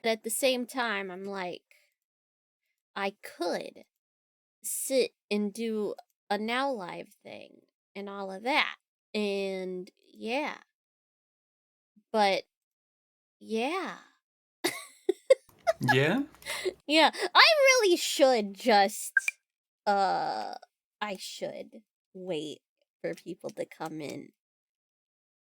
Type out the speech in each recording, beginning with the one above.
But at the same time, I'm like, I could sit and do a Now Live thing and all of that. And yeah. But yeah. Yeah? Yeah, I really should just I should wait for people to come in.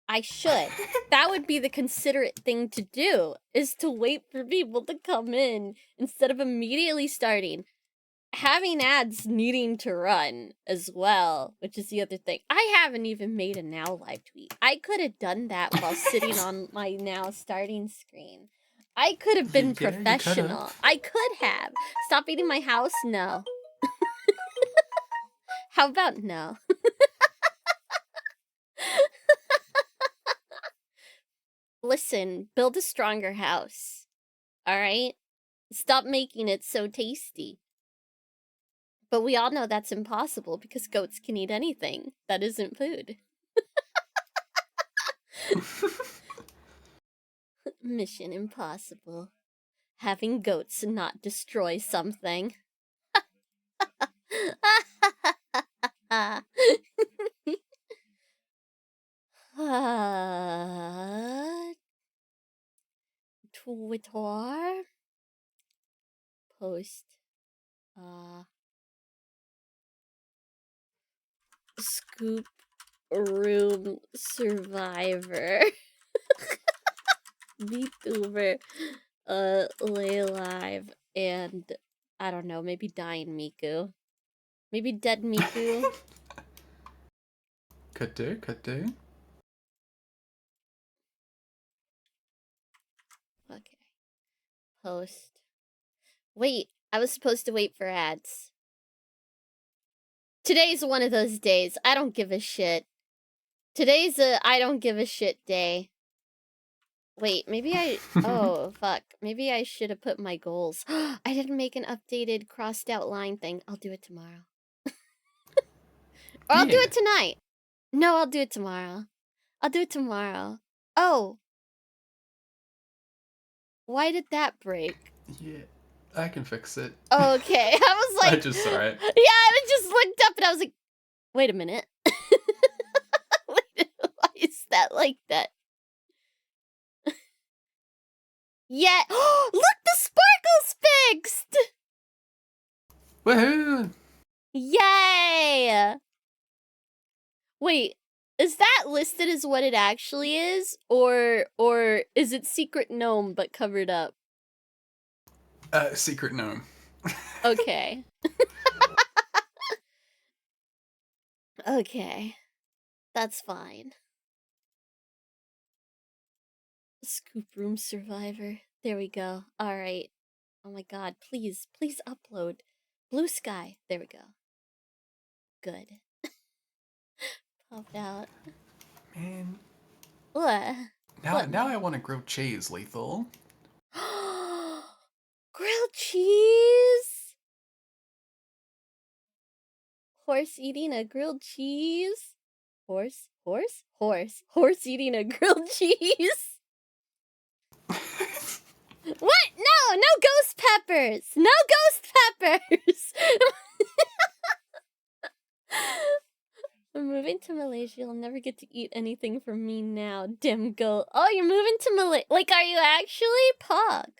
I should. That would be the considerate thing to do, is to wait for people to come in instead of immediately starting. Having ads needing to run as well, which is the other thing. I haven't even made a Now Live tweet. I could have done that while sitting on my Now starting screen. I could have been professional. I could have. Stop eating my house? No. How about no? Listen, build a stronger house. Alright? Stop making it so tasty. But we all know that's impossible because goats can eat anything that isn't food. Mission impossible. Having goats not destroy something. Twitter. Post. Scoop room survivor. VTuber. Lay live. And I don't know, maybe dying Miku. Maybe dead Miku. Could do, could do. Okay. Post. Wait, I was supposed to wait for ads. Today's one of those days. I don't give a shit. Today's a I don't give a shit day. Wait, maybe I... Oh, fuck. Maybe I should have put my goals. I didn't make an updated crossed out line thing. I'll do it tomorrow. Or I'll do it tonight. No, I'll do it tomorrow. I'll do it tomorrow. Oh. Why did that break? Yeah, I can fix it. Okay, I was like... I just saw it. Yeah, I just looked up and I was like, wait a minute. Why is that like that? Yeah. Look, the sparkle's fixed! Woohoo! Yay! Wait, is that listed as what it actually is? Or is it secret gnome but covered up? Secret gnome. Okay. Okay. That's fine. Scoop room survivor. There we go. Alright. Oh my god, please upload. Blue sky. There we go. Good. Popped out. Man. What? Now I want a grilled cheese, Lethal. Grilled cheese? Horse eating a grilled cheese? Horse eating a grilled cheese? What? No, no ghost peppers! No ghost peppers! I'm moving to Malaysia. You'll never get to eat anything from me now. Dim goat. Oh, you're moving to Malaysia? Like, are you actually? Pog.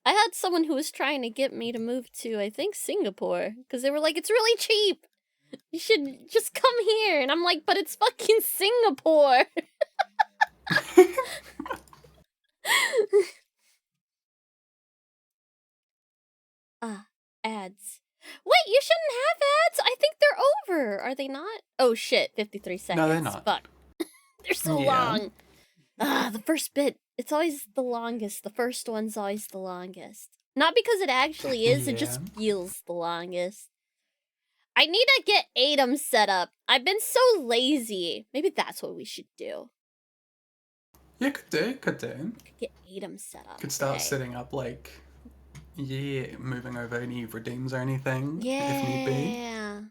I had someone who was trying to get me to move to, I think, Singapore. Because they were like, it's really cheap. You should just come here. And I'm like, but it's fucking Singapore. Ads. Wait, you shouldn't have ads. I think they're over. Are they not? Oh shit, 53 seconds. No, they're not. Fuck. They're so long. The first bit, it's always the longest. The first one's always the longest. Not because it actually is, it just feels the longest. I need to get ATEM set up. I've been so lazy. Maybe that's what we should do. Yeah, could do. Could get ATEM set up. Could start setting up, like, moving over any redeems or anything, if need be. Yeah.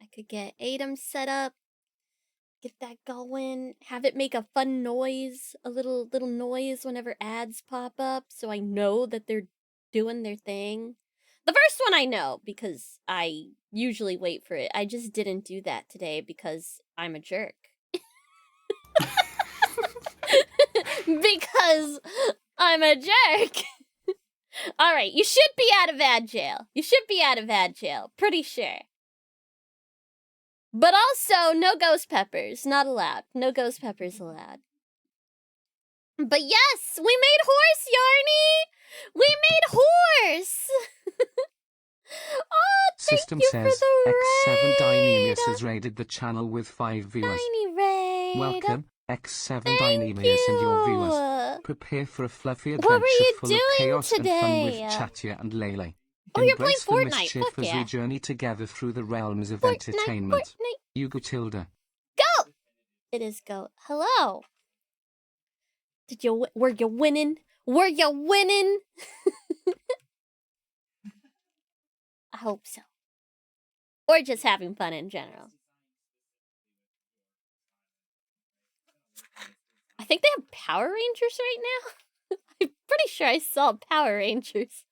I could get ATEM set up. get that going. Have it make a fun noise, a little noise whenever ads pop up, so I know that they're doing their thing. The first one I know because I usually wait for it. I just didn't do that today because I'm a jerk. Because I'm a jerk. All right, you should be out of ad jail. You should be out of ad jail. Pretty sure. But also, no ghost peppers. Not allowed. No ghost peppers allowed. But yes, we made horse, Yarny! We made horse! Oh, thank System you says, for the X7 raid! Dynamius has raided the channel with 5 viewers. Tiny raid! Welcome, X7 Thank Dynamius and your viewers. you! Prepare for a fluffy What were adventure you full of doing chaos and fun with today? Chatya and Lele. Oh, you're playing Embrace the Fortnite. mischief Fuck as yeah. we journey together through the realms of Fortnite, entertainment. Fortnite. Hugo Tilda. Goat! It is goat. Hello. Were you winning? Were you winning? I hope so. Or just having fun in general. I think they have Power Rangers right now. I'm pretty sure I saw Power Rangers.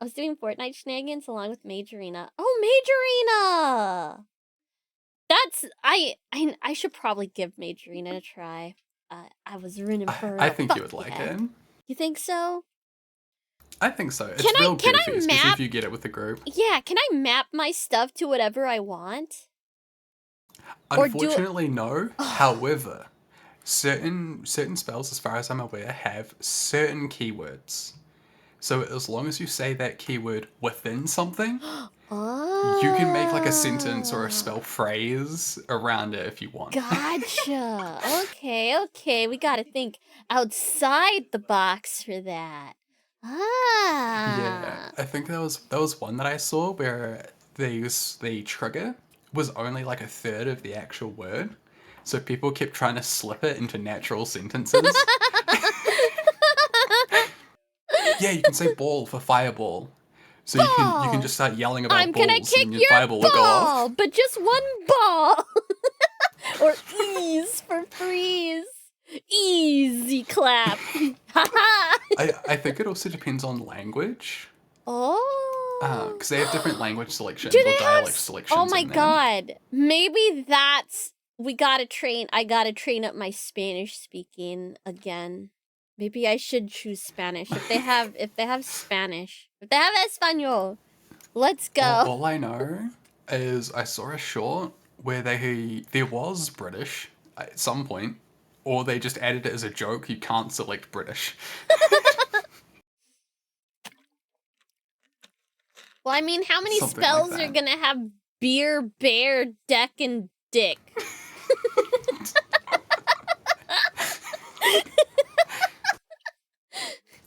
I was doing Fortnite shenanigans along with Majorina. Oh, Majorina! That's I should probably give Majorina a try. I was running for. I think you would like it. You think so? I think so. It's real goofy, especially if you get it with the group. Yeah, can I map my stuff to whatever I want? Unfortunately, no. However, certain spells, as far as I'm aware, have certain keywords. So as long as you say that keyword within something, you can make like a sentence or a spell phrase around it if you want. Gotcha. Okay. We gotta think outside the box for that. Yeah, I think there was one that I saw where the trigger was only like a third of the actual word, so people kept trying to slip it into natural sentences. Yeah, you can say ball for fireball. So you can just start yelling about I'm balls gonna kick and your fireball will go ball, off. but just one ball. Or ease for freeze. Easy clap. I think it also depends on language. Oh. Because they have different language selections Do or they dialect selections. Oh my in there. god. Maybe that's I gotta train up my Spanish speaking again. Maybe I should choose Spanish. If they have Spanish. If they have Espanol. Let's go. All I know is I saw a short where there was British at some point, or they just added it as a joke. You can't select British. Well, I mean, how many Something spells like are that. gonna have beer, bear, deck, and dick?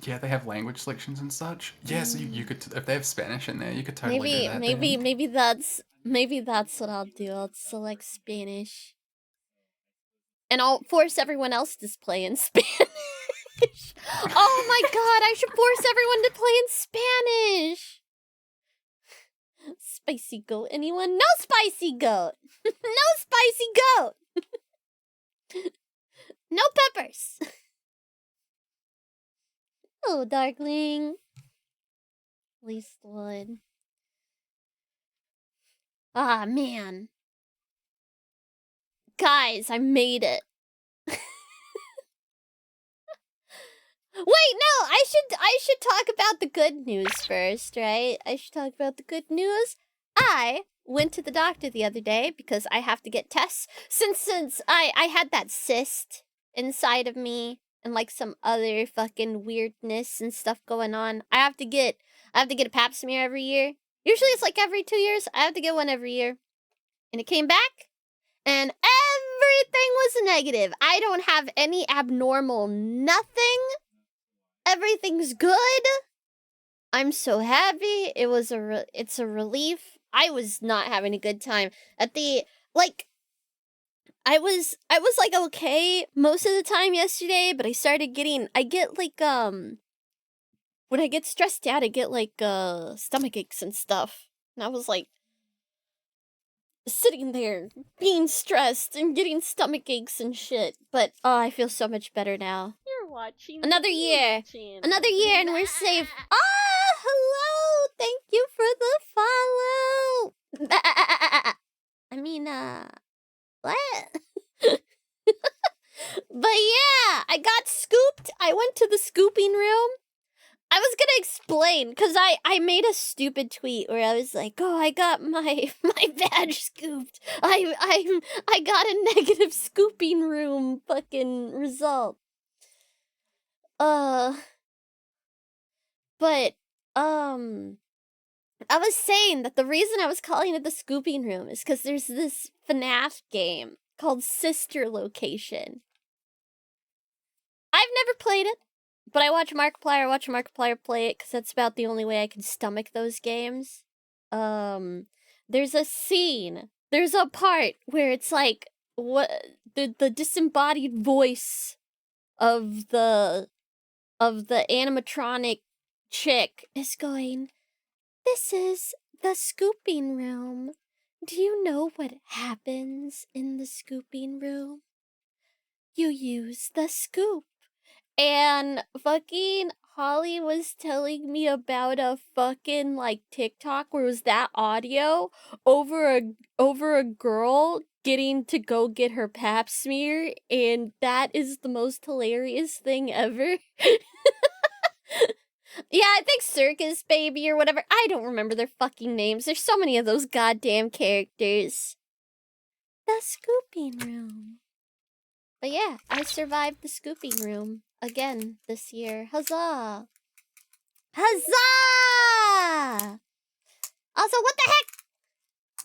Yeah, they have language selections and such. Yeah, so you could, if they have Spanish in there, you could totally do that. Maybe that's what I'll do. I'll select Spanish. And I'll force everyone else to play in Spanish. Oh my god, I should force everyone to play in Spanish. Spicy goat, anyone? No spicy goat. No spicy goat. No peppers. Oh, darkling. Least one. Ah, man. Guys, I made it. Wait, no, I should talk about the good news first, right? I should talk about the good news. I went to the doctor the other day because I have to get tests since I had that cyst inside of me and like some other fucking weirdness and stuff going on. I have to get a pap smear every year. Usually it's like every 2 years. I have to get one every year. And it came back and everything was negative. I don't have any abnormal nothing. Everything's good. I'm so happy. It's a relief. I was not having a good time at the I was like okay most of the time yesterday, but I get like when I get stressed out, I get like stomach aches and stuff. And I was like sitting there being stressed and getting stomach aches and shit. But I feel so much better now. You're watching Another year. Another year and we're safe. Ah, hello! Thank you for the follow! I mean, what? But yeah, I got scooped. I went to the scooping room. I was gonna explain, because I made a stupid tweet where I was like, oh, I got my badge scooped. I got a negative scooping room fucking result. But, I was saying that the reason I was calling it the scooping room is because there's this FNAF game called Sister Location. I've never played it, but I watch Markiplier play it because that's about the only way I can stomach those games. There's a scene, there's a part where it's like, what, the disembodied voice of the animatronic chick is going, this is the scooping room. Do you know what happens in the scooping room? You use the scoop. And fucking Holly was telling me about a fucking like TikTok where it was that audio over a girl getting to go get her pap smear, and that is the most hilarious thing ever. Yeah, I think Circus Baby or whatever. I don't remember their fucking names. There's so many of those goddamn characters. The scooping room. But yeah, I survived the scooping room again this year. Huzzah! Huzzah! Also, what the heck?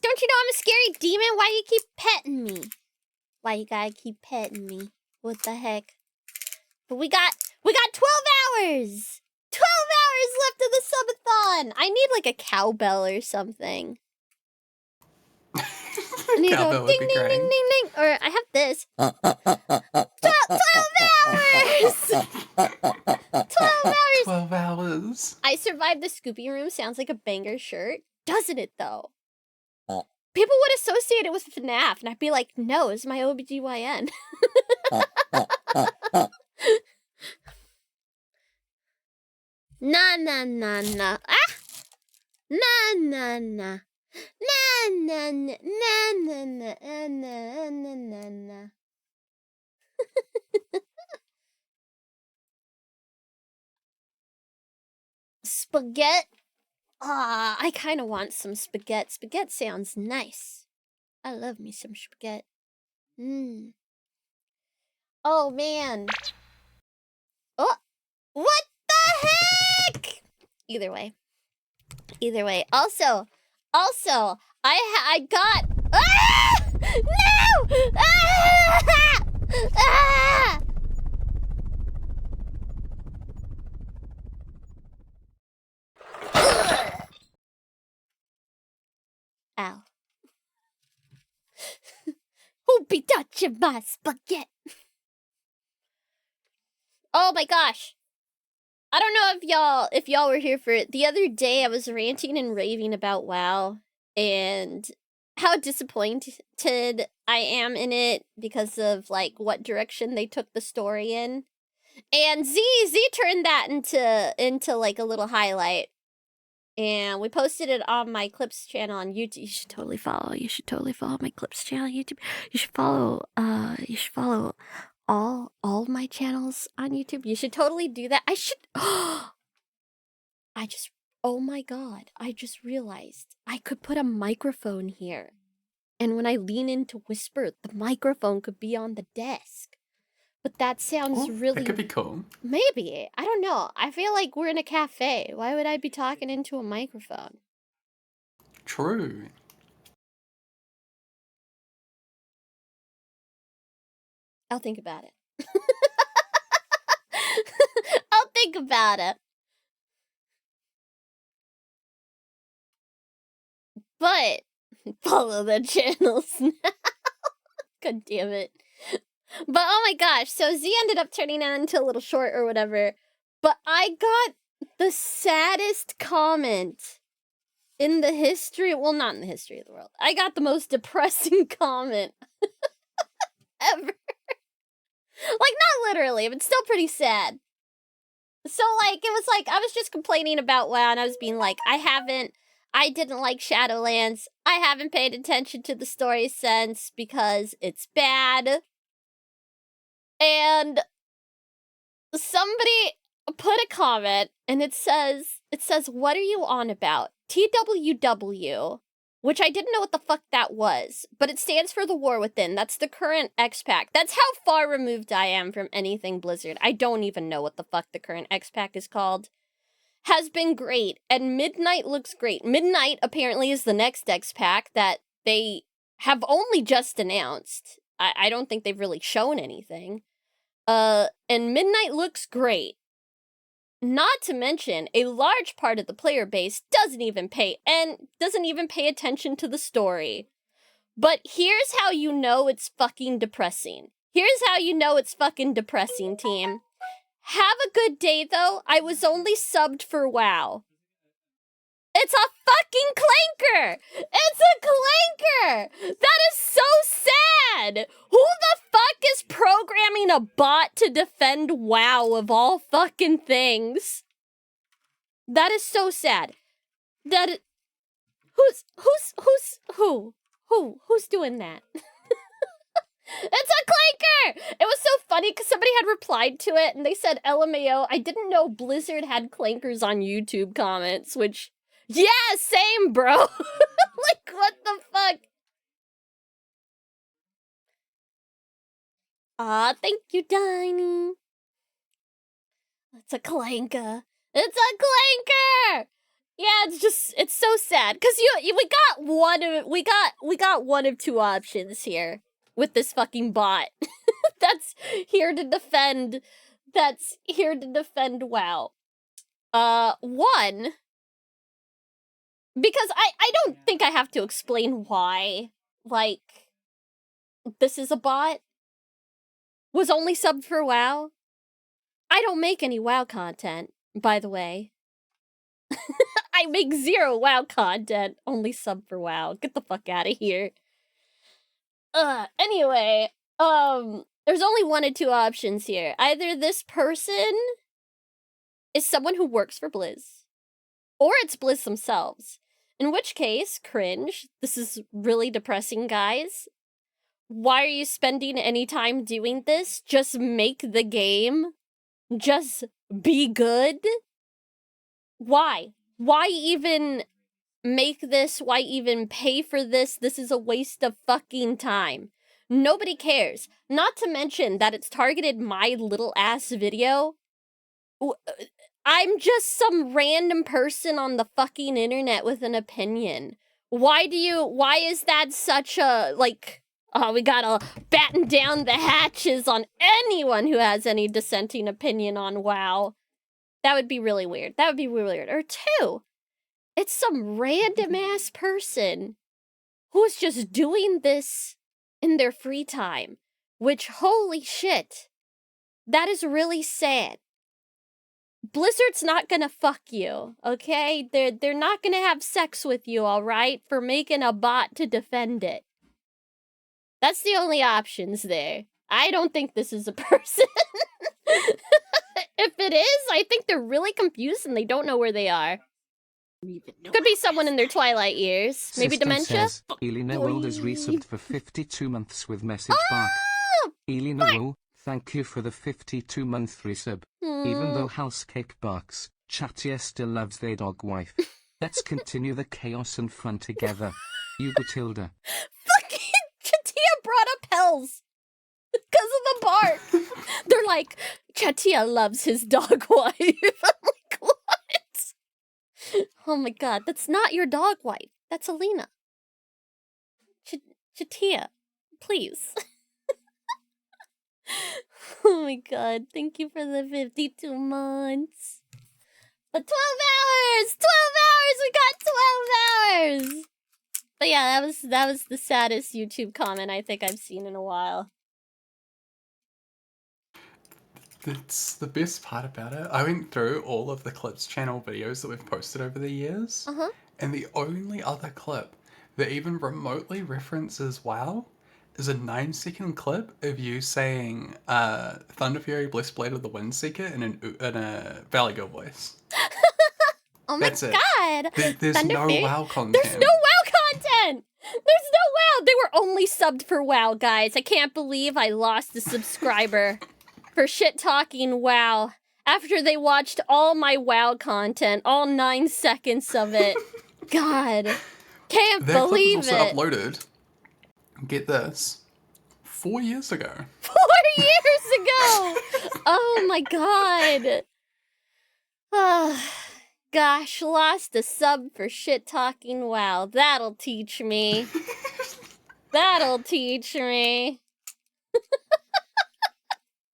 Don't you know I'm a scary demon? Why you keep petting me? Why you gotta keep petting me? What the heck? But we got 12 hours! 12 hours left of the subathon! I need like a cowbell or something. I need to Cowbell go would ding, be ding, great. ding, ding, ding. Or I have this. 12 hours! 12 hours! 12 hours. I survived the scooping room sounds like a banger shirt. Doesn't it, though? People would associate it with FNAF, and I'd be like, no, it's my OBGYN. Na na na na. Ah! Na na na. Na na na na na na na na na na. Spaghetti. Ah, I kind of want some spaghetti. Spaghetti sounds nice. I love me some spaghetti. Mmm. Oh man. Oh, what the heck? Either way. Also, I got. Ah! No! Ah! Ah! Ow. Who be touching my spaghetti? Oh my gosh. I don't know if y'all were here for it. The other day I was ranting and raving about WoW and how disappointed I am in it because of like what direction they took the story in. And Z turned that into like a little highlight. And we posted it on my Clips channel on YouTube. You should totally follow my Clips channel on YouTube. You should follow all my channels on YouTube. You should totally do that. Oh my god, I just realized I could put a microphone here. And when I lean in to whisper, the microphone could be on the desk. But that sounds really... That could be cool. Maybe. I don't know. I feel like we're in a cafe. Why would I be talking into a microphone? True. I'll think about it. I'll think about it. But follow the channels now. God damn it. But oh my gosh, so Z ended up turning it into a little short or whatever. But I got the saddest comment in the history, well, not in the history of the world. I got the most depressing comment ever. Like, not literally, but still pretty sad. So, like, it was like, I was just complaining about WoW, and I was being like, I didn't like Shadowlands. I haven't paid attention to the story since because it's bad. And somebody put a comment, and it says, what are you on about? TWW, which I didn't know what the fuck that was, but it stands for The War Within. That's the current X-Pack. That's how far removed I am from anything Blizzard. I don't even know what the fuck the current X-Pack is called. Has been great, and Midnight looks great. Midnight apparently is the next X-Pack that they have only just announced. I don't think they've really shown anything. And Midnight looks great. Not to mention, a large part of the player base doesn't even pay attention to the story. But here's how you know it's fucking depressing. Team. Have a good day, though. I was only subbed for WoW. It's a fucking clanker! It's a clanker! That is so sad! Who the fuck is programming a bot to defend WoW of all fucking things? That is so sad. Who's doing that? It's a clanker! It was so funny because somebody had replied to it and they said, LMAO, I didn't know Blizzard had clankers on YouTube comments, which, yeah, same, bro. Like, what the fuck? Aw, thank you, Diney. It's a clanker. It's a clanker! Yeah, it's so sad because we got one of two options here with this fucking bot. That's here to defend WoW. One, because I don't think I have to explain why, like, this is a bot. Was only subbed for WoW. I don't make any WoW content, by the way. I make zero WoW content, only sub for WoW. Get the fuck out of here. Anyway, there's only one of two options here. Either this person is someone who works for Blizz, or it's Blizz themselves. In which case, cringe. This is really depressing, guys. Why are you spending any time doing this? Just make the game. Just be good. Why? Why even make this? Why even pay for this? This is a waste of fucking time. Nobody cares. Not to mention that it's targeted my little ass video. I'm just some random person on the fucking internet with an opinion. Why is that such a, like, oh, we gotta batten down the hatches on anyone who has any dissenting opinion on WoW? That would be really weird. Or two, it's some random ass person who's just doing this in their free time. Which, holy shit, that is really sad. Blizzard's not gonna fuck you, okay? They're not gonna have sex with you, alright? For making a bot to defend it. That's the only options there. I don't think this is a person. If it is, I think they're really confused and they don't know where they are. Could be someone in their twilight years. Maybe System dementia? Says, LeynnieVODs is resubbed for 52 months with message back. LeynnieVOD, thank you for the 52-month resub. Even though Housecape barks, Chatia still loves their dog wife. Let's continue the chaos and fun together. Hugo Tilda. Fucking Chatia brought up Hells because of the bark. They're like, Chatia loves his dog wife. I'm like, what? Oh my god, that's not your dog wife. That's Alina. Chatia, please. Oh my god, thank you for the 52 months. But 12 hours! 12 hours! We got 12 hours! But yeah, that was the saddest YouTube comment I think I've seen in a while. That's the best part about it. I went through all of the Clips channel videos that we've posted over the years. And the only other clip that even remotely references WoW is a 9-second clip of you saying Thunder Fury Blessed Blade of the Windseeker in a Valley Girl voice. Oh my That's it. god! There's Thunder no Fury? WoW content. There's no WoW content! There's no WoW! They were only subbed for WoW, guys. I can't believe I lost a subscriber for shit-talking WoW after they watched all my WoW content, all 9 seconds of it. God. Can't That clip was believe also it. uploaded, get this, 4 years ago. 4 years ago! Oh my god. Gosh, lost a sub for shit-talking WoW. That'll teach me. That'll teach me.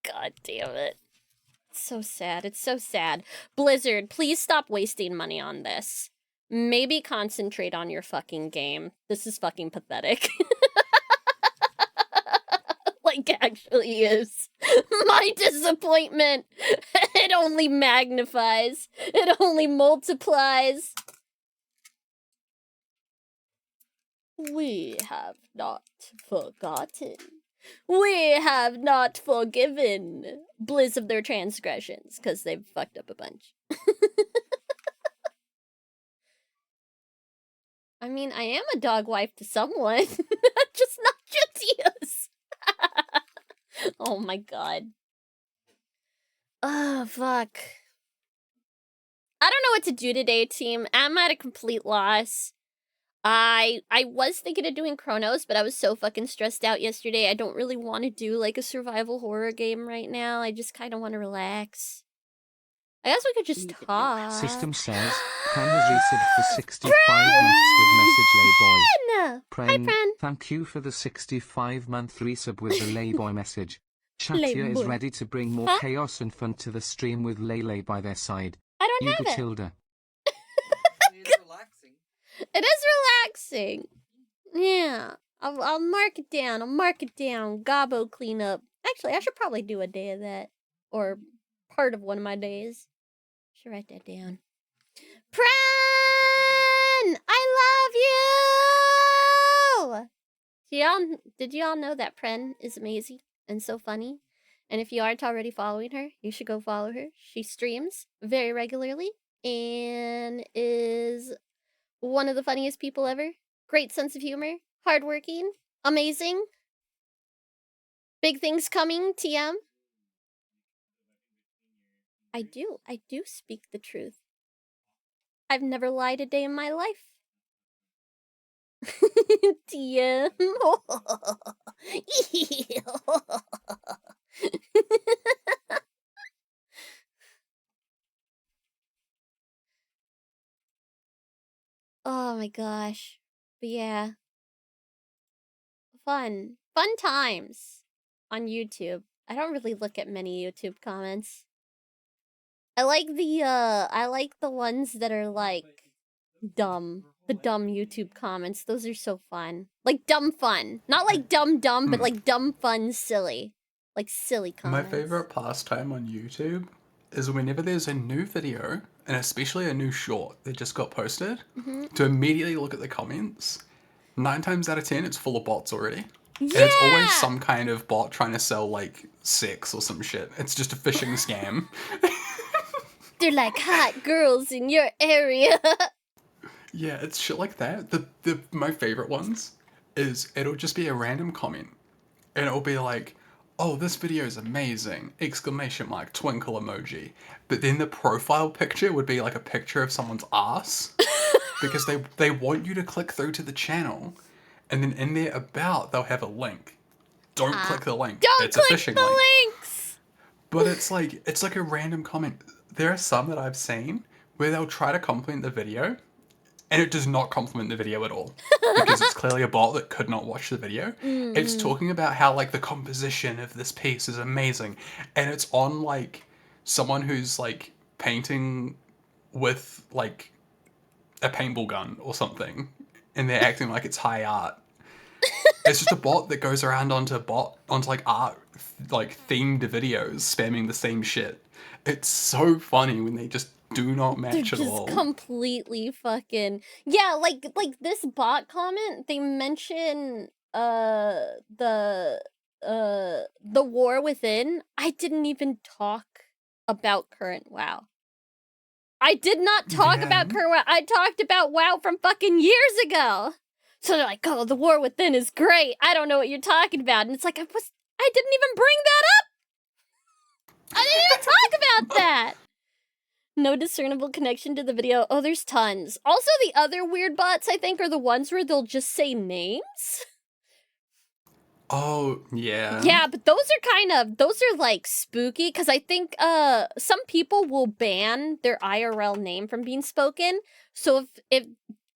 God damn it. It's so sad. It's so sad. Blizzard, please stop wasting money on this. Maybe concentrate on your fucking game. This is fucking pathetic. Like, actually is. My disappointment. It only magnifies. It only multiplies. We have not forgotten. We have not forgiven Blizz of their transgressions, because they've fucked up a bunch. I mean, I am a dog wife to someone. Just not Jutius. Oh my god. Oh, fuck. I don't know what to do today, team. I'm at a complete loss. I was thinking of doing Chronos, but I was so fucking stressed out yesterday. I don't really want to do, like, a survival horror game right now. I just kind of want to relax. I guess we could just talk. System says, Pren has resubbed for 65 months with message Layboy. Pren! Hi, Pren. Thank you for the 65-month resub with the Layboy message. Chatia is Layboy. ready to bring more Huh? chaos and fun to the stream with Lele by their side. I don't Hugo have it. Tilda. It's relaxing. It is relaxing. Yeah. I'll mark it down. I'll mark it down. Gobbo cleanup. Actually, I should probably do a day of that. Or part of one of my days. Should write that down. Pren! I love you! Did y'all know that Pren is amazing and so funny? And if you aren't already following her, you should go follow her. She streams very regularly and is one of the funniest people ever. Great sense of humor, hardworking, amazing. Big things coming, TM. I do speak the truth. I've never lied a day in my life. TM. Oh my gosh. But yeah. Fun times on YouTube. I don't really look at many YouTube comments. I like the ones that are like dumb. The dumb YouTube comments. Those are so fun. Like dumb fun. Not like dumb, but like dumb fun silly. Like silly comments. My favorite pastime on YouTube is whenever there's a new video, and especially a new short that just got posted, to immediately look at the comments. 9 times out of 10, it's full of bots already. Yeah! And it's always some kind of bot trying to sell, like, sex or some shit. It's just a phishing scam. They're like hot girls in your area. Yeah, it's shit like that. My favorite ones is it'll just be a random comment. And it'll be like, oh, this video is amazing! Exclamation mark, twinkle emoji. But then the profile picture would be like a picture of someone's ass. Because they want you to click through to the channel. And then in their about, they'll have a link. Don't click the link. Don't It's click a phishing the link. links! But it's like a random comment. There are some that I've seen where they'll try to compliment the video, and it does not compliment the video at all. Because it's clearly a bot that could not watch the video. It's talking about how, like, the composition of this piece is amazing. And it's on, like, someone who's, like, painting with, like, a paintball gun or something. And they're acting like it's high art. It's just a bot that goes around onto like art, like themed videos, spamming the same shit. It's so funny when they just do not They're match at just all. completely fucking yeah. Like this bot comment, they mention the war within. I didn't even talk about current WoW. I did not talk about current WoW. I talked about WoW from fucking years ago. So they're like, oh, the war within is great. I don't know what you're talking about. And it's like, I didn't even bring that up. I didn't even talk about that. No discernible connection to the video. Oh, there's tons. Also, the other weird bots, I think, are the ones where they'll just say names. Oh, yeah. Yeah, but those are like spooky, because I think some people will ban their IRL name from being spoken. So if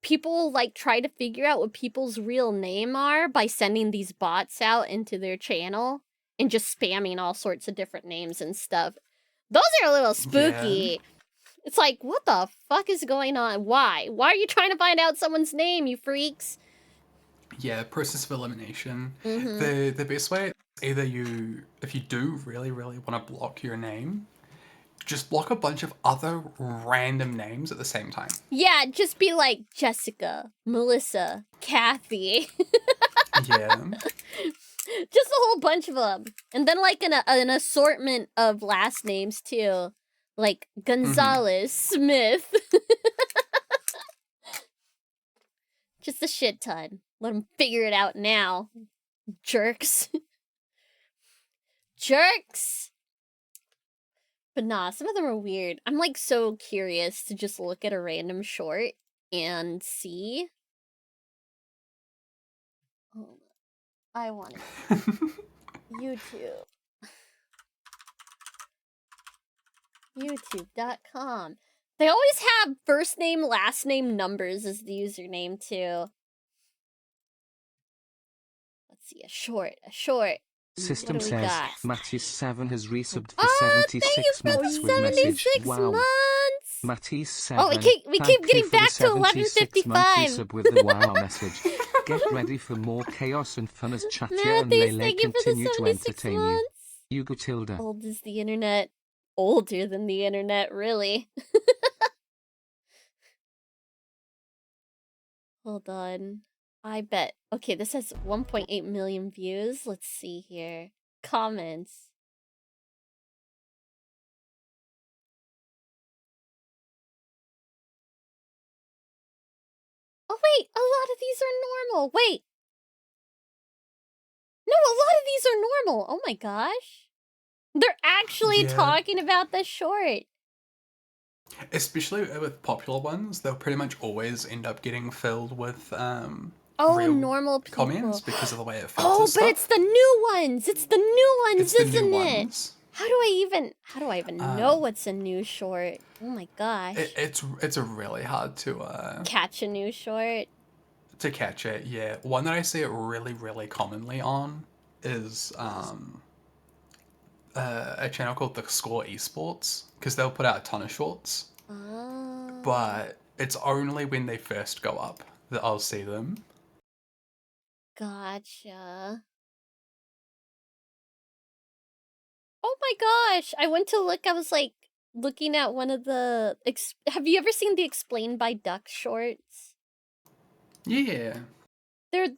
people like try to figure out what people's real name are by sending these bots out into their channel and just spamming all sorts of different names and stuff, those are a little spooky. Yeah. It's like, what the fuck is going on? Why? Why are you trying to find out someone's name, you freaks? Yeah, process of elimination. Mm-hmm. The best way, either if you do really, really want to block your name, just block a bunch of other random names at the same time. Yeah, just be like Jessica, Melissa, Kathy. Yeah. Just a whole bunch of them. And then like an assortment of last names too. Like Gonzalez, Smith. Just a shit ton. Let them figure it out now. Jerks. Jerks! But nah, some of them are weird. I'm like so curious to just look at a random short and see. Oh, I want it. YouTube. YouTube.com. They always have first name, last name, numbers as the username too. Let's see, a short. System What do we says got? Matisse7 has resubbed for Oh, thank you 76 for the months with message. 76 Wow. months! Matisse7. Oh, we keep getting back to 11:55. Resub with the wow message. Get ready for more chaos and fun as Chatya and Matisse, Lele thank you for the continue to 76 entertain you. months. Hugo Tilda. Old as the internet. Older than the internet, really. Hold on. I bet. Okay, this has 1.8 million views. Let's see here. Comments. Oh, wait. A lot of these are normal. Wait. No, a lot of these are normal. Oh my gosh. They're actually talking about the short. Especially with popular ones, they'll pretty much always end up getting filled with real normal people. comments because of the way it filters Oh, but stuff. it's the new ones. It's the new ones, It's the isn't new it? ones. How do I even know what's a new short? Oh my gosh. It's a really hard to catch a new short. To catch it, yeah. One that I see it really, really commonly on is a channel called The Score Esports, because they'll put out a ton of shorts. Oh. But it's only when they first go up that I'll see them. Gotcha. Oh my gosh! I went to look, I was like, looking at one of the... Have you ever seen the Explained by Duck shorts? Yeah. They're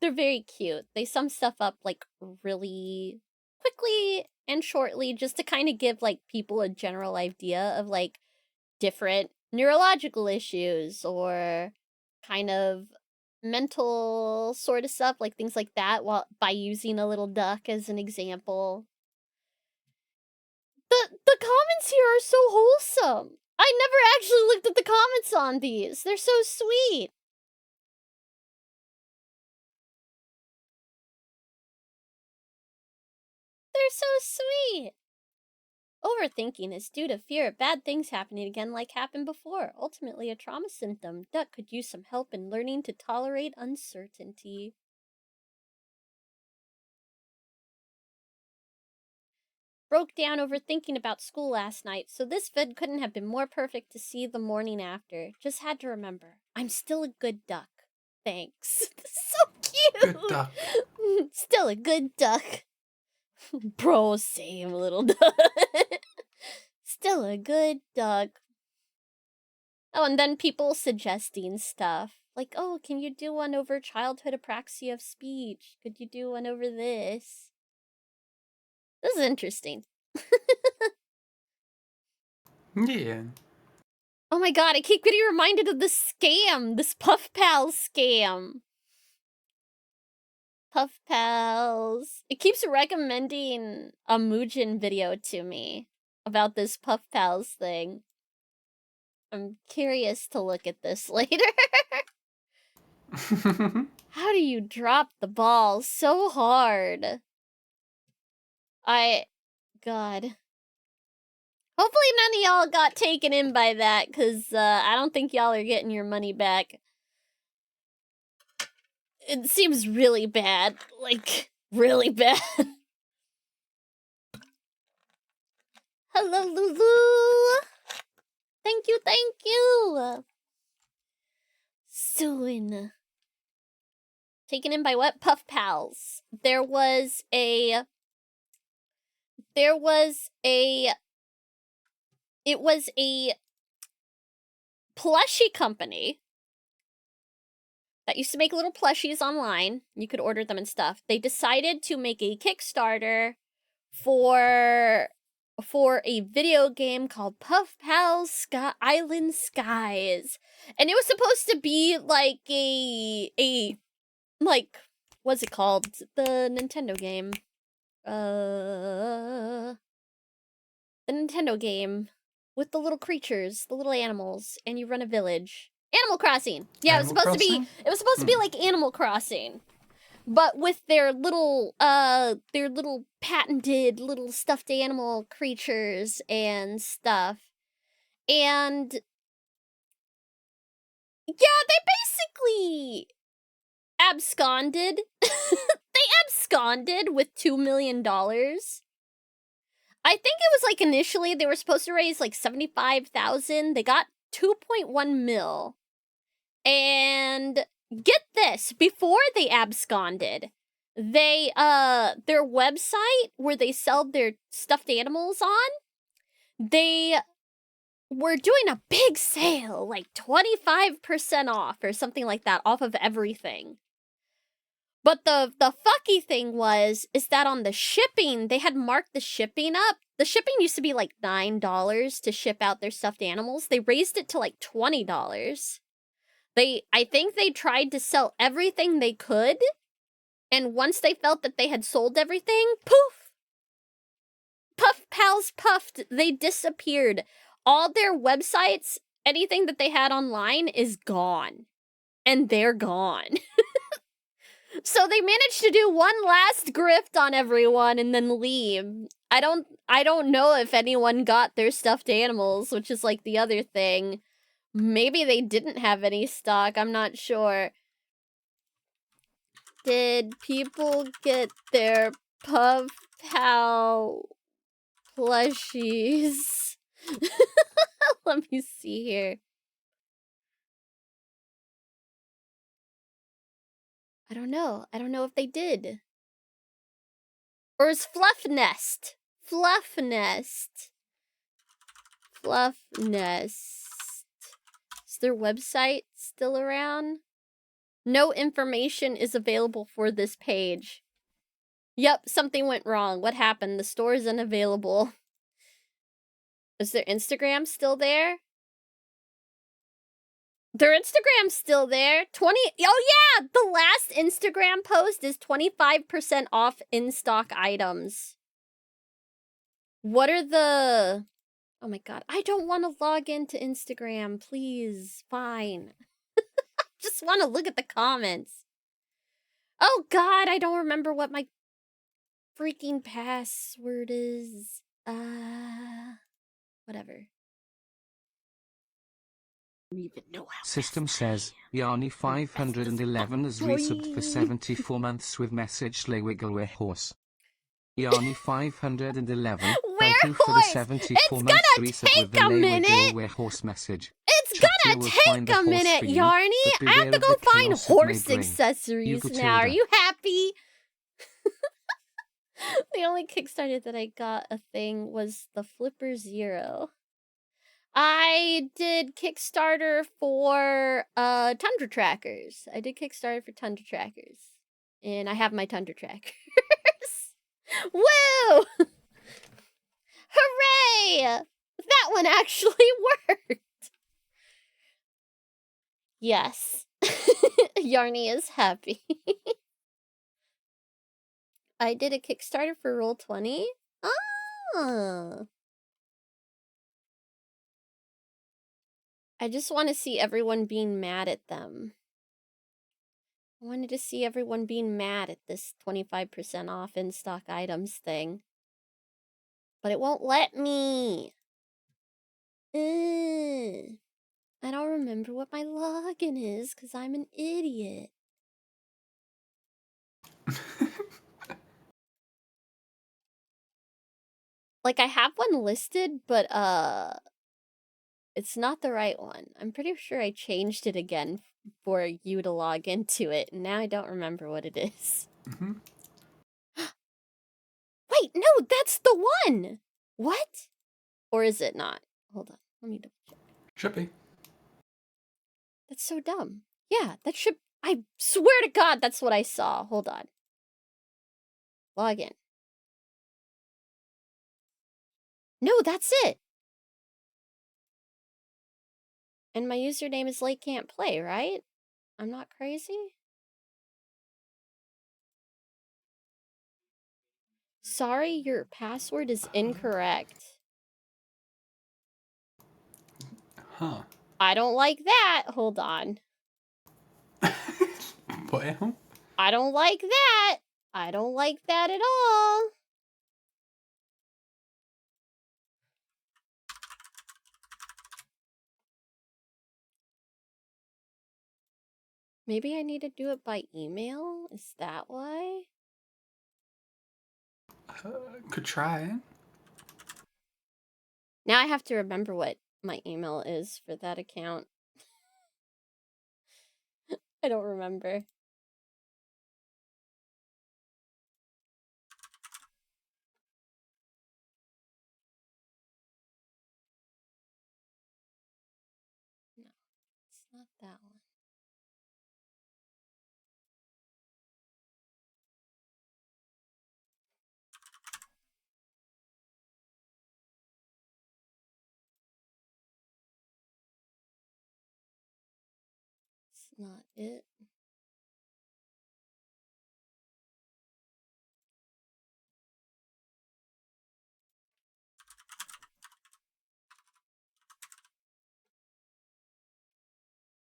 very cute. They sum stuff up, like, really quickly and shortly, just to kind of give, like, people a general idea of, like, different neurological issues or kind of mental sort of stuff, like things like that, by using a little duck as an example. The comments here are so wholesome. I never actually looked at the comments on these. They're so sweet. They're so sweet. Overthinking is due to fear of bad things happening again like happened before. Ultimately a trauma symptom. Duck could use some help in learning to tolerate uncertainty. Broke down over thinking about school last night, so this vid couldn't have been more perfect to see the morning after. Just had to remember, I'm still a good duck. Thanks. So cute! Good duck. Still a good duck. Bro, same little duck. Still a good duck. Oh, and then people suggesting stuff. Like, oh, can you do one over childhood apraxia of speech? Could you do one over this? This is interesting. Yeah. Oh my god, I keep getting reminded of this scam! This Puff Pals scam! Puff Pals. It keeps recommending a Muujin video to me about this Puff Pals thing. I'm curious to look at this later. How do you drop the ball so hard? God. Hopefully none of y'all got taken in by that, because I don't think y'all are getting your money back. It seems really bad. Like, really bad. Hello, Lulu! Thank you, thank you! Soon. Taken in by what? Puff Pals. It was a plushie company that used to make little plushies online. You could order them and stuff. They decided to make a Kickstarter for a video game called Puff Pals Island Skies. And it was supposed to be like like, what's it called? The Nintendo game. The Nintendo game with the little creatures, the little animals, and you run a village. Animal Crossing. Yeah, Animal Crossing? It was supposed to be like Animal Crossing, but with their little patented little stuffed animal creatures and stuff. And yeah, they basically absconded. They absconded with $2 million. I think it was like initially they were supposed to raise like 75,000. They got 2.1 mil. And get this, before they absconded, they their website where they sell their stuffed animals on, they were doing a big sale, like 25% off or something like that, off of everything. But the fucky thing is that on the shipping, they had marked the shipping up. The shipping used to be like $9 to ship out their stuffed animals. They raised it to like $20. I think they tried to sell everything they could, and once they felt that they had sold everything, poof! Puff Pals puffed. They disappeared. All their websites, anything that they had online is gone. And they're gone. So they managed to do one last grift on everyone and then leave. I don't know if anyone got their stuffed animals, which is like the other thing. Maybe they didn't have any stock, I'm not sure. Did people get their Puff Pal plushies? Let me see here. I don't know. I don't know if they did. Or is Fluff Nest? Fluff Nest. Fluff Nest. Is their website still around? No information is available for this page. Yep, something went wrong. What happened? The store is unavailable. Is their Instagram still there? Their Instagram's still there. Oh yeah! The last Instagram post is 25% off in-stock items. What are the... Oh my god. I don't want to log into Instagram, please. Fine. Just want to look at the comments. Oh god, I don't remember what my freaking password is. Whatever. Even know how System says, Yarny 511 has resubbed for 74 months with message Lay Wiggle We're Horse. Yarny 511, thank you for the 74 months resub with the Lay Wiggle We're Horse message. It's gonna take a minute, Yarny! I have to go find horse accessories now. Are you happy? The only Kickstarter that I got a thing was the Flipper Zero. I did Kickstarter for Tundra Trackers. I did Kickstarter for Tundra Trackers. And I have my Tundra Trackers. Woo! Hooray! That one actually worked. Yes. Yarny is happy. I did a Kickstarter for Roll20. Ah. I just want to see everyone being mad at them. I wanted to see everyone being mad at this 25% off in-stock items thing. But it won't let me. I don't remember what my login is because I'm an idiot. Like, I have one listed, but, it's not the right one. I'm pretty sure I changed it again for you to log into it, and now I don't remember what it is. Mm-hmm. Wait, no, that's the one! What? Or is it not? Hold on, let me double check. Should be. That's so dumb. Yeah, that should... I swear to God, that's what I saw. Hold on. Log in. No, that's it! And my username is Lake Can't Play, right? I'm not crazy? Sorry, your password is incorrect. Huh. I don't like that. Hold on. Well. I don't like that. I don't like that at all. Maybe I need to do it by email? Is that why? Could try. Now I have to remember what my email is for that account. I don't remember. No, it's not that one. It's not it.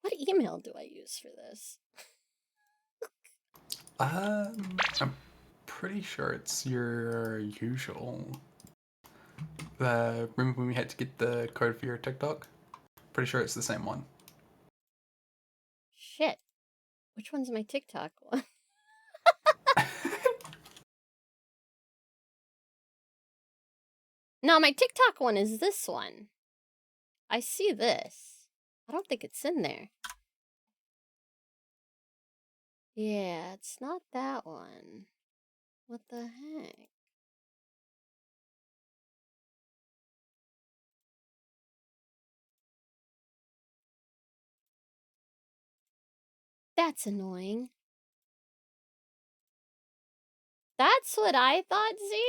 What email do I use for this? I'm pretty sure it's your usual. Remember when we had to get the code for your TikTok? Pretty sure it's the same one. Shit. Which one's my TikTok one? No, my TikTok one is this one. I see this. I don't think it's in there. Yeah, it's not that one. What the heck? That's annoying. That's what I thought, Z?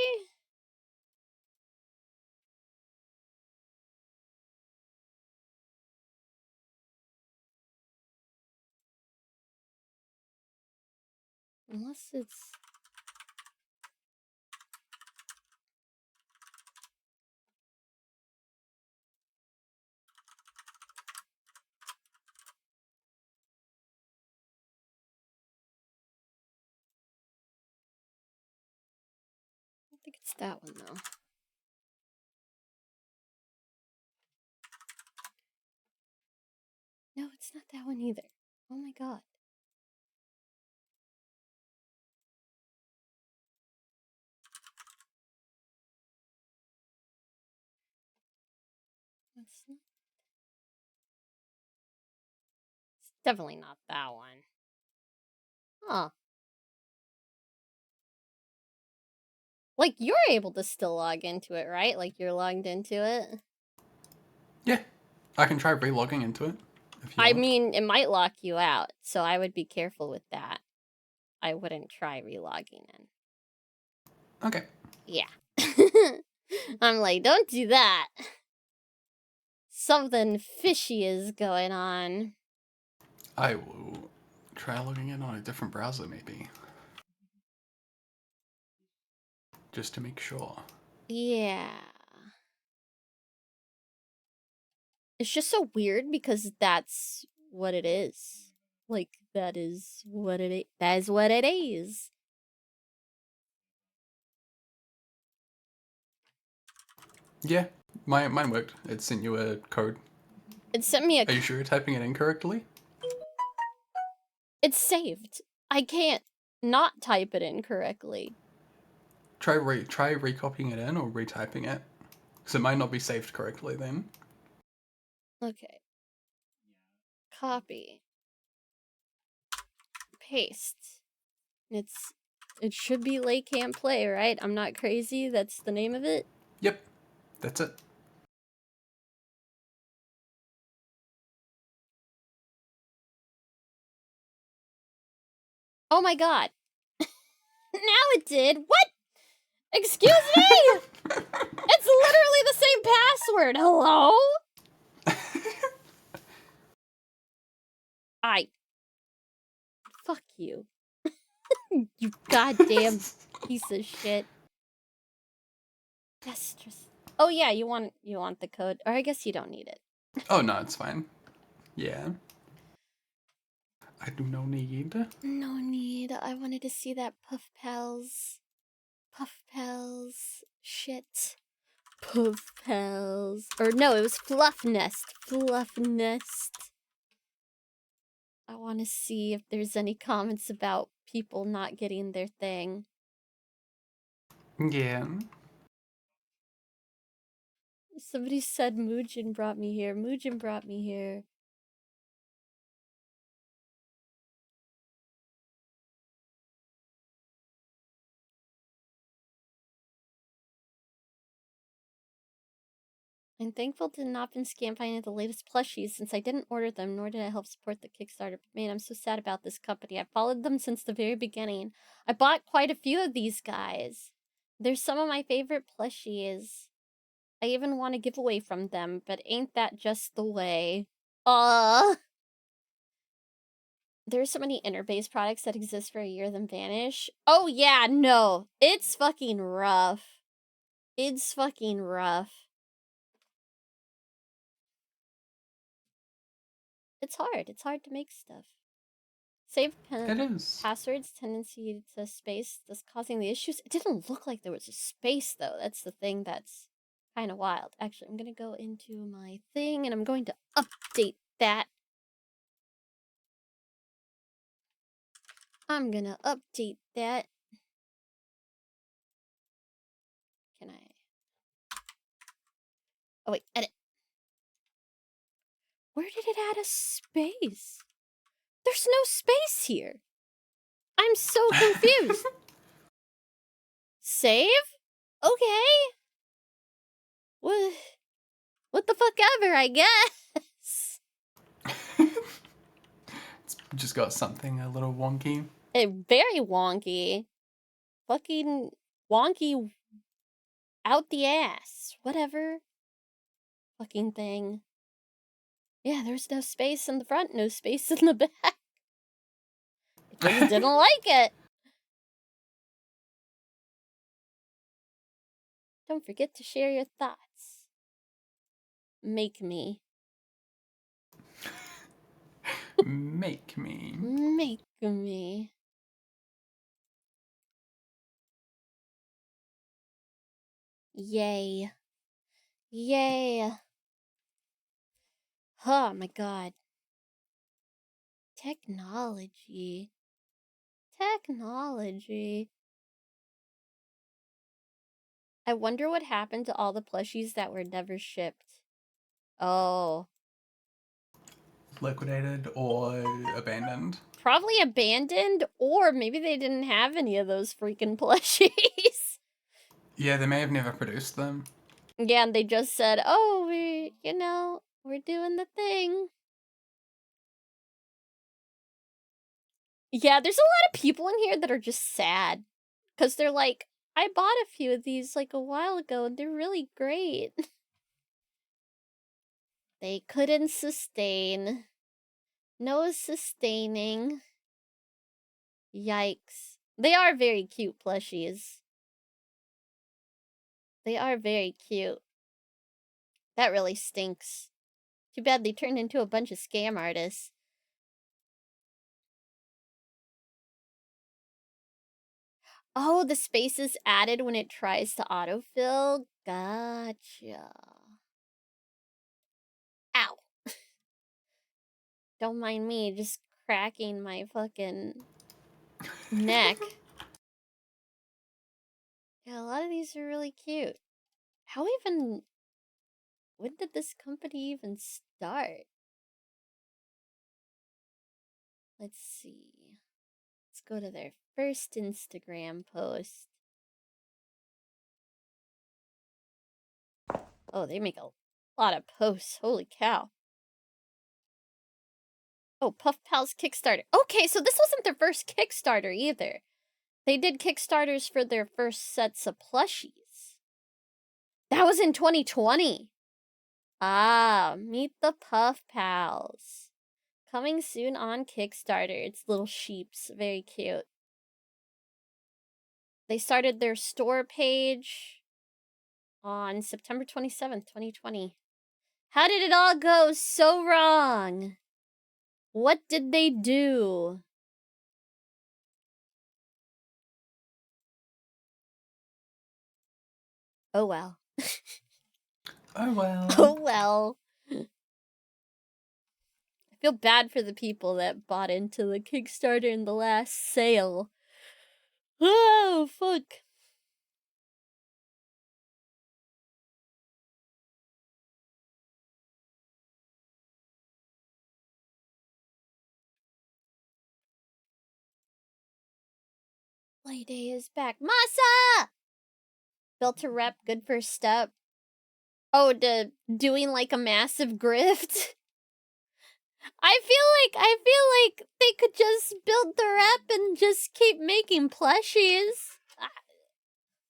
Unless it's... I don't think it's that one, though. No, it's not that one either. Oh my god. It's definitely not that one. Huh. Like, you're able to still log into it, right? Like, you're logged into it? Yeah, I can try re-logging into it if you I want. mean, it might lock you out, so I would be careful with that. I wouldn't try re-logging in. Okay. Yeah. I'm like, don't do that. Something fishy is going on. I will try logging in on a different browser, maybe. Just to make sure. Yeah. It's just so weird because that's what it is. Like, that is what it is. That is what it is. Yeah, mine worked. It sent you a code. It sent me a... Are you sure you're typing it incorrectly? It's saved. I can't not type it incorrectly. Try recopying it in or retyping it. Because it might not be saved correctly then. Okay. Copy. Paste. It should be Lay Can't Play, right? I'm not crazy. That's the name of it. Yep, that's it. Oh my god. Now it did. What? Excuse me? It's literally the same password. Hello? Fuck you. You goddamn piece of shit. That's just... Oh yeah, you want the code. Or I guess you don't need it. Oh no, it's fine. Yeah. I do no need. No need. I wanted to see that Puff Pals shit. Puff Pals. Or no, it was Fluff Nest. Fluff Nest. I want to see if there's any comments about people not getting their thing. Yeah. Somebody said Muujin brought me here. Muujin brought me here. I'm thankful to not been scammed by any of the latest plushies since I didn't order them, nor did I help support the Kickstarter. But man, I'm so sad about this company. I've followed them since the very beginning. I bought quite a few of these guys. They're some of my favorite plushies. I even want a giveaway from them, but ain't that just the way? There's so many Interbase products that exist for a year then vanish. Oh yeah, no. It's fucking rough. It's fucking rough. It's hard. It's hard to make stuff. Save It is. passwords tendency to space that's causing the issues. It didn't look like there was a space though. That's the thing that's kind of wild. Actually, I'm gonna go into my thing and I'm going to update that. I'm gonna update that. Can I? Oh wait, edit. Where did it add a space? There's no space here. I'm so confused. Save? Okay. What the fuck ever, I guess. It's just got something a little wonky. Very wonky. Fucking wonky out the ass. Whatever. Fucking thing. Yeah, there's no space in the front, no space in the back. I just didn't like it. Don't forget to share your thoughts. Make me. Make me. Make me. Yay. Yay. Oh my god. Technology. Technology. I wonder what happened to all the plushies that were never shipped. Oh. Liquidated or abandoned. Probably abandoned, or maybe they didn't have any of those freaking plushies. Yeah, they may have never produced them. Yeah, and they just said, oh, we're doing the thing. Yeah, there's a lot of people in here that are just sad. Because they're like, I bought a few of these like a while ago and they're really great. They couldn't sustain. No sustaining. Yikes. They are very cute plushies. They are very cute. That really stinks. Too bad they turned into a bunch of scam artists. Oh, the space is added when it tries to autofill? Gotcha. Ow. Don't mind me just cracking my fucking neck. Yeah, a lot of these are really cute. When did this company even start? Let's see. Let's go to their first Instagram post. Oh, they make a lot of posts. Holy cow. Oh, Puff Pal's Kickstarter. Okay, so this wasn't their first Kickstarter either. They did Kickstarters for their first sets of plushies. That was in 2020. Ah, Meet the Puff Pals. Coming soon on Kickstarter. It's little sheeps. Very cute. They started their store page on September 27th, 2020. How did it all go so wrong? What did they do? Oh well. Oh well. Oh well. I feel bad for the people that bought into the Kickstarter in the last sale. Oh, fuck. Play Day is back. Masa! Built a rep, good first step. Oh, doing like a massive grift? I feel like they could just build the rep and just keep making plushies.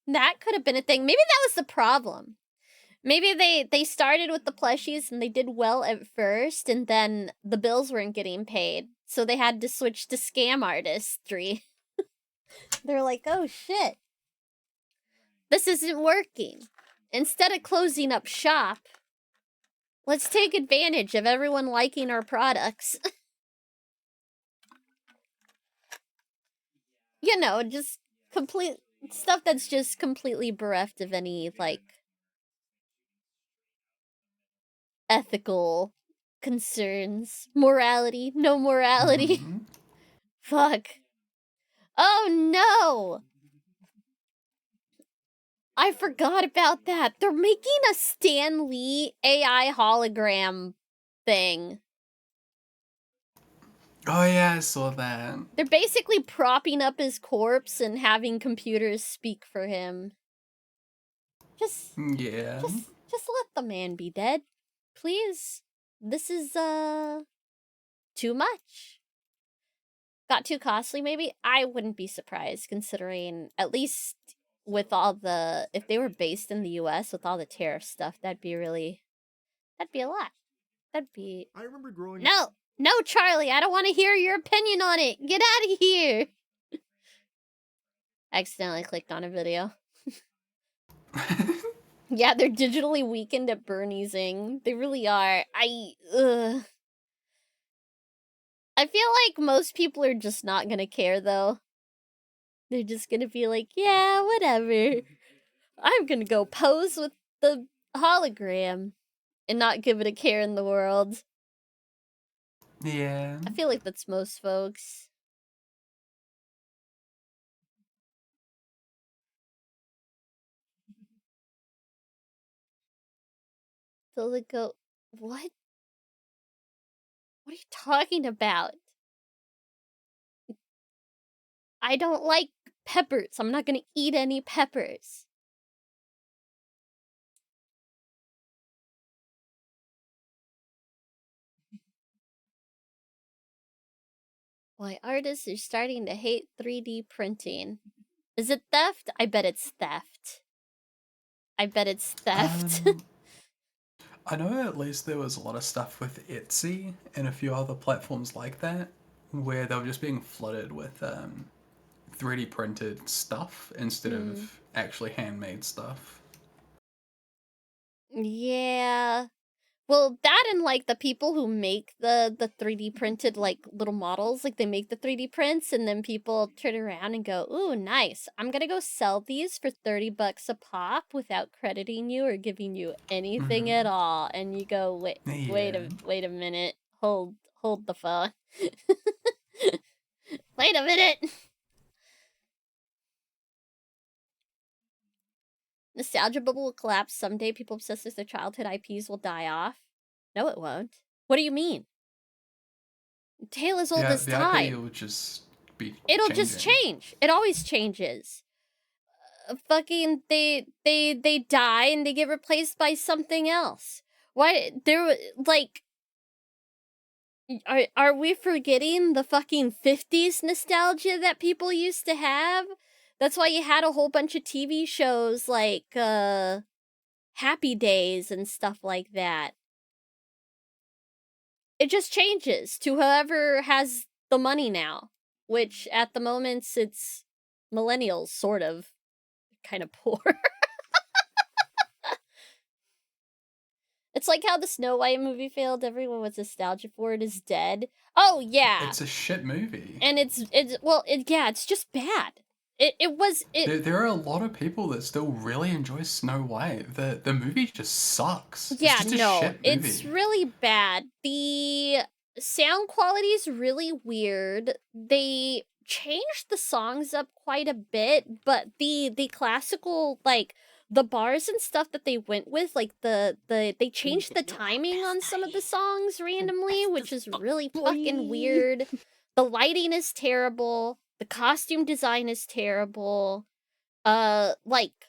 That could have been a thing. Maybe that was the problem. Maybe they started with the plushies and they did well at first, and then the bills weren't getting paid, so they had to switch to scam artistry. They're like, oh shit, this isn't working. Instead of closing up shop, let's take advantage of everyone liking our products. You know, just complete stuff that's just completely bereft of any, like, ethical concerns. Morality. No morality. Mhm. Fuck. Oh no! I forgot about that. They're making a Stan Lee AI hologram thing. Oh yeah, I saw that. They're basically propping up his corpse and having computers speak for him. Just Yeah. just let the man be dead. Please. This is too much. Got too costly maybe? I wouldn't be surprised considering at least with all the if they were based in the US with all the tariff stuff, that'd be a lot. I remember growing No, Charlie, I don't want to hear your opinion on it. Get out of here. Accidentally clicked on a video. Yeah, they're digitally weakened at Berniesing. They really are. I feel like most people are just not gonna care, though. They're just gonna be like, yeah, whatever. I'm gonna go pose with the hologram and not give it a care in the world. Yeah. I feel like that's most folks. So they go, what? What are you talking about? I don't like peppers. I'm not gonna eat any peppers. Why artists are starting to hate 3D printing. Is it theft? I bet it's theft. I bet it's theft. I know at least there was a lot of stuff with Etsy and a few other platforms like that where they were just being flooded with 3D printed stuff instead of actually handmade stuff. Yeah. Well, that and, like, the people who make the 3D printed, like, little models, like, they make the 3D prints, and then people turn around and go, ooh, nice. I'm gonna go sell these for $30 a pop without crediting you or giving you anything at all. And you go, wait a minute. Hold the phone. Wait a minute. Nostalgia bubble will collapse someday. People obsessed with their childhood IPs will die off. No, it won't. What do you mean? Tale as old as the time. IP will just be It'll changing. just change. It always changes. Fucking they die and they get replaced by something else. Why there like are we forgetting the fucking 50s nostalgia that people used to have? That's why you had a whole bunch of TV shows like Happy Days and stuff like that. It just changes to whoever has the money now, which at the moment it's millennials, sort of, kind of poor. It's like how the Snow White movie failed. Everyone was nostalgia for it is dead. Oh yeah, It's a shit movie. and it's just bad. There are a lot of people that still really enjoy Snow White. The movie just sucks. Yeah, it's just a no, shit movie. it's really bad. The sound quality is really weird. They changed the songs up quite a bit, but the classical, like, the bars and stuff that they went with, like they changed the timing on some of the songs randomly, which is really fucking weird. The lighting is terrible. The costume design is terrible. Like,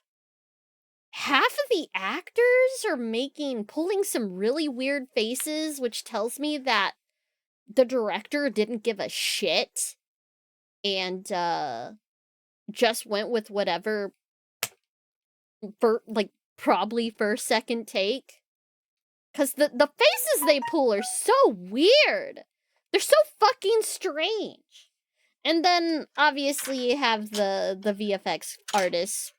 half of the actors are pulling some really weird faces, which tells me that the director didn't give a shit and just went with whatever probably first, second take. Cause the faces they pull are so weird. They're so fucking strange. And then obviously you have the VFX artists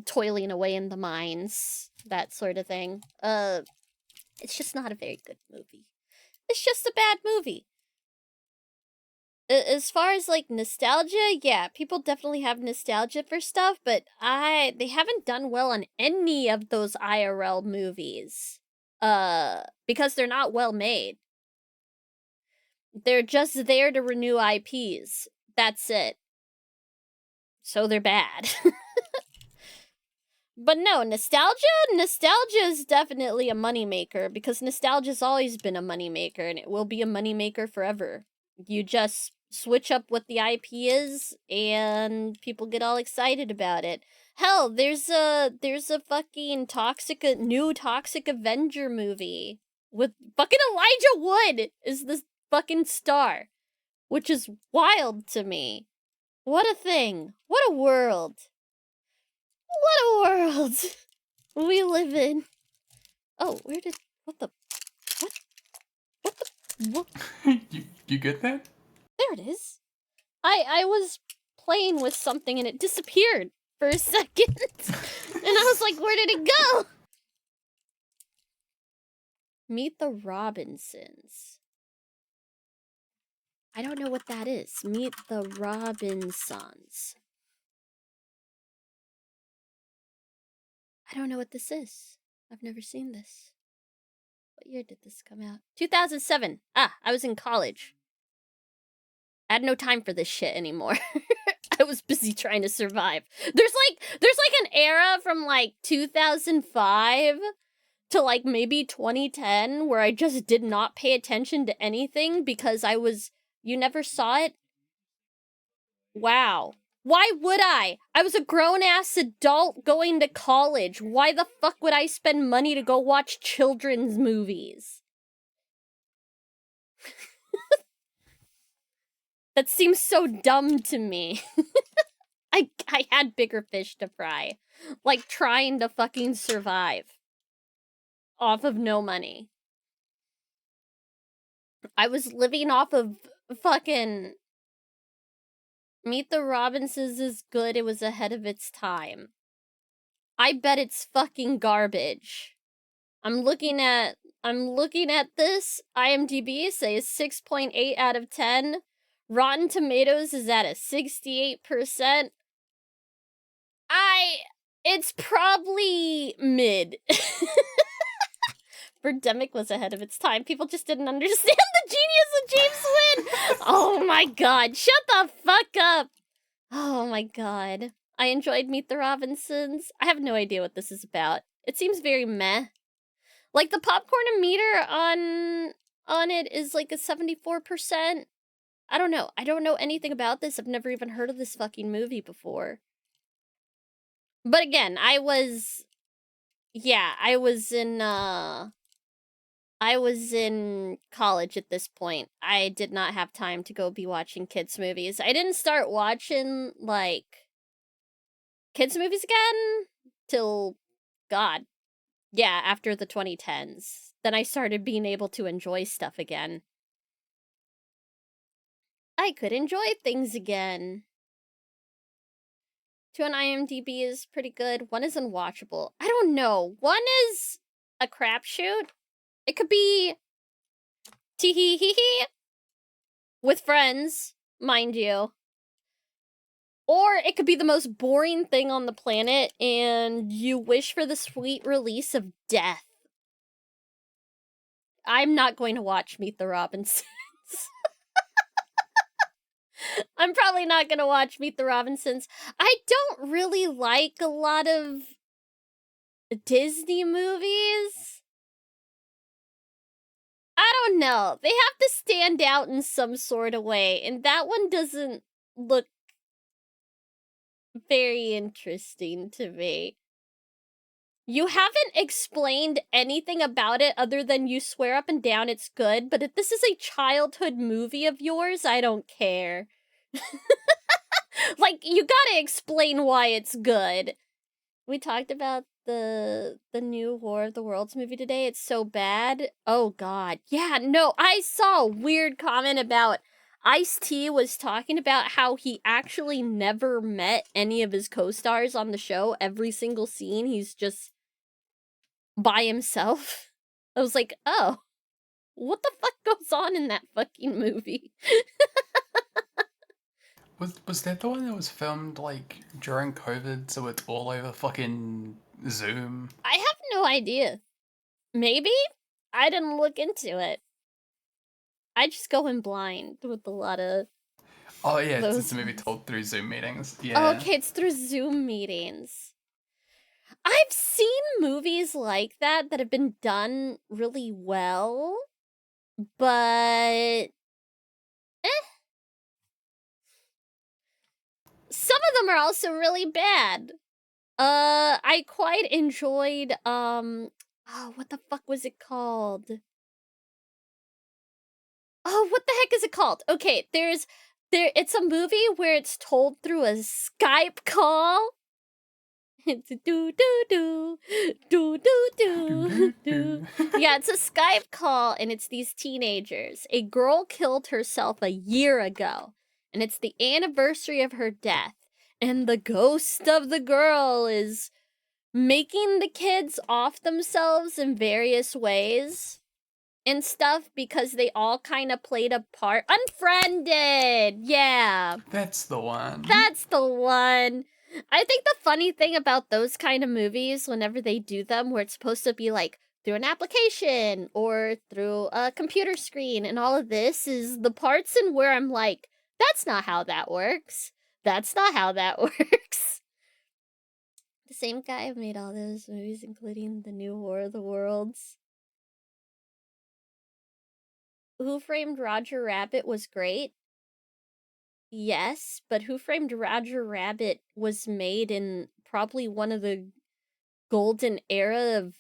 toiling away in the mines, that sort of thing. It's just not a very good movie. It's just a bad movie. As far as, like, nostalgia, yeah, people definitely have nostalgia for stuff, but they haven't done well on any of those IRL movies. Because they're not well made. They're just there to renew IPs. That's it. So they're bad. But no, nostalgia is definitely a moneymaker, because nostalgia's always been a moneymaker, and it will be a moneymaker forever. You just switch up what the IP is, and people get all excited about it. Hell, there's a fucking new Toxic Avenger movie with fucking Elijah Wood is the fucking star, which is wild to me. What a thing. What a world. What a world we live in. Oh, what You get that? There it is. I was playing with something and it disappeared for a second. And I was like, where did it go? Meet the Robinsons. I don't know what that is. Meet the Robinsons. I don't know what this is. I've never seen this. What year did this come out? 2007. I was in college. I had no time for this shit anymore. I was busy trying to survive. There's like an era from like 2005 to like maybe 2010 where I just did not pay attention to anything because you never saw it? Wow. Why would I? I was a grown-ass adult going to college. Why the fuck would I spend money to go watch children's movies? That seems so dumb to me. I had bigger fish to fry. Like, trying to fucking survive. Off of no money. I was living off of fucking... Meet the Robinsons is good, it was ahead of its time. I bet it's fucking garbage. I'm looking at this. IMDb says 6.8 out of 10. Rotten Tomatoes is at a 68%. It's probably mid. Birdemic was ahead of its time. People just didn't understand the genius of James Wynn. Oh my god, shut the fuck up. Oh my god. I enjoyed Meet the Robinsons. I have no idea what this is about. It seems very meh. Like, the popcorn meter on it is like a 74%. I don't know. I don't know anything about this. I've never even heard of this fucking movie before. But again, I was in college at this point. I did not have time to go be watching kids' movies. I didn't start watching, like, kids' movies again till, God, yeah, after the 2010s. Then I started being able to enjoy stuff again. I could enjoy things again. 2 on IMDb is pretty good. 1 is unwatchable. I don't know. 1 is a crapshoot. It could be tee-hee-hee-hee with friends, mind you. Or it could be the most boring thing on the planet and you wish for the sweet release of death. I'm not going to watch Meet the Robinsons. I'm probably not gonna watch Meet the Robinsons. I don't really like a lot of Disney movies. I don't know. They have to stand out in some sort of way, and that one doesn't look very interesting to me. You haven't explained anything about it other than you swear up and down it's good, but if this is a childhood movie of yours, I don't care. Like, you gotta explain why it's good. We talked about the new War of the Worlds movie today. It's so bad. Oh god. Yeah, no, I saw a weird comment about Ice-T was talking about how he actually never met any of his co-stars on the show. Every single scene, he's just by himself. I was like, oh, what the fuck goes on in that fucking movie? Was that the one that was filmed, like, during COVID, so it's all over fucking Zoom? I have no idea. Maybe? I didn't look into it. I just go in blind with a lot of... Oh yeah, those it's a movie ones. told through Zoom meetings. Oh, Yeah. okay, it's through Zoom meetings. I've seen movies like that that have been done really well, but... Some of them are also really bad. I quite enjoyed, oh, what the fuck was it called? Oh, what the heck is it called? Okay, it's a movie where it's told through a Skype call. It's a do-do-do, do-do-do. Yeah, it's a Skype call, and it's these teenagers. A girl killed herself a year ago, and it's the anniversary of her death. And the ghost of the girl is making the kids off themselves in various ways and stuff because they all kind of played a part. Unfriended! Yeah. That's the one. That's the one. I think the funny thing about those kind of movies, whenever they do them, where it's supposed to be like through an application or through a computer screen and all of this, is the parts in where I'm like, that's not how that works. That's not how that works. The same guy who made all those movies, including the new War of the Worlds. Who Framed Roger Rabbit was great. Yes, but Who Framed Roger Rabbit was made in probably one of the golden era of,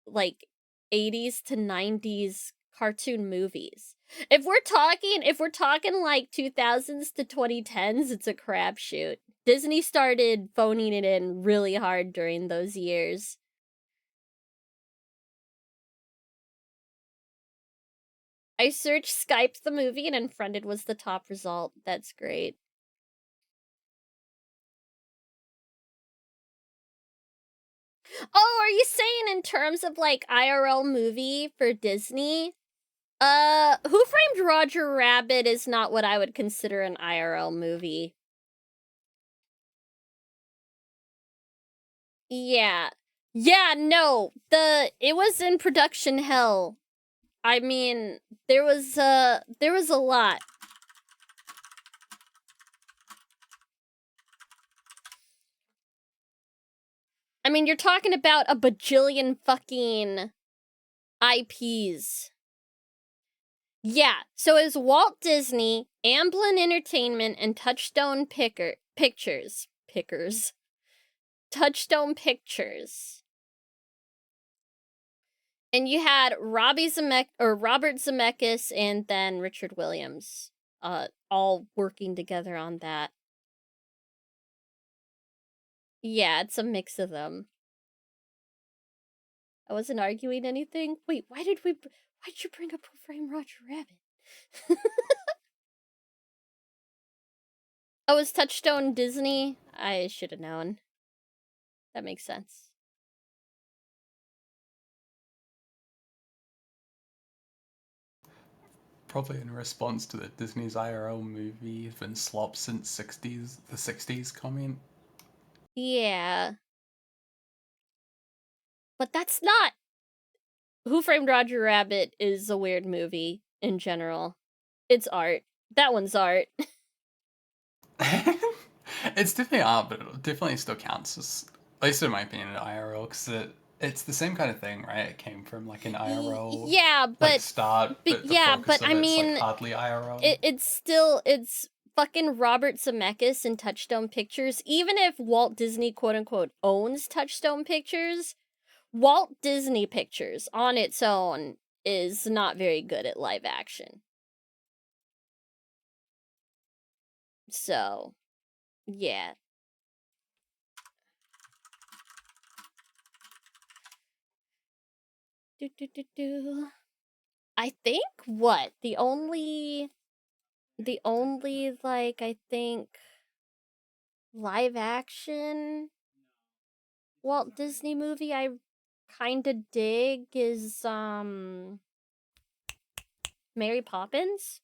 like, 80s to 90s cartoon movies. If we're talking like 2000s to 2010s, it's a crapshoot. Disney started phoning it in really hard during those years. I searched Skype the movie and Unfriended was the top result. That's great. Oh, are you saying in terms of like IRL movie for Disney? Who Framed Roger Rabbit is not what I would consider an IRL movie. Yeah. Yeah, no. It was in production hell. I mean, there was a lot. I mean, you're talking about a bajillion fucking IPs. Yeah, so it was Walt Disney, Amblin Entertainment, and Touchstone Pictures. Touchstone Pictures. And you had Robert Zemeckis and then Richard Williams, all working together on that. Yeah, it's a mix of them. I wasn't arguing anything. Wait, why'd you bring up Who Framed Roger Rabbit? Oh, it's Touchstone Disney? I should have known. That makes sense. Probably in response to the Disney's IRL movie has been slop since the 60s comment. Yeah. But that's not... Who Framed Roger Rabbit is a weird movie in general. It's art. That one's art. It's definitely art, but it definitely still counts as, at least in my opinion, an IRL, because it's the same kind of thing, right? It came from like an IRL start, but the focus of it's like hardly IRL. It's fucking Robert Zemeckis and Touchstone Pictures. Even if Walt Disney quote unquote owns Touchstone Pictures, Walt Disney Pictures on its own is not very good at live action. So, yeah. I think the only like I think live action Walt Disney movie I kind of dig is Mary Poppins.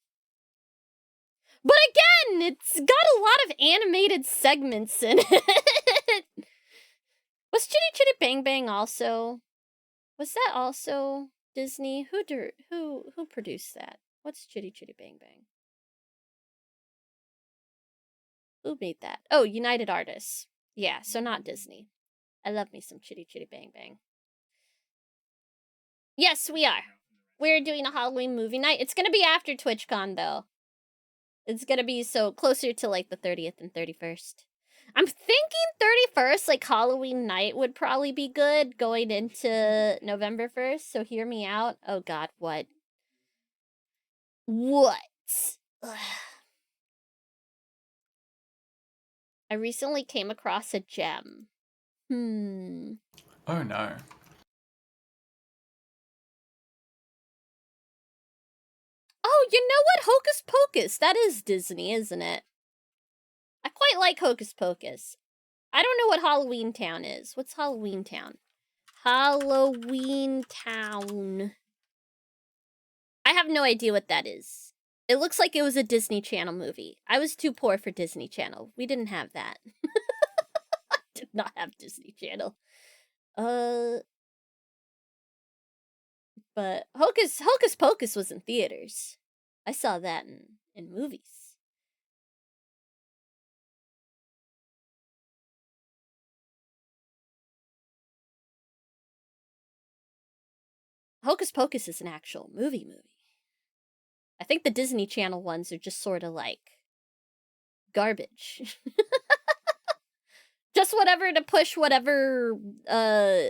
But again, it's got a lot of animated segments in it. Was Chitty Chitty Bang Bang also? Was that also Disney? Who produced that? What's Chitty Chitty Bang Bang? Who made that? Oh, United Artists. Yeah, so not Disney. I love me some Chitty Chitty Bang Bang. Yes, we are. We're doing a Halloween movie night. It's gonna be after TwitchCon, though. It's gonna be so closer to like the 30th and 31st. I'm thinking 31st, like Halloween night would probably be good going into November 1st, so hear me out. Oh god, what? What? Ugh. I recently came across a gem. Oh no. Oh, you know what? Hocus Pocus. That is Disney, isn't it? I quite like Hocus Pocus. I don't know what Halloween Town is. What's Halloween Town? Halloween Town. I have no idea what that is. It looks like it was a Disney Channel movie. I was too poor for Disney Channel. We didn't have that. I did not have Disney Channel. But Hocus Pocus was in theaters. I saw that in movies. Hocus Pocus is an actual movie. I think the Disney Channel ones are just sort of like garbage. Just whatever to push whatever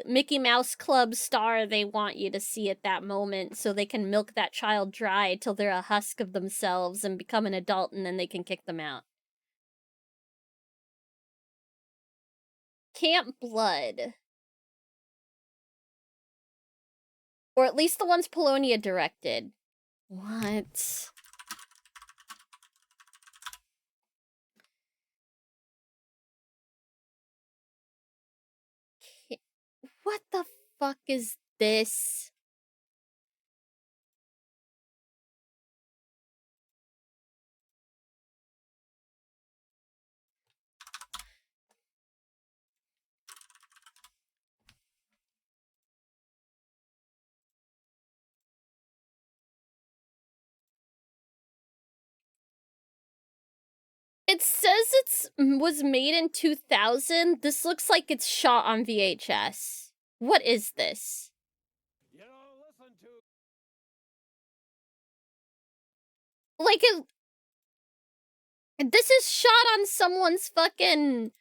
Mickey Mouse Club star they want you to see at that moment, so they can milk that child dry till they're a husk of themselves and become an adult, and then they can kick them out. Camp Blood. Or at least the ones Polonia directed. What? What the fuck is this? It says was made in 2000. This looks like it's shot on VHS. What is this? You know, listen to. Like this is shot on someone's fucking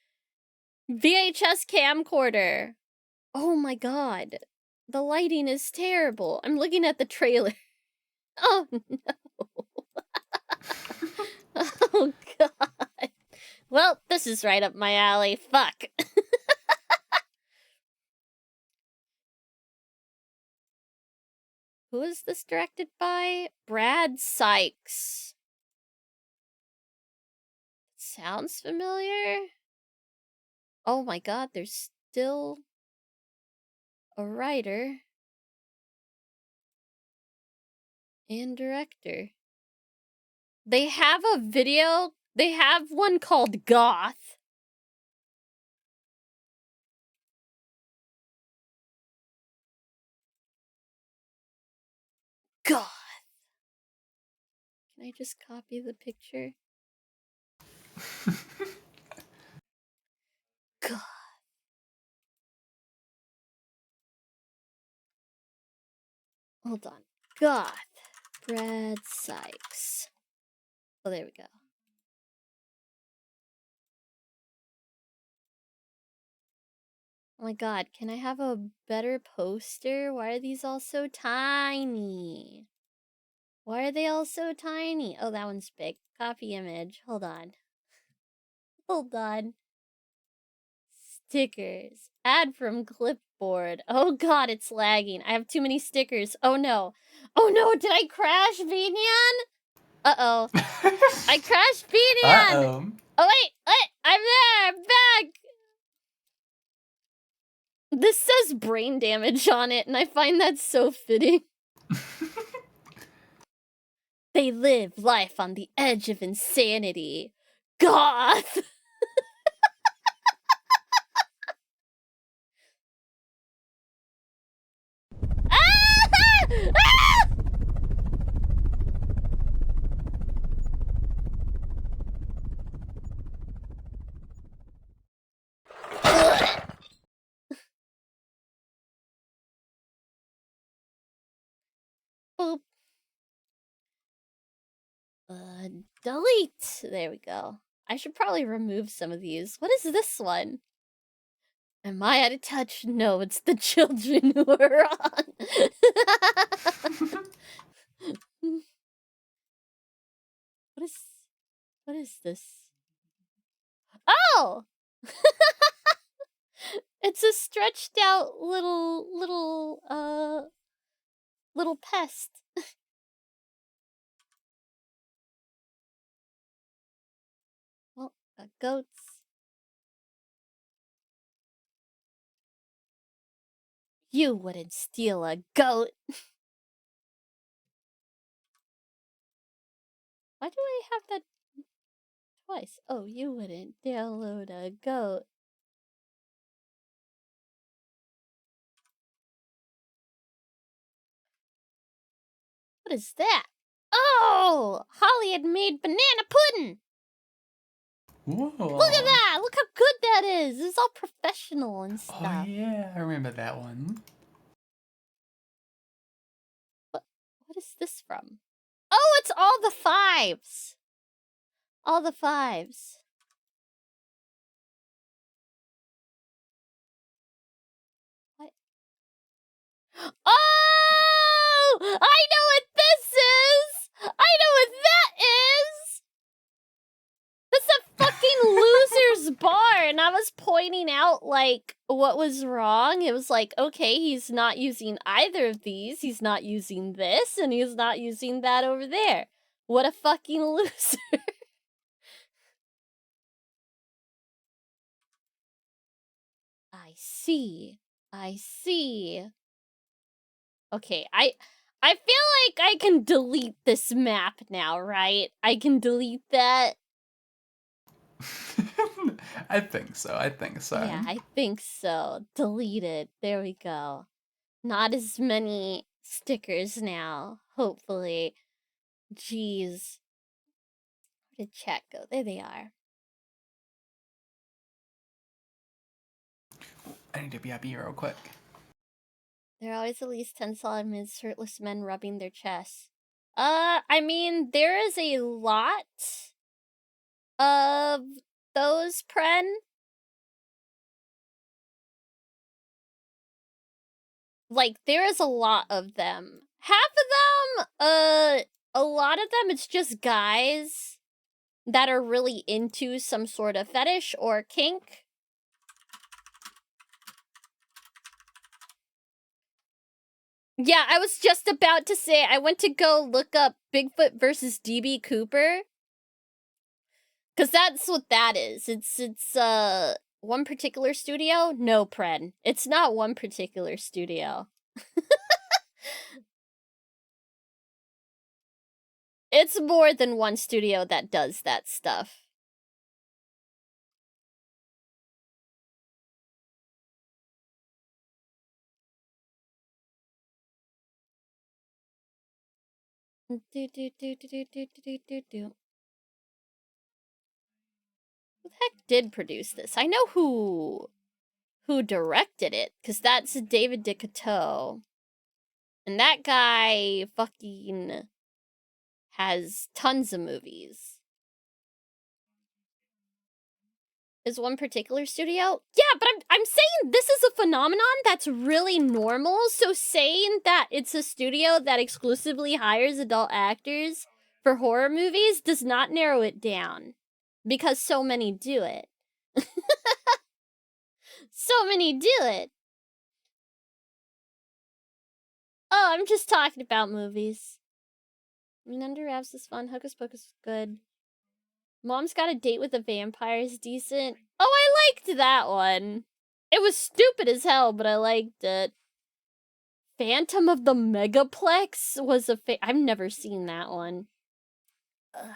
VHS camcorder. Oh my god. The lighting is terrible. I'm looking at the trailer. Oh no. Oh god. Well, this is right up my alley. Fuck. Who is this directed by? Brad Sykes. Sounds familiar? Oh my god, there's still a writer and director. They have a video. They have one called Goth. Goth. Can I just copy the picture? Goth. Hold on. Goth. Brad Sykes. Oh, there we go. Oh my god, can I have a better poster? Why are these all so tiny? Why are they all so tiny? Oh, that one's big. Copy image. Hold on. Hold on. Stickers. Add from clipboard. Oh god, it's lagging. I have too many stickers. Oh no. Oh no, did I crash VNyan? Uh-oh. I crashed VNyan! Uh-oh. Oh wait, I'm there! I'm back! This says brain damage on it, and I find that so fitting. They live life on the edge of insanity. Goth! Ah! Ah! Boop. Delete. There we go. I should probably remove some of these. What is this one? Am I out of touch? No, it's the children who are on. What is this? Oh! It's a stretched out little pest. Well, goats. You wouldn't steal a goat. Why do I have that twice? Oh, you wouldn't download a goat. What is that? Oh! Holly had made banana pudding! Whoa. Look at that! Look how good that is! It's all professional and stuff. Oh yeah, I remember that one. What is this from? Oh, it's all the fives! All the fives. Oh! I know what this is! I know what that is! That's a fucking loser's bar, and I was pointing out, like, what was wrong. It was like, okay, he's not using either of these, he's not using this, and he's not using that over there. What a fucking loser. I see. I see. Okay, I feel like I can delete this map now, right? I can delete that. I think so. I think so. Yeah, I think so. Delete it. There we go. Not as many stickers now, hopefully. Jeez. Where did chat go? There they are. I need to BRB real quick. There are always at least 10 solid minutes shirtless men rubbing their chests. I mean, there is a lot of those, Pren. Like, there is a lot of them. Half of them, a lot of them, it's just guys that are really into some sort of fetish or kink. Yeah, I was just about to say, I went to go look up Bigfoot versus DB Cooper. Cause that's what that is. It's one particular studio? No, Pren. It's not one particular studio. It's more than one studio that does that stuff. Do do do do do do do do do. Who the heck did produce this? I know who directed it, because that's David DeCoteau. And that guy fucking has tons of movies. Is one particular studio? Yeah, but I'm saying this is a phenomenon that's really normal, so saying that it's a studio that exclusively hires adult actors for horror movies does not narrow it down. Because so many do it. So many do it. Oh, I'm just talking about movies. I mean, Under Wraps is fun. Hocus Pocus is good. Mom's Got a Date with a Vampire is decent. Oh, I liked that one. It was stupid as hell, but I liked it. Phantom of the Megaplex was I've never seen that one. Ugh.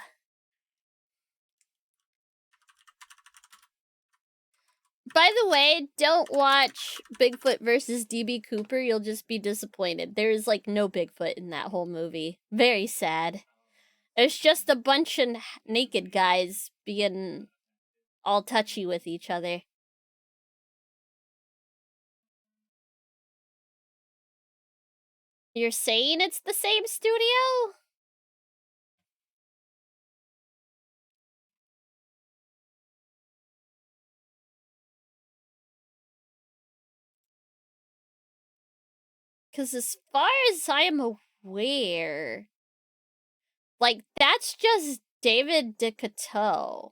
By the way, don't watch Bigfoot versus DB Cooper. You'll just be disappointed. There's, like, no Bigfoot in that whole movie. Very sad. It's just a bunch of naked guys being all touchy with each other. You're saying it's the same studio? Because as far as I am aware, like, that's just David DeCoteau.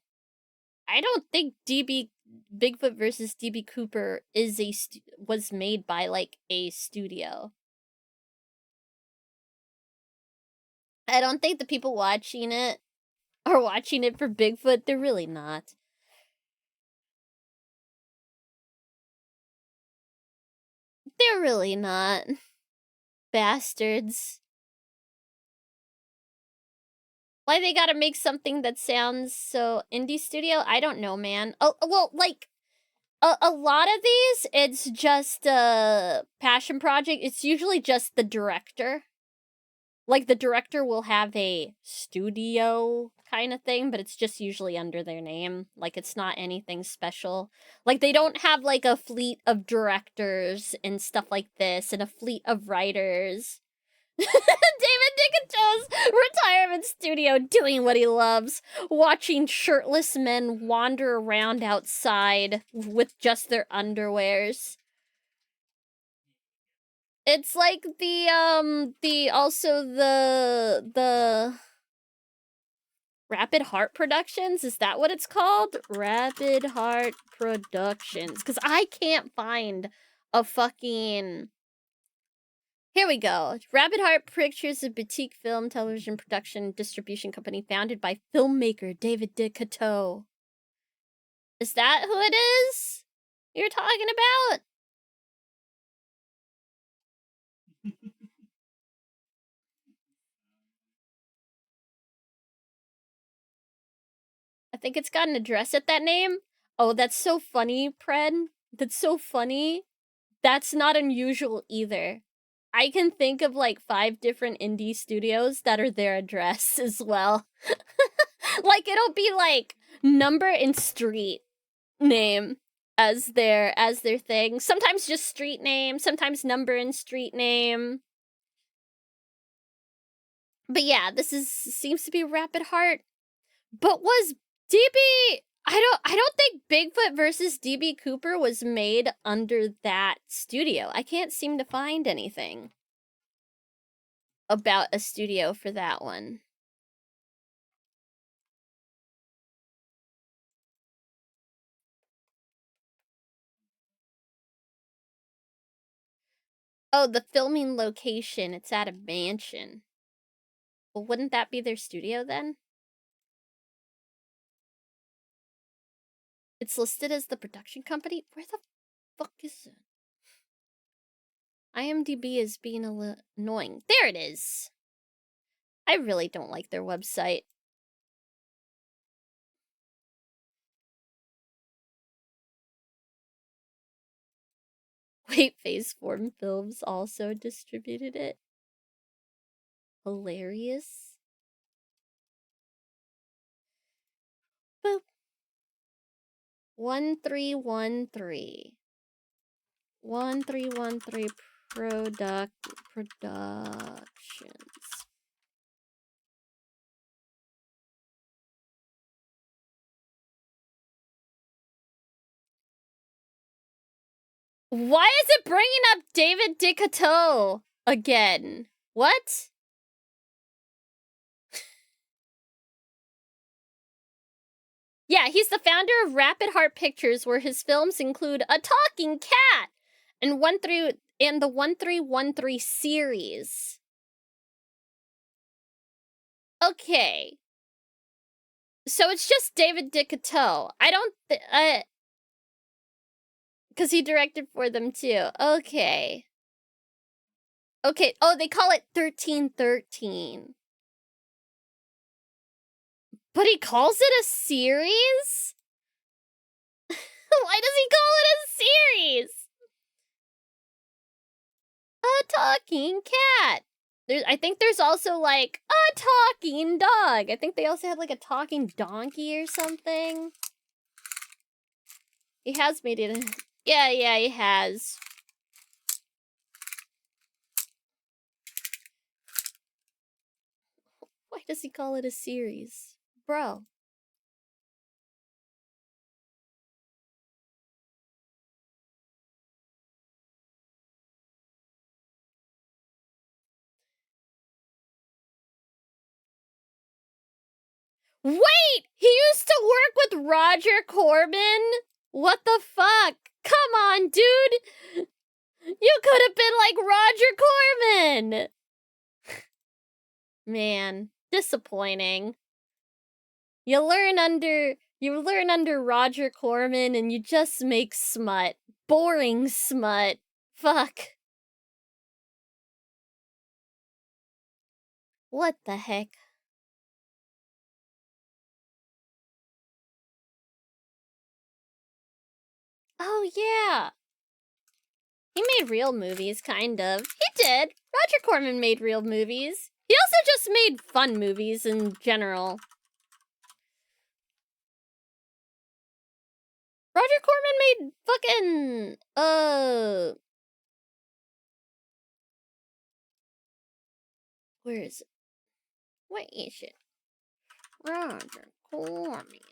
I don't think Bigfoot versus DB Cooper is was made by, like, a studio. I don't think the people watching it are watching it for Bigfoot. They're really not. They're really not. Bastards. Why they gotta make something that sounds so indie studio? I don't know, man. Oh, well, like, a lot of these, it's just a passion project. It's usually just the director. Like, the director will have a studio kind of thing, but it's just usually under their name. Like, it's not anything special. Like, they don't have, like, a fleet of directors and stuff like this, and a fleet of writers. David DeCoteau's retirement studio doing what he loves, watching shirtless men wander around outside with just their underwears. It's like the Rapid Heart Productions? Is that what it's called? Rapid Heart Productions. Because I can't find a fucking... Here we go. Rapid Heart Pictures, a boutique film, television production, distribution company founded by filmmaker David DeCoteau. Is that who it is you're talking about? I think it's got an address at that name. Oh, that's so funny, Pred. That's so funny. That's not unusual either. I can think of like 5 different indie studios that are their address as well. Like it'll be like number and street name as their thing. Sometimes just street name, sometimes number and street name. But yeah, this seems to be Rapid Heart. But was DB... I don't think Bigfoot versus DB Cooper was made under that studio. I can't seem to find anything about a studio for that one. Oh, the filming location. It's at a mansion. Well, wouldn't that be their studio then? It's listed as the production company? Where the fuck is it? IMDb is being annoying. There it is. I really don't like their website. Wait, Phase Form Films also distributed it? Hilarious. Boop. 1313. 1313 Productions. Why is it bringing up David DeCoteau again? What? Yeah, he's the founder of Rapid Heart Pictures, where his films include A Talking Cat and the 1313 series. Okay. So it's just David DeCoteau. I don't because he directed for them too. Okay. Okay. Oh, they call it 1313. But he calls it a series? Why does he call it a series? A talking cat. I think there's also like a talking dog. I think they also had like a talking donkey or something. He has made it. Yeah, he has. Why does he call it a series? Bro. Wait! He used to work with Roger Corman? What the fuck? Come on, dude! You could have been like Roger Corman! Man, disappointing. You learn under Roger Corman and you just make smut. Boring smut. Fuck. What the heck? Oh yeah. He made real movies, kind of. He did. Roger Corman made real movies. He also just made fun movies in general. Roger Corman made fucking, where is it? Where is it? Roger Corman.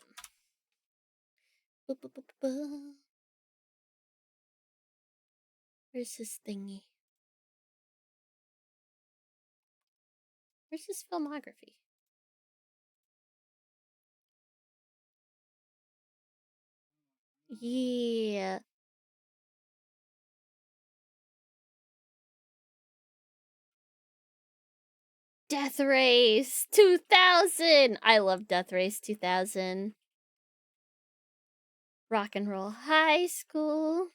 Where's his thingy? Where's his filmography? Yeah. Death Race 2000. I love Death Race 2000. Rock and Roll High School.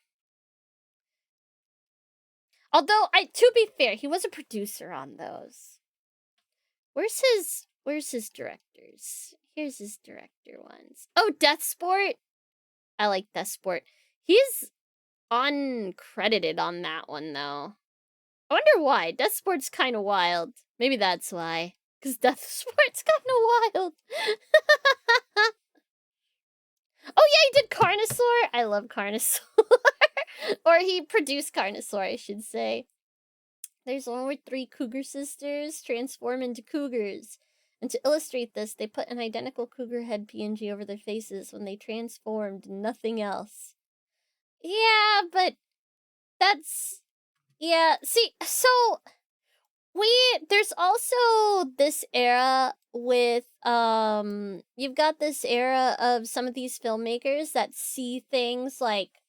Although, to be fair, he was a producer on those. Where's his directors? Here's his director ones. Oh, Death Sport. I like Death Sport. He's uncredited on that one, though. I wonder why. Death Sport's kind of wild. Maybe that's why. Because Death Sport's kind of wild. Oh yeah, he did Carnosaur. I love Carnosaur. Or he produced Carnosaur, I should say. There's one where 3 cougar sisters transform into cougars. And to illustrate this, they put an identical cougar head PNG over their faces when they transformed, nothing else. Yeah, but that's... Yeah, see, so... There's also this era with, you've got this era of some of these filmmakers that see things like,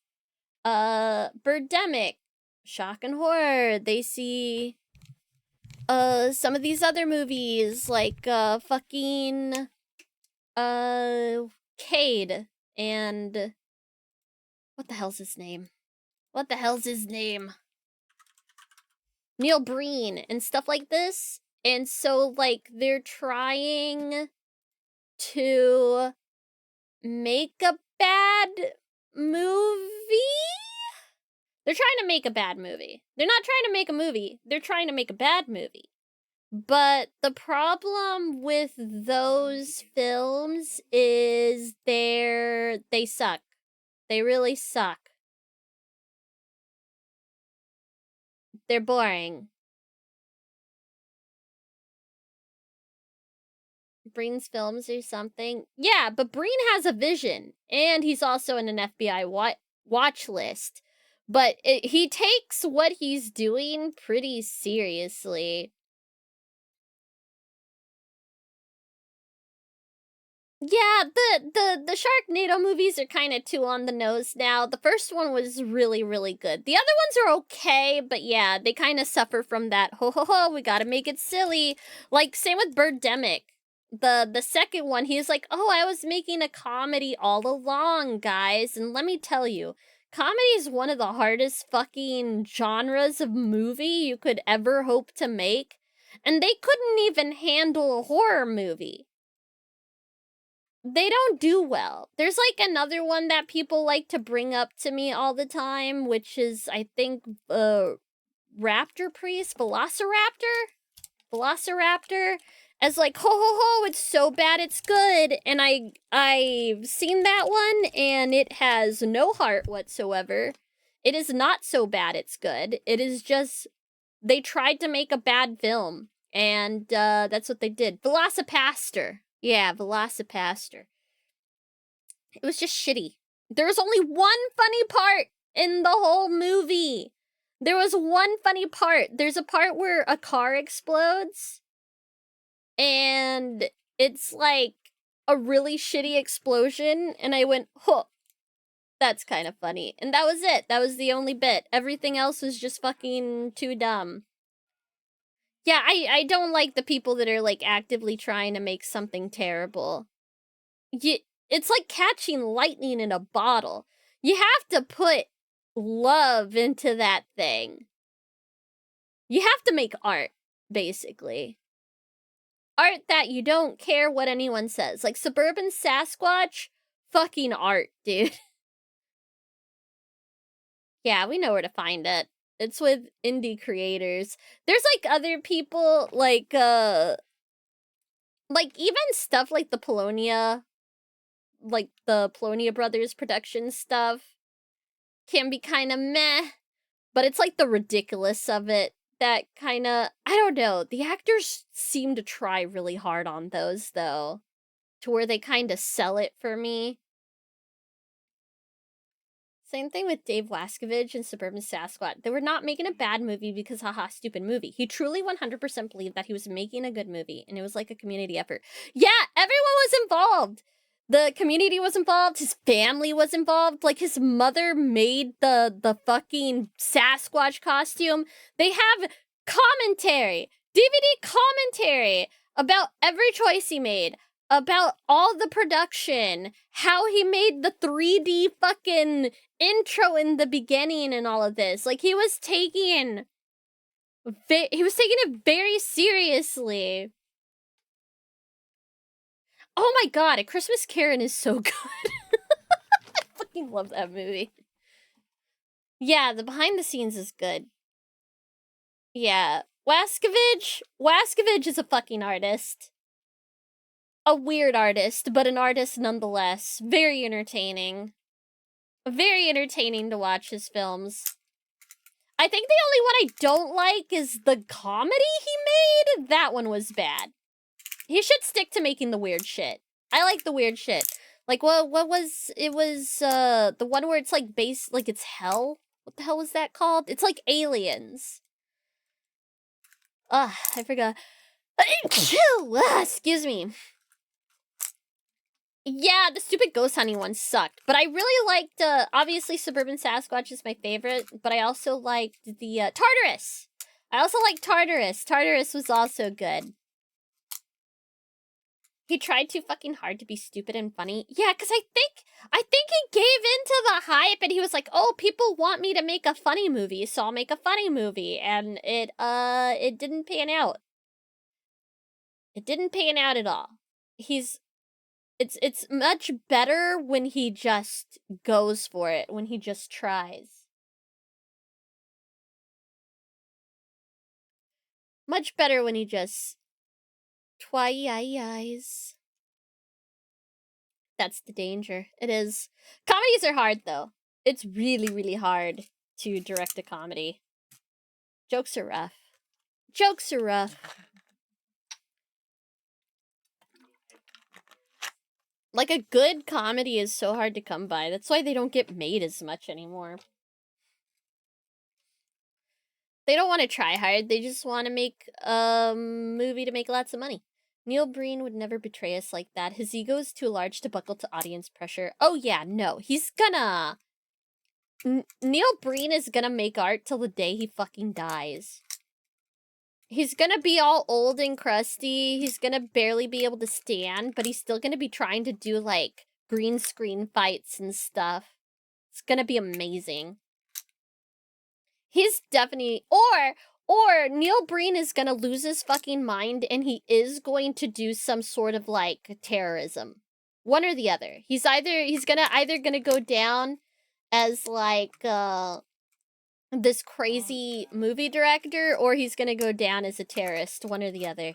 Birdemic, shock and horror. They see, some of these other movies like, fucking, Cade and... What the hell's his name? Neil Breen and stuff like this. And so, like, they're trying to make a bad movie? They're trying to make a bad movie. They're not trying to make a movie. They're trying to make a bad movie. But the problem with those films is they suck. They really suck. They're boring. Breen's films or something. Yeah, but Breen has a vision, and he's also in an FBI watch list. But he takes what he's doing pretty seriously. Yeah, the Sharknado movies are kind of too on the nose now. The first one was really, really good. The other ones are okay, but yeah, they kind of suffer from that, ho ho ho, we gotta make it silly. Like, same with Birdemic. The second one, he's like, oh, I was making a comedy all along, guys. And let me tell you, comedy is one of the hardest fucking genres of movie you could ever hope to make. And they couldn't even handle a horror movie. They don't do well. There's like another one that people like to bring up to me all the time, which is, I think, Raptor Priest, Velociraptor, as like, ho ho ho, it's so bad it's good. And I've seen that one, and it has no heart whatsoever. It is not so bad it's good. It is just, they tried to make a bad film, and that's what they did. Velocipaster. Yeah, Velocipaster. It was just shitty. There was only one funny part in the whole movie. There was one funny part. There's a part where a car explodes, and it's like a really shitty explosion, and I went, huh, that's kind of funny. And that was it. That was the only bit. Everything else was just fucking too dumb. Yeah, I don't like the people that are, like, actively trying to make something terrible. It's like catching lightning in a bottle. You have to put love into that thing. You have to make art, basically. Art that you don't care what anyone says. Like Suburban Sasquatch, fucking art, dude. Yeah, we know where to find it. It's with indie creators. There's like other people, like even stuff like the Polonia Brothers production stuff can be kind of meh, but it's like the ridiculous of it that kind of, I don't know, the actors seem to try really hard on those, though, to where they kind of sell it for me. Same thing with Dave Wascovich and Suburban Sasquatch. They were not making a bad movie because haha, stupid movie. He truly 100% believed that he was making a good movie, and it was like a community effort. Yeah, everyone was involved. The community was involved, his family was involved, like his mother made the fucking Sasquatch costume. They have commentary, DVD commentary about every choice he made, about all the production, how he made the 3D fucking intro in the beginning and all of this. Like, he was taking it very seriously. Oh my god, A Christmas Karen is so good. I fucking love that movie. Yeah, the behind the scenes is good. Yeah, Wascovich is a fucking artist. A weird artist, but an artist nonetheless. Very entertaining. Very entertaining to watch his films. I think the only one I don't like is the comedy he made. That one was bad. He should stick to making the weird shit. I like the weird shit. Like, what was... It was, the one where it's, like, based... Like, it's hell? What the hell was that called? It's like Aliens. Ugh, I forgot. Excuse me. Yeah, the stupid ghost hunting one sucked. But I really liked, obviously Suburban Sasquatch is my favorite, but I also liked the, Tartarus. I also liked Tartarus. Tartarus was also good. He tried too fucking hard to be stupid and funny. Yeah, because I think he gave into the hype and he was like, oh, people want me to make a funny movie, so I'll make a funny movie. And it didn't pan out. It didn't pan out at all. It's much better when he just goes for it, when he just tries. Much better when he just tries. That's the danger. It is. Comedies are hard, though. It's really, really hard to direct a comedy. Jokes are rough. Jokes are rough. Like, a good comedy is so hard to come by. That's why they don't get made as much anymore. They don't want to try hard. They just want to make a movie to make lots of money. Neil Breen would never betray us like that. His ego is too large to buckle to audience pressure. Oh yeah, no. He's gonna... Neil Breen is gonna make art till the day he fucking dies. He's gonna be all old and crusty. He's gonna barely be able to stand, but he's still gonna be trying to do, like, green screen fights and stuff. It's gonna be amazing. He's definitely... Or Neil Breen is gonna lose his fucking mind and he is going to do some sort of, like, terrorism. One or the other. He's either gonna go down as, like, this crazy movie director, or he's gonna go down as a terrorist. One or the other.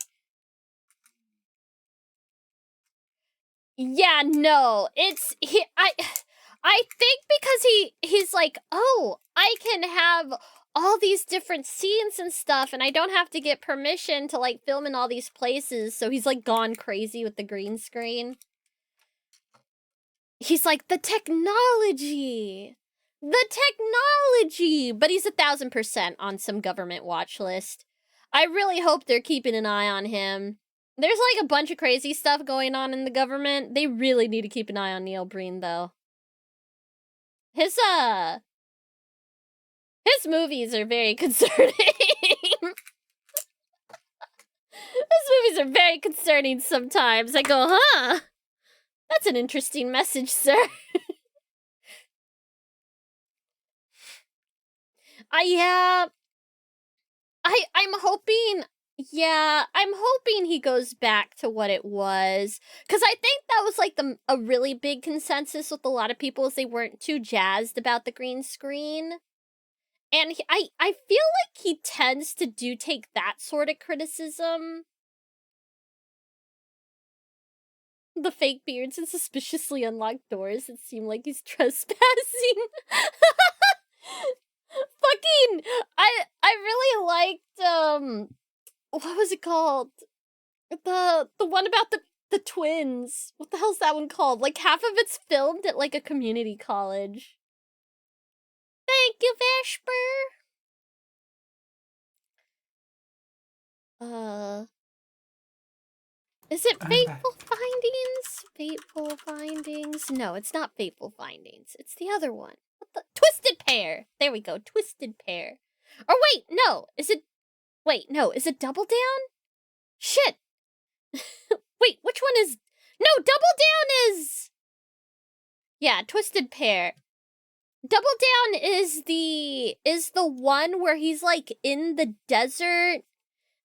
Yeah, no. I think because he's like, oh, I can have all these different scenes and stuff, and I don't have to get permission to, like, film in all these places, so he's, like, gone crazy with the green screen. He's like, the technology! The technology! But he's 1,000% on some government watch list. I really hope they're keeping an eye on him. There's, like, a bunch of crazy stuff going on in the government. They really need to keep an eye on Neil Breen, though. His movies are very concerning. His movies are very concerning sometimes. I go, huh? That's an interesting message, sir. I'm hoping he goes back to what it was. Because I think that was, like, a really big consensus with a lot of people, is they weren't too jazzed about the green screen. And I feel like he tends to take that sort of criticism. The fake beards and suspiciously unlocked doors that seem like he's trespassing. Fucking, I really liked, what was it called? The one about the twins. What the hell's that one called? Like, half of it's filmed at, like, a community college. Thank you, Vesper. Is it I'm Fateful back. Findings? Fateful Findings? No, it's not Fateful Findings. It's the other one. What the? Twisted Pair. There we go. Twisted Pair. Or wait, no. Is it? Wait, no. Is it Double Down? Shit. Wait, which one is? No, Double Down is. Yeah, Twisted Pair. Double Down is the one where he's like in the desert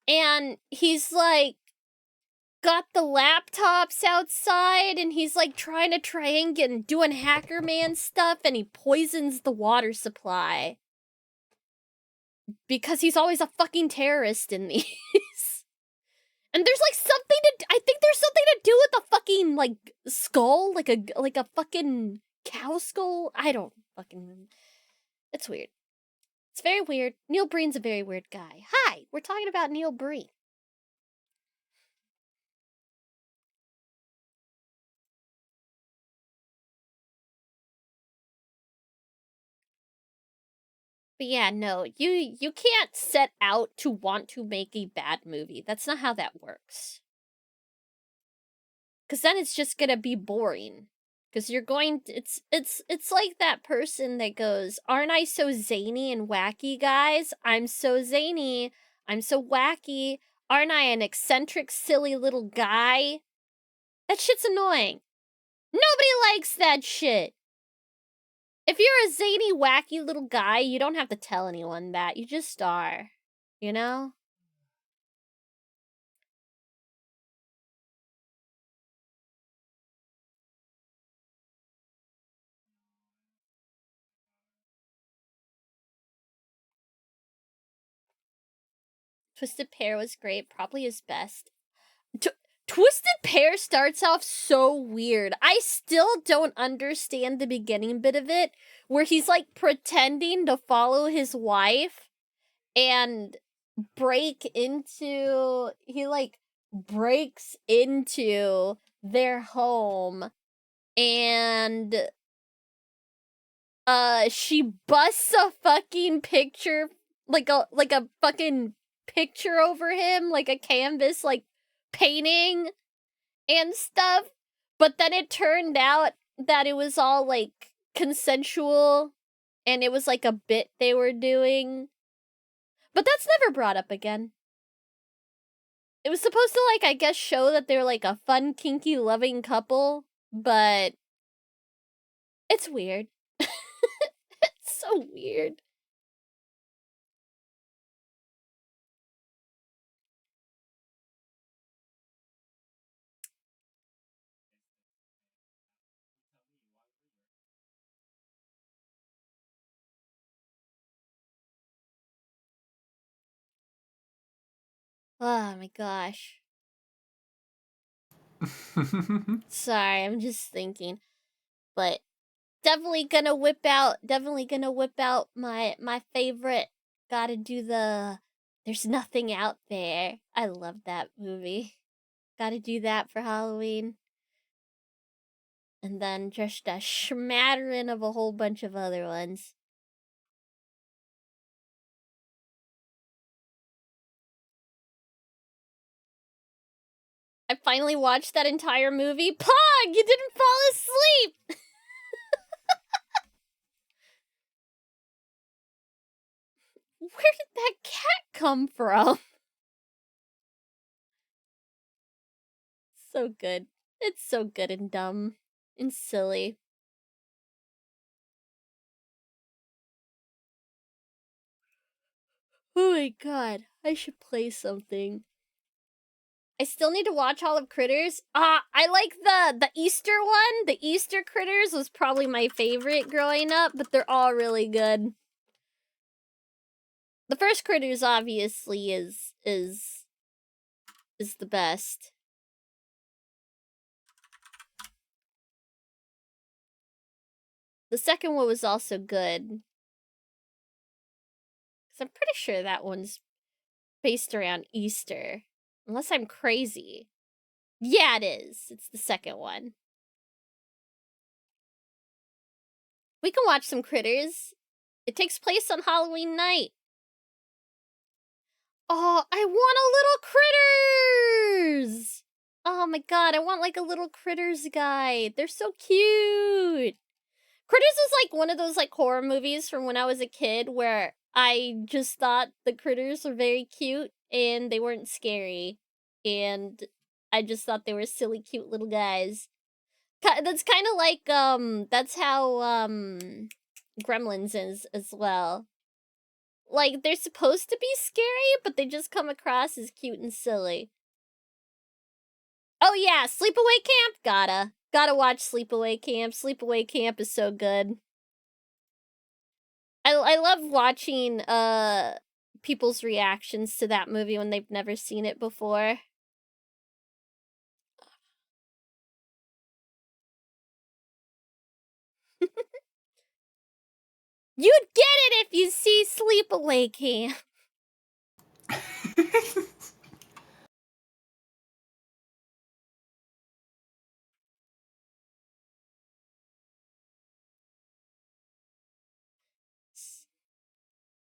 and he's like got the laptops outside and he's like trying to triangulate and doing hacker man stuff and he poisons the water supply. Because he's always a fucking terrorist in these. And there's like something to I think there's something to do with the fucking like skull, like a fucking cow skull. I don't fucking it's weird. It's very weird. Neil Breen's a very weird guy. Hi, we're talking about Neil Breen. But yeah, no, you can't set out to want to make a bad movie. That's not how that works. Cause then it's just gonna be boring. Cause you're going to, it's like that person that goes, aren't I so zany and wacky, guys? I'm so zany. I'm so wacky. Aren't I an eccentric, silly little guy? That shit's annoying. Nobody likes that shit. If you're a zany, wacky little guy, you don't have to tell anyone that. You just are. You know? Twisted Pair was great. Probably his best. Twisted Pair starts off so weird. I still don't understand the beginning bit of it, where he's like pretending to follow his wife and he like breaks into their home and she busts a fucking picture like a fucking picture over him, like a canvas like painting and stuff. But then it turned out that it was all like consensual and it was like a bit they were doing. But that's never brought up again. It was supposed to like, I guess, show that they're like a fun, kinky, loving couple, but it's weird. It's so weird. Oh my gosh. Sorry, I'm just thinking. But definitely gonna whip out my favorite. Gotta do the There's Nothing Out There. I love that movie. Gotta do that for Halloween. And then just a smattering of a whole bunch of other ones. I finally watched that entire movie. Pog, you didn't fall asleep! Where did that cat come from? So good. It's so good and dumb. And silly. Oh my god. I should play something. I still need to watch all of Critters. I like the Easter one. The Easter Critters was probably my favorite growing up, but they're all really good. The first Critters obviously is the best. The second one was also good. Cause I'm pretty sure that one's based around Easter. Unless I'm crazy. Yeah, it is. It's the second one. We can watch some Critters. It takes place on Halloween night. Oh, I want a little critters! Oh my god, I want like a little critters guy. They're so cute. Critters is like one of those like horror movies from when I was a kid where I just thought the critters were very cute and they weren't scary. And I just thought they were silly, cute little guys. That's kind of like, that's how, Gremlins is as well. Like, they're supposed to be scary, but they just come across as cute and silly. Oh yeah, Sleepaway Camp, gotta watch Sleepaway Camp. Sleepaway Camp is so good. I love watching, people's reactions to that movie when they've never seen it before. You'd get it if you see Sleepaway Camp.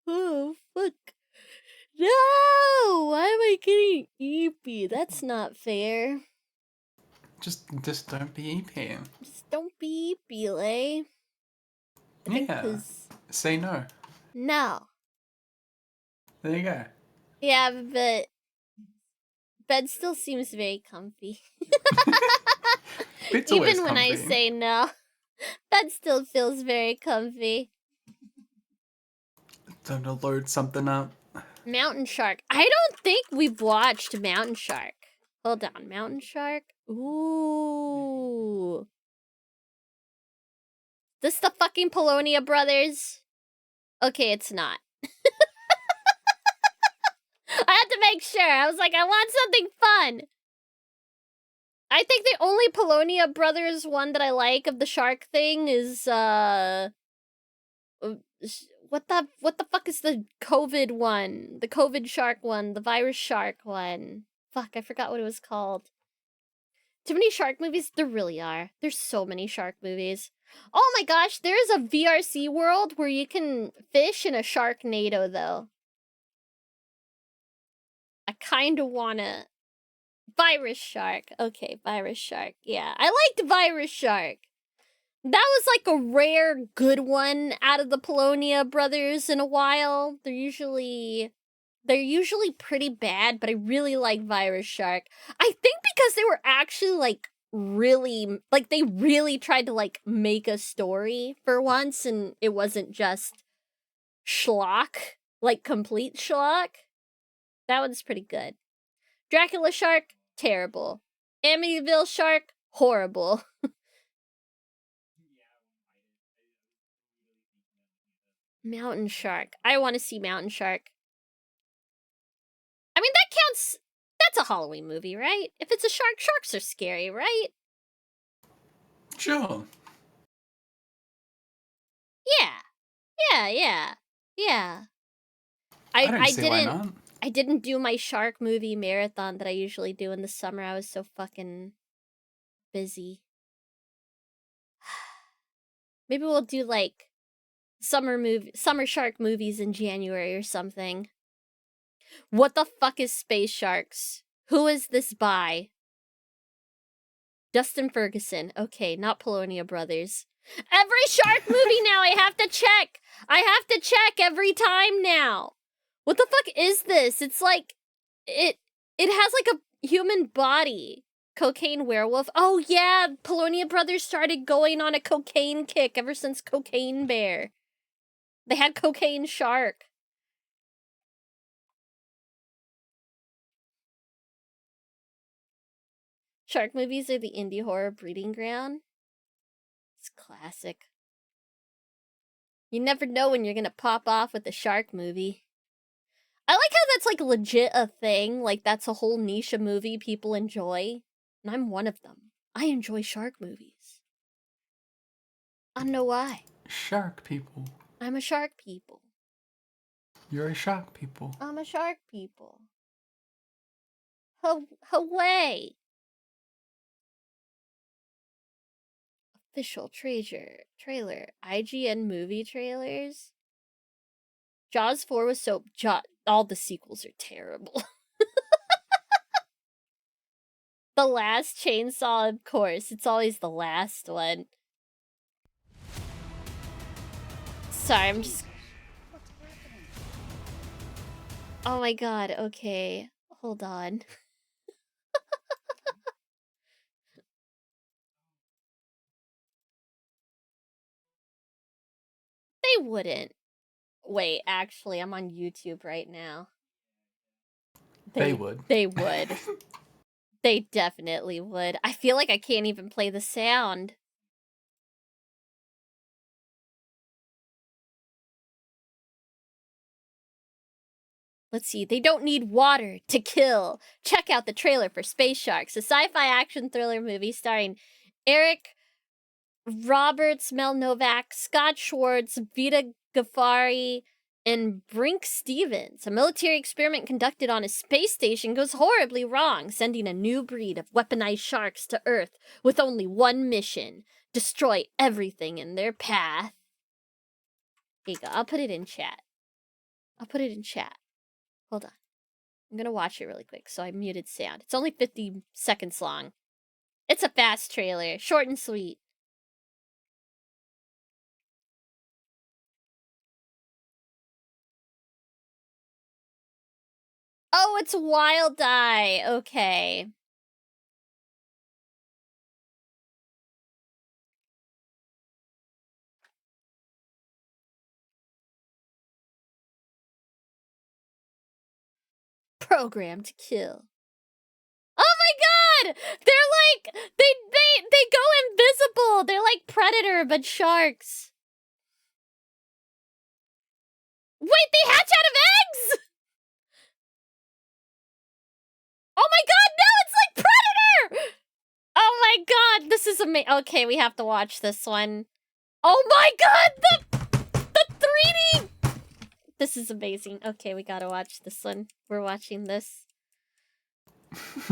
Oh, fuck. No! Why am I getting eepy? That's not fair. Just don't be EP. Just don't be eepy, Lay. I think Yeah. 'cause... Say no. No. There you go. Yeah, but... Bed still seems very comfy. Bed's always Even when I comfy. say no. Bed still feels very comfy. Time to load something up. Mountain Shark. I don't think we've watched Mountain Shark. Hold on. Mountain Shark? Ooh. This the fucking Polonia brothers? Okay, it's not. I had to make sure. I was like, I want something fun. I think the only Polonia brothers one that I like of the shark thing is what the fuck is the COVID one? The COVID shark one, the virus shark one. Fuck, I forgot what it was called. Too many shark movies? There really are. There's so many shark movies. Oh my gosh, there's a VRC world where you can fish in a Sharknado, though. I kinda wanna... Virus Shark. Okay, Virus Shark. Yeah, I liked Virus Shark. That was like a rare good one out of the Polonia brothers in a while. They're usually pretty bad, but I really like Virus Shark. I think because they were actually like really, like they really tried to like make a story for once and it wasn't just schlock, like complete schlock. That one's pretty good. Dracula Shark, terrible. Amityville Shark, horrible. Mountain Shark. I want to see Mountain Shark. I mean, that counts. That's a Halloween movie, right? If it's a shark, sharks are scary, right? Sure. Yeah. I don't see why didn't. not. I didn't do my shark movie marathon that I usually do in the summer. I was so fucking busy. Maybe we'll do like summer shark movies in January or something. What the fuck is Space Sharks? Who is this by? Dustin Ferguson. Okay, not Polonia Brothers. Every shark movie now I have to check. I have to check every time now. What the fuck is this? It's like it has like a human body. Cocaine werewolf. Oh yeah, Polonia Brothers started going on a cocaine kick ever since Cocaine Bear. They had Cocaine Shark. Shark movies are the indie horror breeding ground. It's classic. You never know when you're gonna pop off with a shark movie. I like how that's like legit a thing. Like that's a whole niche of movie people enjoy. And I'm one of them. I enjoy shark movies. I don't know why. Shark people. I'm a shark people. You're a shark people. I'm a shark people. Away. Official trailer. IGN movie trailers. Jaws 4 was so... all the sequels are terrible. The Last Chainsaw, of course. It's always the last one. Sorry, I'm just... Oh my god, okay. Hold on. They wouldn't. Wait, actually, I'm on YouTube right now. They would. They would. They definitely would. I feel like I can't even play the sound. Let's see. They don't need water to kill. Check out the trailer for Space Sharks, a sci-fi action thriller movie starring Eric Roberts, Mel Novak, Scott Schwartz, Vita Ghaffari, and Brink Stevens. A military experiment conducted on a space station goes horribly wrong, sending a new breed of weaponized sharks to Earth with only one mission: destroy everything in their path. Here you go. I'll put it in chat. Hold on. I'm gonna watch it really quick, so I muted sound. It's only 50 seconds long. It's a fast trailer, short and sweet. Oh, it's Wild Eye. Okay. Programmed to kill. Oh my god! They're like they go invisible. They're like Predator but sharks. Wait, they hatch out of eggs? Oh my god, no, it's like Predator! Oh my god, this is amazing. Okay, we have to watch this one. Oh my god, the 3D! This is amazing. Okay, we gotta watch this one. We're watching this.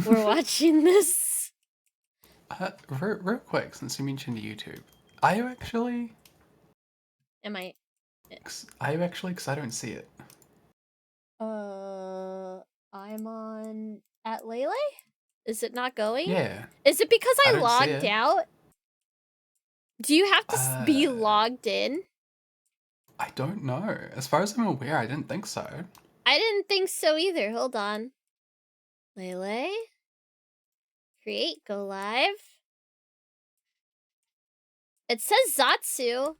We're watching this. Real quick, since you mentioned YouTube, are you actually? Am I? Are you actually? Because I don't see it. I'm on at Lele? Is it not going? Yeah. Is it because I don't see logged it. out? Do you have to be logged in? I don't know. As far as I'm aware, I didn't think so. I didn't think so either. Hold on. Lele? Create, go live. It says Zatsu.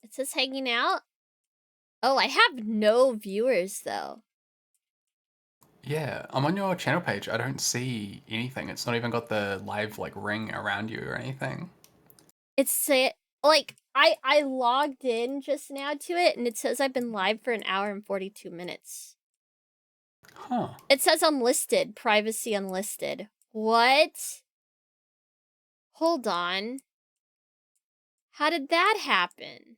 It says hanging out. Oh, I have no viewers though. Yeah, I'm on your channel page. I don't see anything. It's not even got the live like ring around you or anything. It's like I logged in just now to it and it says I've been live for an hour and 42 minutes. Huh. It says unlisted, privacy unlisted. What? Hold on. How did that happen?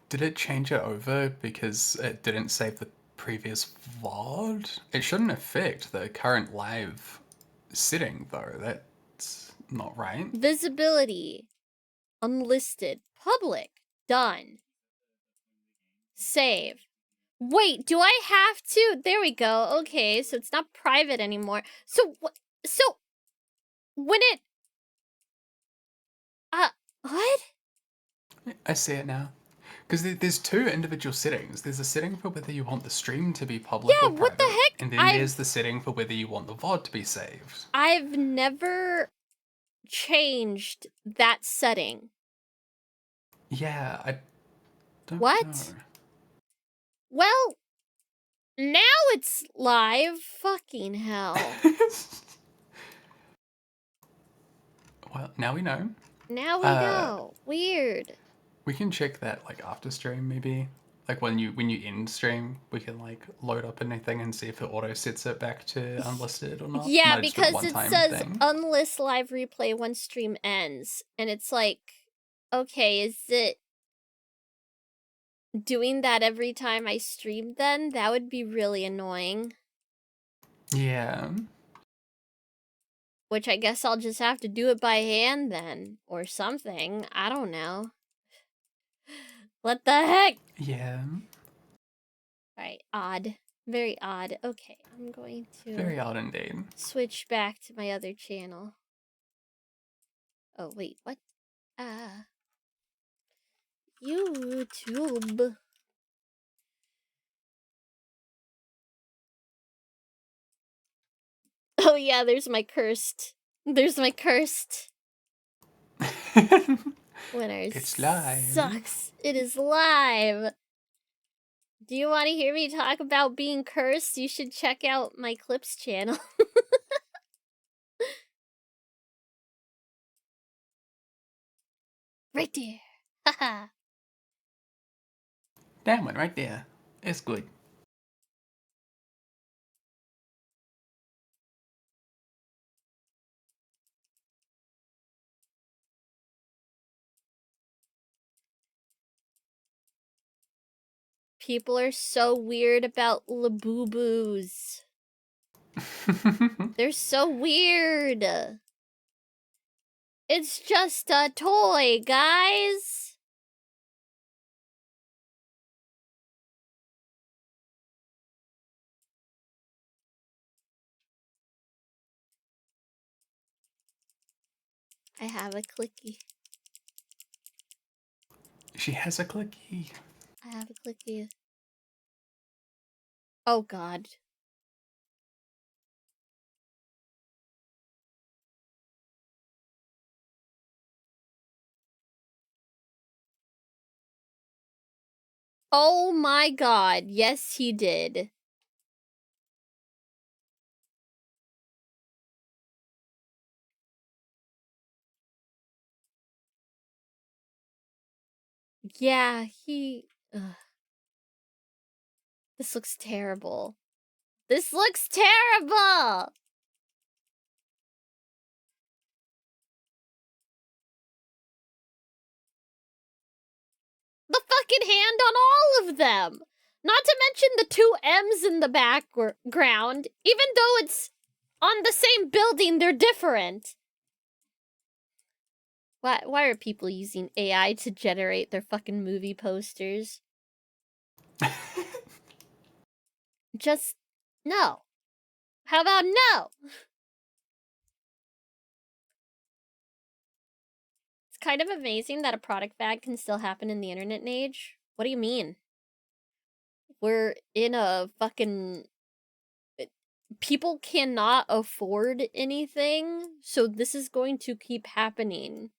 Did it change it over because it didn't save the previous VOD? It shouldn't affect the current live setting though. That's not right. Visibility. Unlisted. Public. Done. Save. Wait, do I have to? There we go. Okay, so it's not private anymore. So when it... what? I see it now. Because there's two individual settings. There's a setting for whether you want the stream to be public or private. What the heck? And then there's the setting for whether you want the VOD to be saved. I've never changed that setting. Yeah, I don't What? know. Well, now it's live. Fucking hell. Well, now we know. Now we know. Weird. We can check that like after stream maybe. Like when you end stream, we can like load up anything and see if it auto sets it back to unlisted or not. Yeah, Might just be a because it one-time says thing. unlist live replay when stream ends. And it's like, okay, is it doing that every time I stream then? That would be really annoying. Yeah. Which I guess I'll just have to do it by hand then. Or something. I don't know. What the heck? Yeah. Alright, odd. Very odd. Okay, I'm going to Very odd indeed. switch back to my other channel. Oh, wait, what? YouTube. Oh yeah, there's my cursed. There's my cursed winner. It's live. Sucks. It is live. Do you want to hear me talk about being cursed? You should check out my clips channel. Right there. Haha. That one right there. It's good. People are so weird about Labubu's. They're so weird. It's just a toy, guys. I have a clicky. She has a clicky. I have a clicky. Oh god. Oh my god. Yes, he did. Yeah, he... Ugh. This looks terrible. This looks terrible! The fucking hand on all of them! Not to mention the two M's in the background. Even though it's on the same building, they're different. Why are people using AI to generate their fucking movie posters? Just no. How about no? It's kind of amazing that a product fad can still happen in the internet age. What do you mean? We're in a fucking... People cannot afford anything, so this is going to keep happening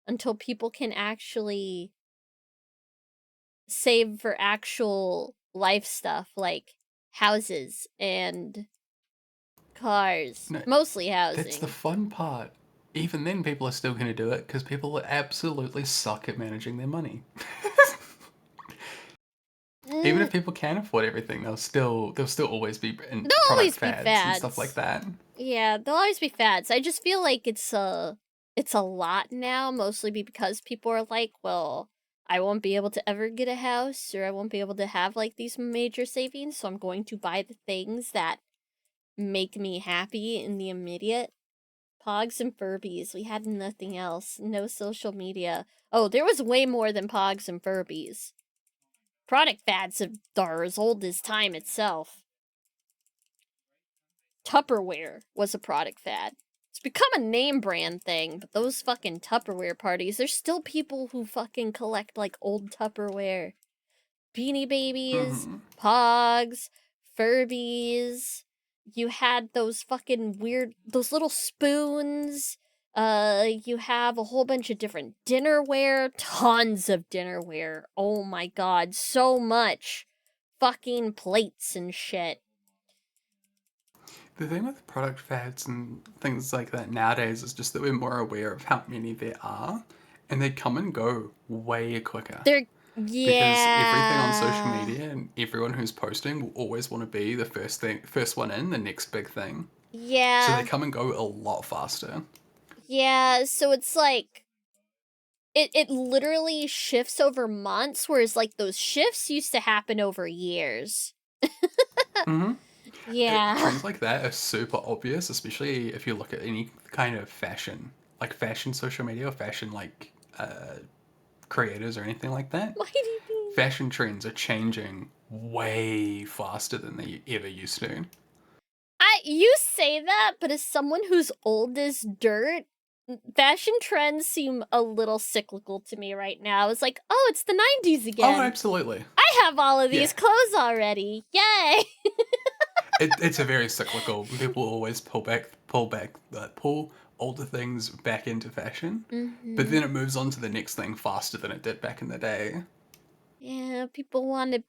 until people can actually save for actual life stuff like houses and cars. No, Mostly housing. That's the fun part. Even then, people are still going to do it because people absolutely suck at managing their money. Even if people can afford everything, there'll still always be product fads and stuff like that. Yeah, there'll always be fads. I just feel like it's a lot now, mostly because people are like, well, I won't be able to ever get a house, or I won't be able to have like these major savings, so I'm going to buy the things that make me happy in the immediate. Pogs and Furbies. We had nothing else. No social media. Oh, there was way more than Pogs and Furbies. Product fads are as old as time itself. Tupperware was a product fad. It's become a name brand thing, but those fucking Tupperware parties, there's still people who fucking collect, like, old Tupperware. Beanie Babies, Pogs, Furbies. You had those fucking weird, those little spoons. You have a whole bunch of different dinnerware. Tons of dinnerware. Oh my god, so much. Fucking plates and shit. The thing with product fads and things like that nowadays is just that we're more aware of how many there are, and they come and go way quicker. Because everything on social media and everyone who's posting will always want to be the first one in, the next big thing. Yeah. So they come and go a lot faster. Yeah, so it's like it literally shifts over months, whereas like those shifts used to happen over years. Yeah. Trends like that are super obvious, especially if you look at any kind of fashion, like fashion social media or fashion like creators or anything like that. Why do you mean fashion trends are changing way faster than they ever used to. You say that, but as someone who's old as dirt, fashion trends seem a little cyclical to me right now. It's like, oh, it's the 90s again. Oh, absolutely. I have all of these Yeah. clothes already. Yay! It's a very cyclical. People always pull older things back into fashion, but then it moves on to the next thing faster than it did back in the day. Yeah, people want to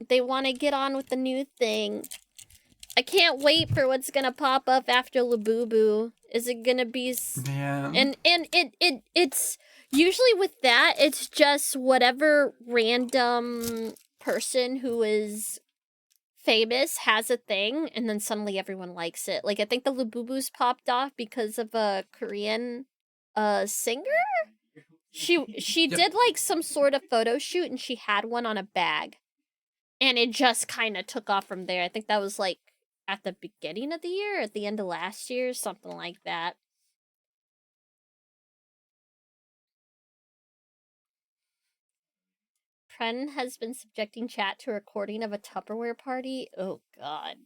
they want to get on with the new thing. I can't wait for what's gonna pop up after Labubu. Is it gonna be... Yeah. And it's... Usually with that, it's just whatever random person who is famous has a thing, and then suddenly everyone likes it. Like, I think the Labubus popped off because of a Korean singer? She Yep. did, like, some sort of photo shoot, and she had one on a bag. And it just kind of took off from there. I think that was, like, at the beginning of the year, at the end of last year, something like that. Pren has been subjecting chat to a recording of a Tupperware party. Oh, God.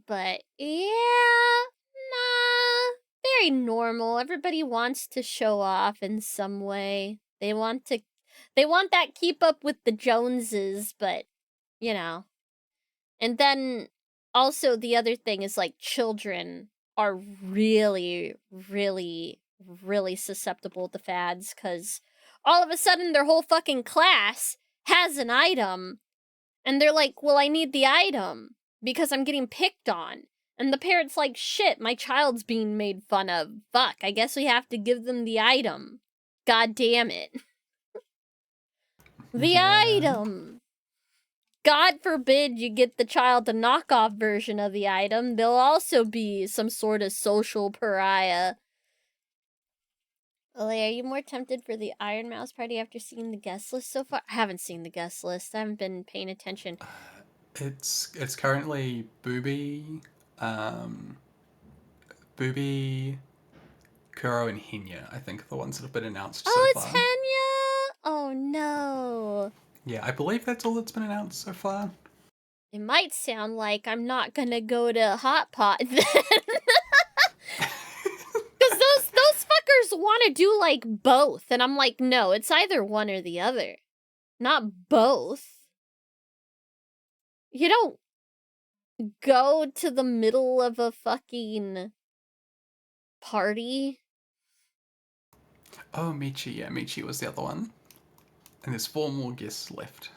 But, yeah, nah, very normal. Everybody wants to show off in some way. They want that keep up with the Joneses, but, you know. And then, also, the other thing is, like, children are really, really, really susceptible to fads, because all of a sudden their whole fucking class has an item, and they're like, well, I need the item, because I'm getting picked on. And the parent's like, shit, my child's being made fun of. Fuck, I guess we have to give them the item. God damn it. The Yeah. item! God forbid you get the child a knockoff version of the item. They'll also be some sort of social pariah. Olay, are you more tempted for the Iron Mouse party after seeing the guest list so far? I haven't seen the guest list. I haven't been paying attention. It's currently Booby, Kuro, and Henya, I think, are the ones that have been announced so Oh, far. it's Henya! Oh, no. Yeah, I believe that's all that's been announced so far. It might sound like I'm not gonna go to Hot Pot then. Because those fuckers want to do, like, both. And I'm like, no, it's either one or the other. Not both. You don't go to the middle of a fucking party. Oh, Michi. Yeah, Michi was the other one. And there's 4 more guests left.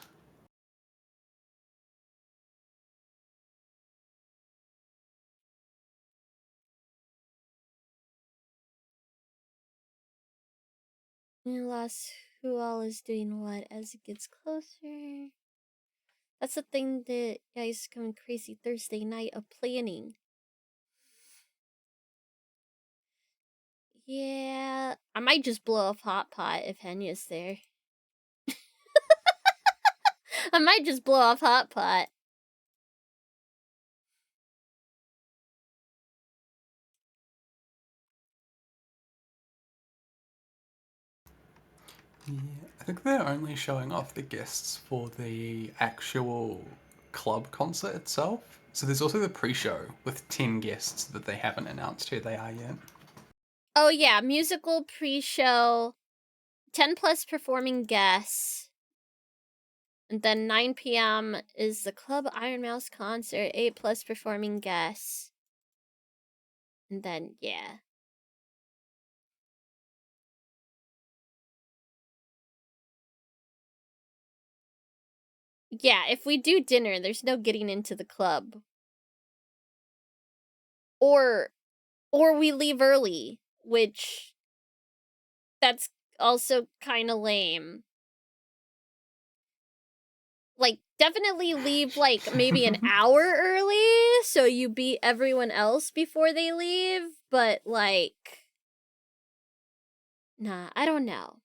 You lost who all is doing what as it gets closer. That's the thing that guys coming crazy Thursday night of planning. Yeah, I might just blow off Hot Pot if Henya's there. I might just blow off Hot Pot. Yeah, I think they're only showing off the guests for the actual club concert itself. So there's also the pre-show with 10 guests that they haven't announced who they are yet. Oh yeah, musical pre-show, 10 plus performing guests. And then 9 p.m. is the Club Iron Mouse concert, 8 plus performing guests. And then, yeah. Yeah, if we do dinner, there's no getting into the club. Or we leave early, which that's also kind of lame. Like, definitely leave, like, maybe an hour early, so you beat everyone else before they leave, but, like... Nah, I don't know.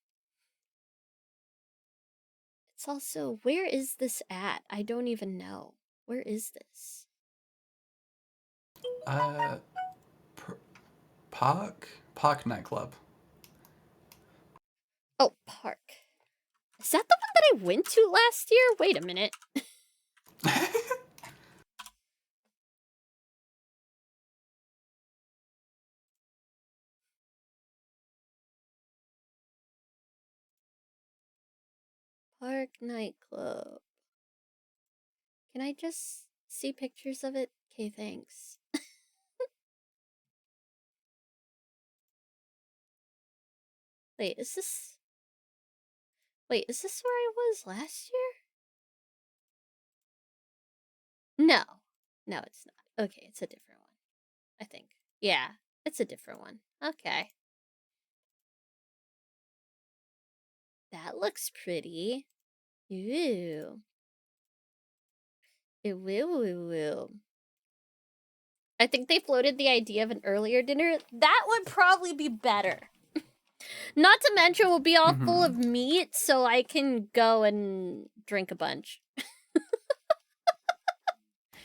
It's also, where is this at? I don't even know. Where is this? Park nightclub. Oh, park. Is that the one that I went to last year? Wait a minute. Park nightclub. Can I just see pictures of it? Okay, thanks. Wait, is this... Wait, is this where I was last year? No. No, it's not. Okay, it's a different one. I think. Yeah, it's a different one. Okay. That looks pretty. Ooh. Ooh. I think they floated the idea of an earlier dinner. That would probably be better. Not to mention we'll be all full of meat, so I can go and drink a bunch.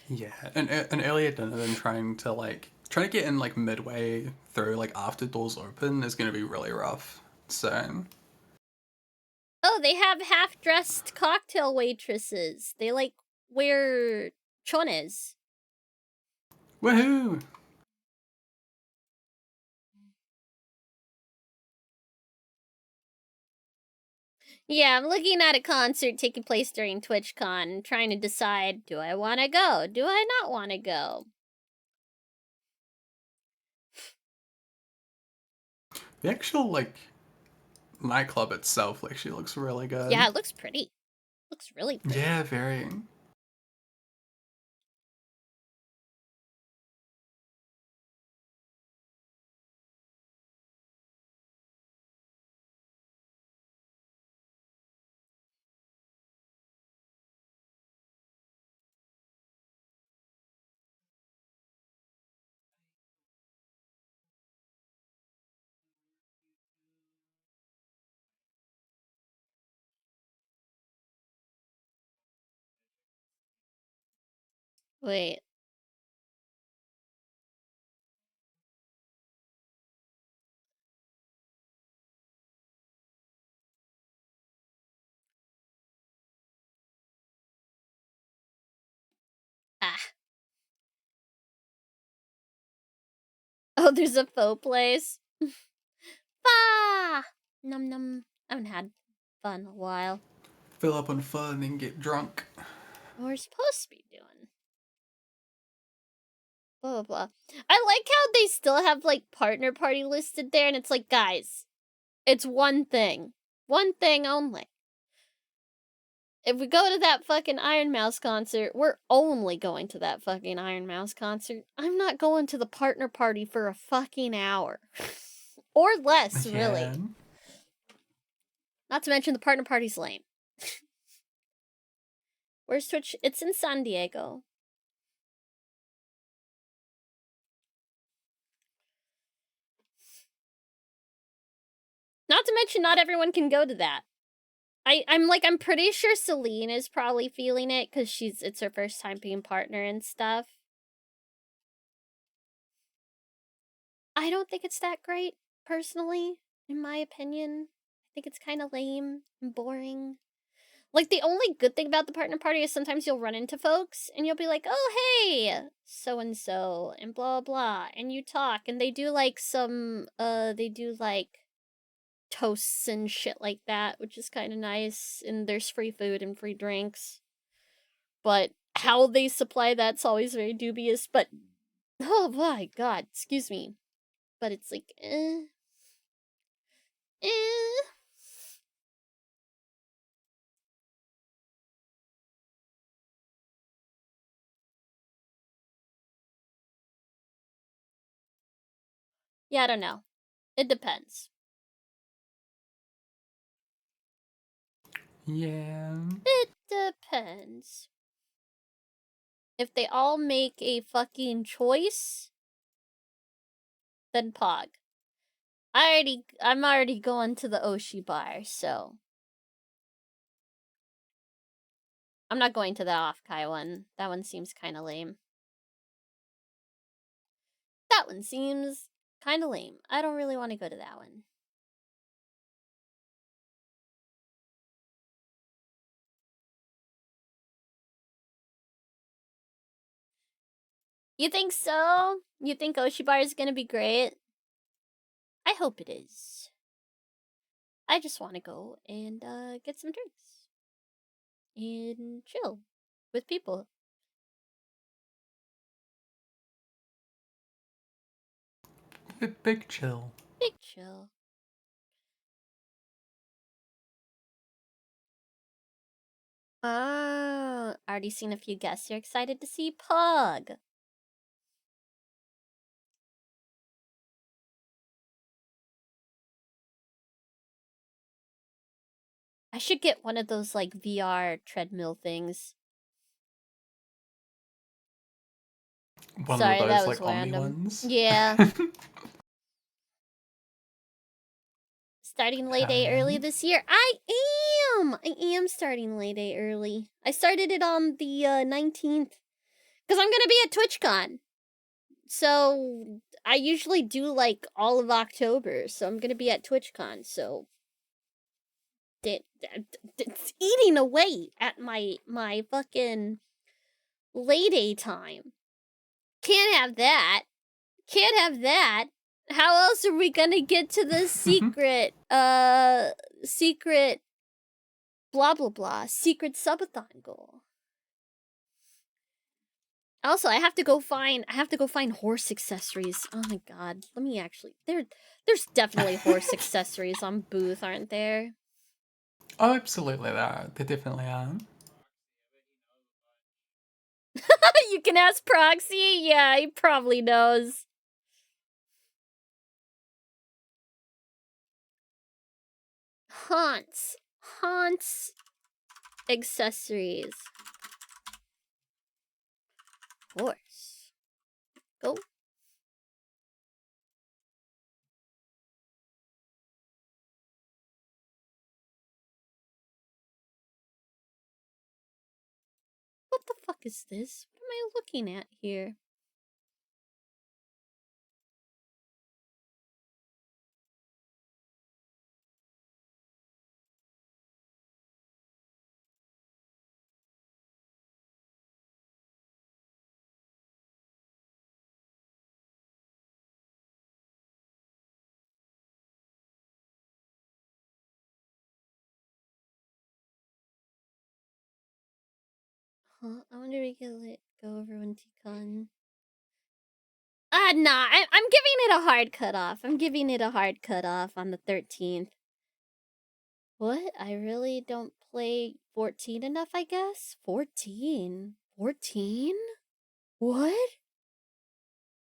Yeah, an earlier dinner than trying to get in like midway through, like after doors open, is gonna be really rough. So Oh, they have half-dressed cocktail waitresses. They like wear chones. woohoo! Yeah, I'm looking at a concert taking place during TwitchCon, trying to decide, do I want to go? Do I not want to go? The actual like nightclub itself actually looks really good. Yeah, it looks pretty. Looks really pretty. Yeah, very. Wait. Ah. Oh, there's a faux place. Ah! Num num. I haven't had fun in a while. Fill up on fun and get drunk. What we're supposed to be doing. Blah, blah, blah. I like how they still have, like, partner party listed there, and it's like, guys, it's one thing. One thing only. If we go to that fucking Iron Mouse concert, we're only going to that fucking Iron Mouse concert. I'm not going to the partner party for a fucking hour. Or less, really. Yeah. Not to mention the partner party's lame. Where's Twitch? It's in San Diego. Not to mention not everyone can go to that. I'm pretty sure Celine is probably feeling it because it's her first time being partner and stuff. I don't think it's that great, personally, in my opinion. I think it's kind of lame and boring. Like, the only good thing about the partner party is sometimes you'll run into folks and you'll be like, oh, hey, so-and-so, and blah, blah, and you talk, and they do, like, toasts and shit like that, which is kind of nice, and there's free food and free drinks. But how they supply that's always very dubious, but oh my god, excuse me. But it's like, Yeah, I don't know. It depends. Yeah. It depends. If they all make a fucking choice, then Pog. I'm already going to the Oshi bar, so I'm not going to the Off-Kai one. That one seems kind of lame. That one seems kind of lame. I don't really want to go to that one. You think so? You think Oshibar is gonna be great? I hope it is. I just want to go and get some drinks and chill with people. Big chill. Big chill. Already seen a few guests. You're excited to see Pug. I should get one of those like VR treadmill things. One Sorry, of that those was like Omni random. ones. Yeah. Starting late day early Okay. this year. I am starting late day early. I started it on the 19th. Because I'm gonna be at TwitchCon. So I usually do like all of October. So I'm gonna be at TwitchCon. So it's eating away at my fucking late day time. Can't have that. Can't have that. How else are we gonna get to the secret secret blah blah blah secret subathon goal? Also, I have to go find horse accessories. Oh my god. Let me actually there's definitely horse accessories on booth, aren't there? Oh, absolutely, there definitely are. You can ask Proxy. Yeah, he probably knows. Haunts accessories. Horse. Go. What the fuck is this? What am I looking at here? Huh? I wonder if we can go over when TCon. Nah. I'm giving it a hard cutoff. I'm giving it a hard cutoff on the 13th. What? I really don't play 14 enough, I guess? 14? 14? What?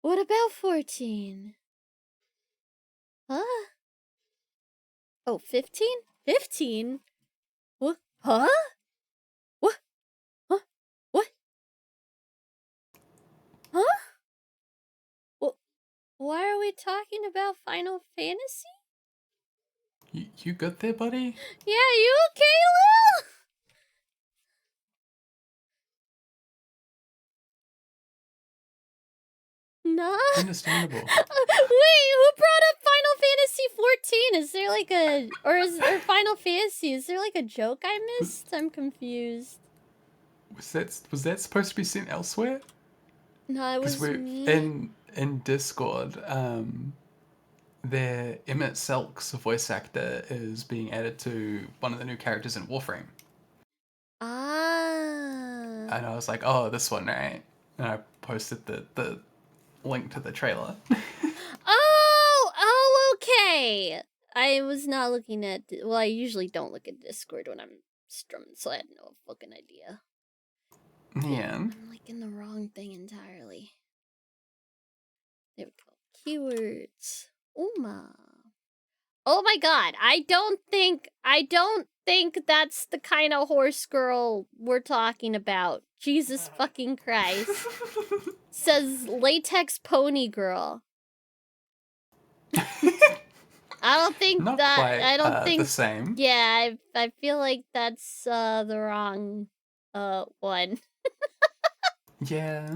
What about 14? Huh? Oh, 15? 15? What? Huh? What? Huh? What? Huh? What? Why are we talking about Final Fantasy? You good there, buddy? Yeah, you okay, Lil? Nah. Understandable. Wait, who brought up Final Fantasy 14? Is there like a or Final Fantasy? Is there like a joke I missed? I'm confused. Was that supposed to be sent elsewhere? No, it Because was we're me. in Discord. The Emmett Selk's voice actor is being added to one of the new characters in Warframe. Ah. And I was like, oh, this one, right? And I posted the link to the trailer. Oh, okay. I was not looking at. Well, I usually don't look at Discord when I'm strumming, so I had no fucking idea. Yeah. I'm like in the wrong thing entirely. There we go. Keywords. Uma. Oh my god, I don't think that's the kind of horse girl we're talking about. Jesus fucking Christ. Says latex pony girl. I don't think Not that quite I don't think the same. Yeah, I feel like that's the wrong one. Yeah.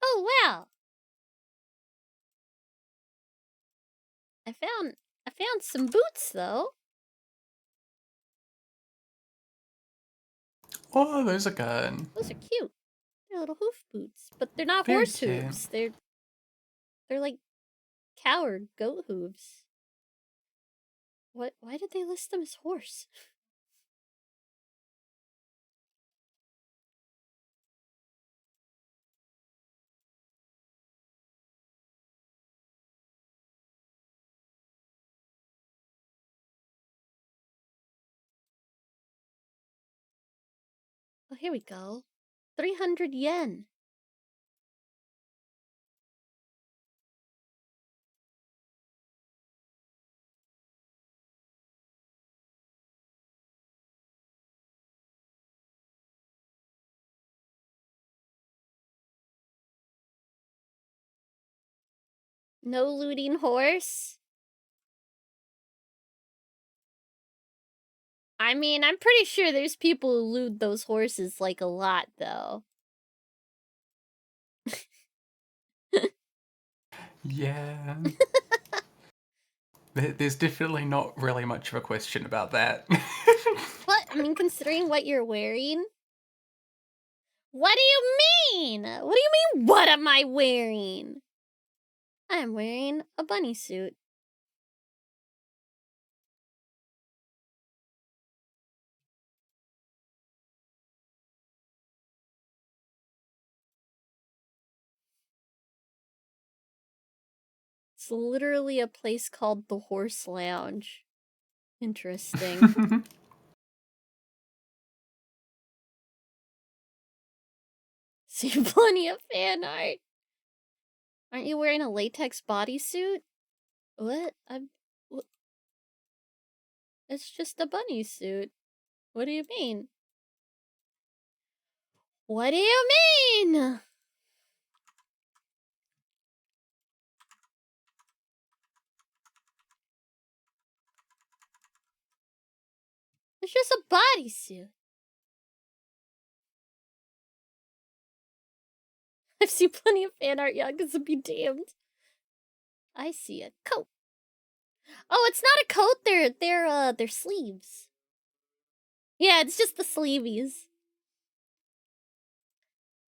Oh wow. I I found some boots, though. Oh, those are good. Those are cute. They're little hoof boots, but they're not Very horse cute. hooves. They're like cow or goat hooves. What? Why did they list them as horse? Oh, here we go. 300 yen. No looting horse? I mean, I'm pretty sure there's people who loot those horses, like, a lot, though. Yeah. There's definitely not really much of a question about that. What? I mean, considering what you're wearing? What do you mean? What do you mean, what am I wearing? I'm wearing a bunny suit. It's literally a place called the Horse Lounge. Interesting. See plenty of fan art. Aren't you wearing a latex bodysuit? What? What? It's just a bunny suit. What do you mean? What do you mean? It's just a bodysuit. I've seen plenty of fan art, youngins be damned. I see a coat. Oh, it's not a coat. They're sleeves. Yeah, it's just the sleeves.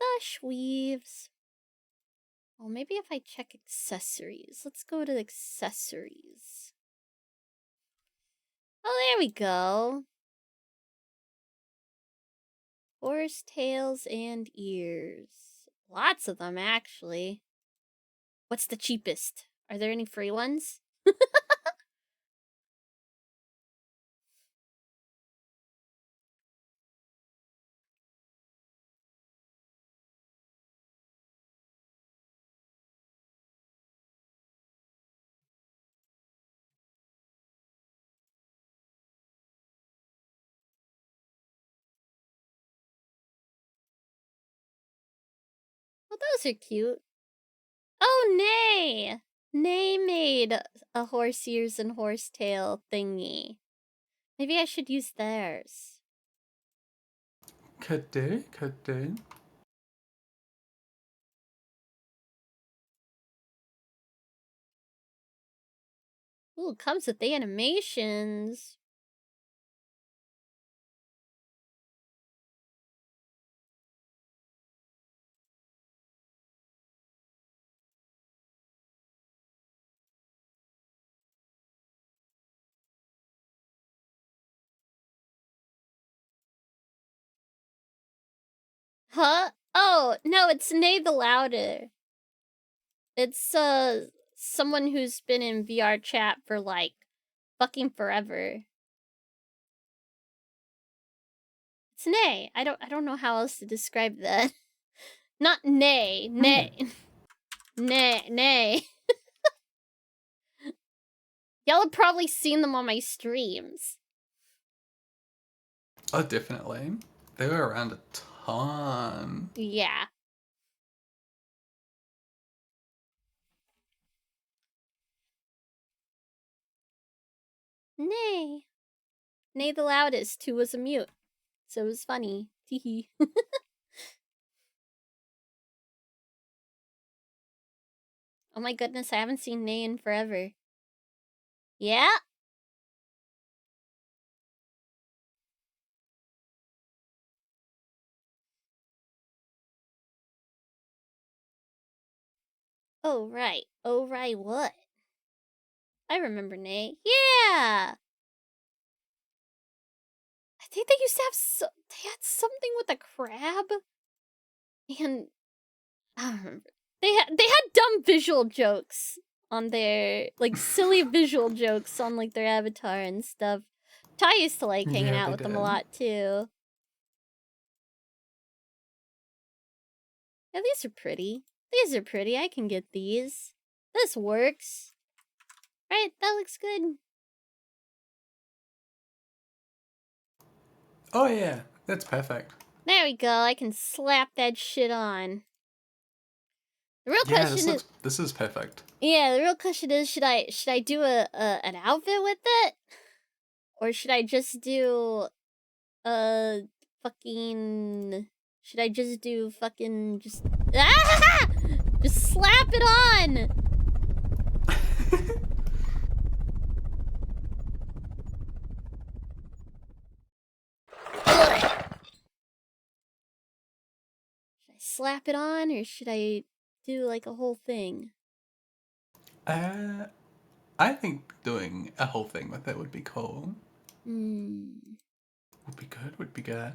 The sleeves. Well, maybe if I check accessories. Let's go to accessories. Oh, there we go. Horse tails and ears. Lots of them, actually. What's the cheapest? Are there any free ones? Well, those are cute. Oh, Nay! Nay made a horse ears and horse tail thingy. Maybe I should use theirs. Could do, could do. Ooh, it comes with the animations. Huh? Oh, no, it's Nay the Louder. It's, someone who's been in VR chat for, like, fucking forever. It's Nay. I don't know how else to describe that. Not Nay. Nay. Nay. Y'all have probably seen them on my streams. Oh, definitely. They were around a ton. Yeah. Nay. Nay the Loudest, who was a mute. So it was funny. Teehee. Oh my goodness, I haven't seen Nay in forever. Yeah? Oh, right. Oh, right, what? I remember Nate. Yeah! I think they used to have they had something with a crab. And I don't remember. They had dumb visual jokes on their, like, silly visual jokes on, like, their avatar and stuff. Ty used to like hanging Yeah, out they with them a did. lot, too. Yeah, these are pretty. These are pretty. I can get these. This works. Right, that looks good. Oh yeah, that's perfect. There we go. I can slap that shit on. The real Yeah, question this is perfect. yeah, the real question is, should I do an outfit with it, or should I just do fucking? Should I just do fucking just just slap it on? Should I slap it on, or should I do like a whole thing? I think doing a whole thing with it would be cool. Hmm. Would be good. Would be good.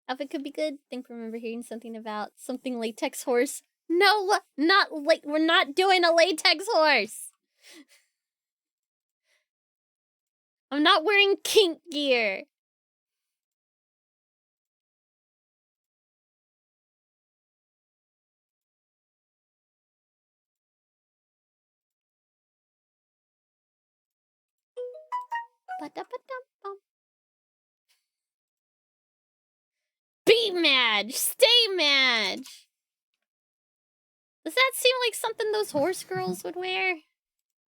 Outfit could be good. Think remember hearing something about something latex horse. No, not like we're not doing a latex horse. I'm not wearing kink gear. Ba-da-ba-dum-bum. Be mad! Stay mad! Does that seem like something those horse girls would wear?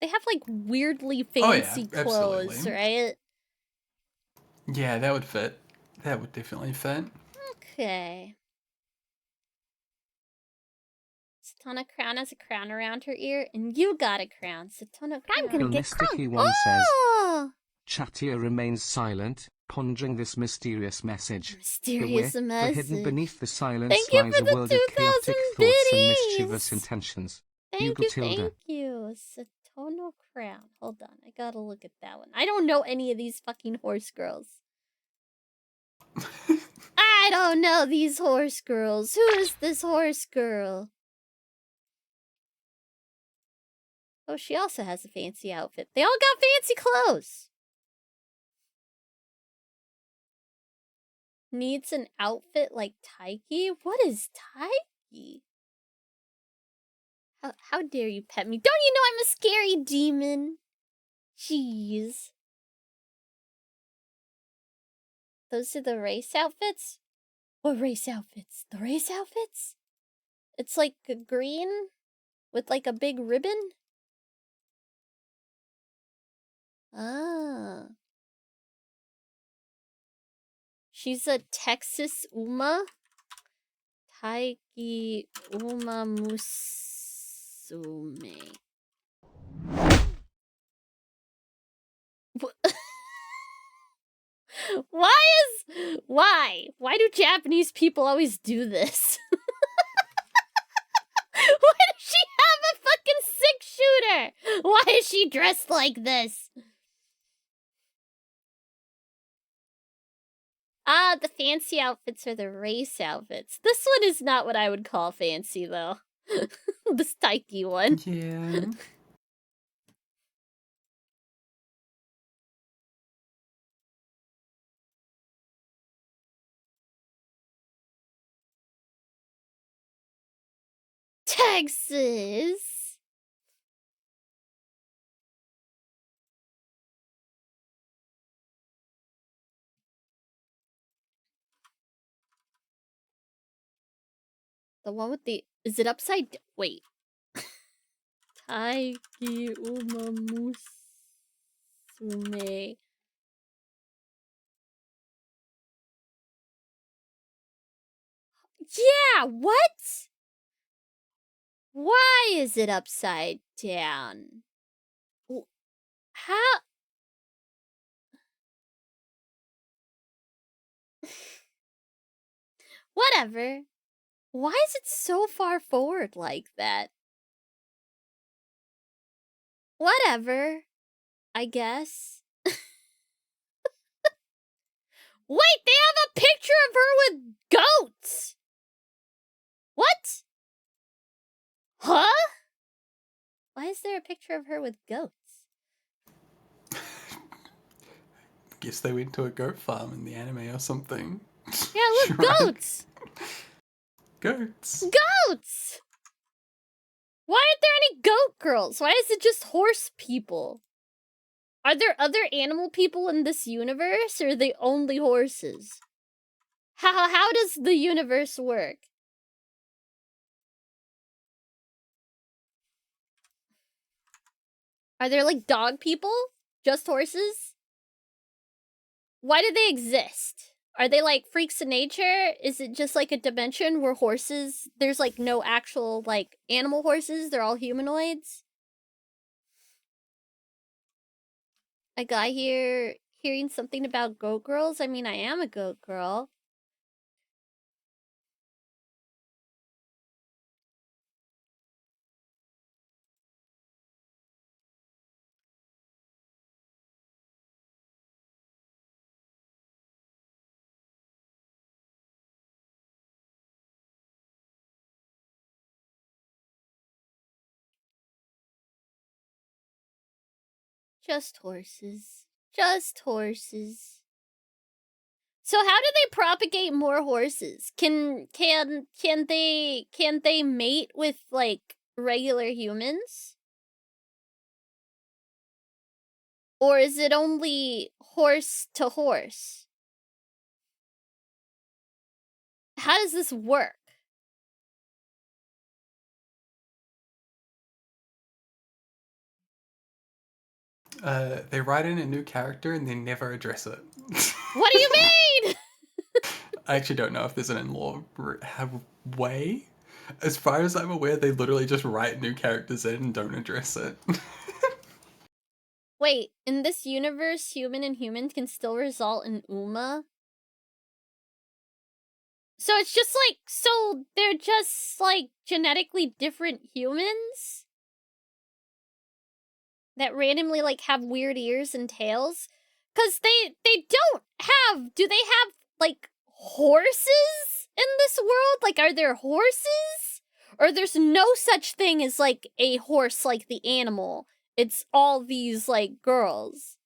They have like weirdly Oh yeah, fancy clothes, absolutely. right? Yeah, that would fit. That would definitely fit. Okay. Satana Crown has a crown around her ear, and you got a crown. Satana Crown. I'm gonna get Sticky crunk. One says, Oh! Chatia remains silent, pondering this mysterious message. Mysterious Beware, for message. hidden beneath the silence Thank you lies for a the world of chaotic 2,000 thoughts and mischievous biddies! intentions. Thank Bugle Tilda. thank you. Satono Crown. Hold on, I gotta look at that one. I don't know any of these fucking horse girls. I don't know these horse girls. Who is this horse girl? Oh, she also has a fancy outfit. They all got fancy clothes. Needs an outfit like Taiki? What is Taiki? How dare you pet me? Don't you know I'm a scary demon? Jeez. Those are the race outfits? What race outfits? The race outfits? It's like a green with like a big ribbon? Ah. She's a Texas Uma. Taiki Uma Musume. Why? Why do Japanese people always do this? Why does she have a fucking six-shooter? Why is she dressed like this? Ah, the fancy outfits are the race outfits. This one is not what I would call fancy, though. The Taiki one. Yeah. Texas! The one with the... Is it upside... Wait. Taiki Uma Musume. Yeah, what? Why is it upside down? How? Whatever. Why is it so far forward like that? Whatever, I guess. Wait, they have a picture of her with goats! What? Huh? Why is there a picture of her with goats? Guess they went to a goat farm in the anime or something. Yeah, look, Right. goats! Goats. Goats! Why aren't there any goat girls? Why is it just horse people? Are there other animal people in this universe, or are they only horses? How does the universe work? Are there, like, dog people? Just horses? Why do they exist? Are they, like, freaks of nature? Is it just, like, a dimension where horses... There's, like, no actual, like, animal horses? They're all humanoids? A guy here hearing something about goat girls? I mean, I am a goat girl. Just horses. Just horses. So how do they propagate more horses? Can they mate with, like, regular humans? Or is it only horse to horse? How does this work? They write in a new character and they never address it. What do you mean? I actually don't know if there's an in-law way. As far as I'm aware, they literally just write new characters in and don't address it. Wait, in this universe, human and human can still result in Uma? So it's just like, so they're just, like, genetically different humans? That randomly, like, have weird ears and tails? Cause they don't have, do they have, like, horses in this world? Like, are there horses? Or there's no such thing as, like, a horse like the animal. It's all these, like, girls.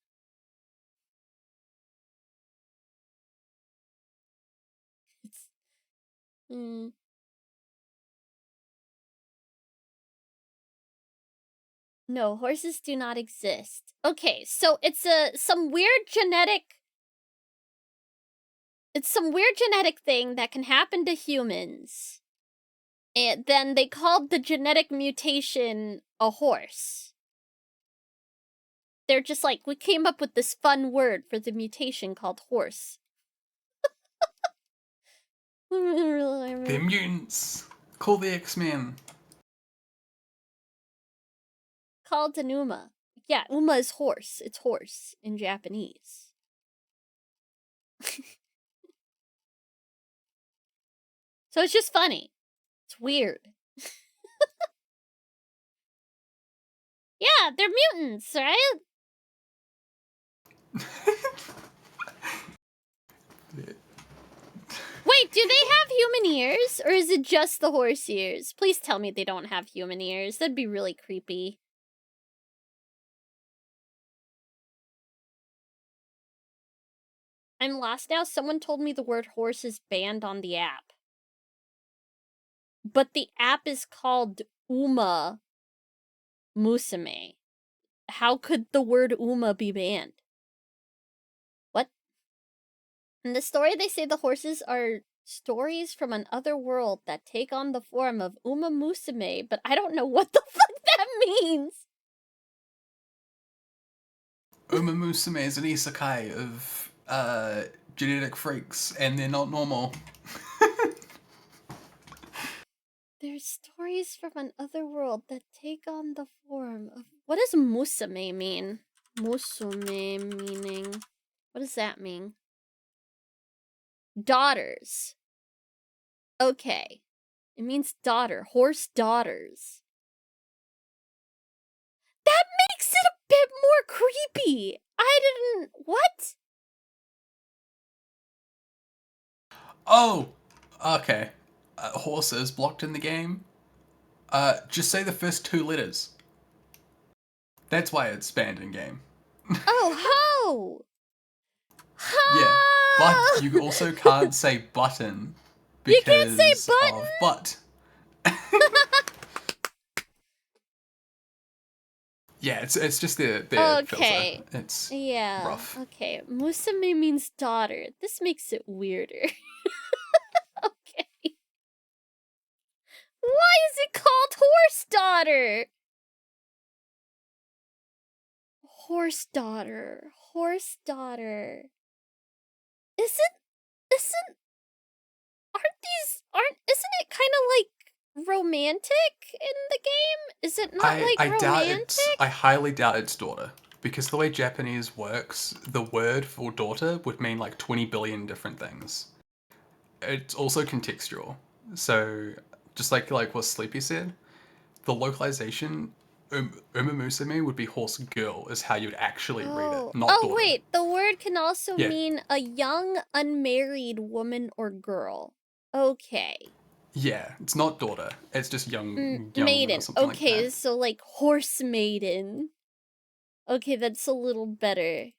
Hmm. No, horses do not exist. Okay, so it's some weird genetic... It's some weird genetic thing that can happen to humans. And then they called the genetic mutation a horse. They're just like, we came up with this fun word for the mutation called horse. They're mutants. Call the X-Men. Called an Uma. Yeah, Uma is horse. It's horse in Japanese. So it's just funny. It's weird. Yeah, they're mutants, right? Wait, do they have human ears? Or is it just the horse ears? Please tell me they don't have human ears. That'd be really creepy. I'm lost now. Someone told me the word horse is banned on the app. But the app is called Uma Musume. How could the word Uma be banned? What? In the story, they say the horses are stories from another world that take on the form of Uma Musume, but I don't know what the fuck that means. Uma Musume is an isekai of genetic freaks, and they're not normal. There's stories from another world that take on the form of... What does musume mean? Musume meaning... What does that mean? Daughters. Okay. It means daughter. Horse daughters. That makes it a bit more creepy. I didn't... What? Oh! Okay. Horses blocked in the game. Just say the first 2 letters. That's why it's banned in game. Oh, ho! Yeah. But Ho! you also can't say button You because can't say button? of butt. Yeah, it's just their Okay. filter. It's Yeah. rough. Okay. Musume means daughter. This makes it weirder. Okay. Why is it called horse daughter? Horse daughter. Horse daughter. Isn't it kind of like romantic in the game? Is it not like I romantic? doubt it's. I highly doubt it's daughter. Because the way Japanese works, the word for daughter would mean like 20 billion different things. It's also contextual. So, just like what Sleepy said, the localization, umamusume would be horse girl, is how you'd actually read it, not daughter. Wait, the word can also Yeah. mean a young, unmarried woman or girl. Okay. Yeah, it's not daughter. It's just young woman Maiden. or something Okay, like that. so like horse maiden. Okay, that's a little better.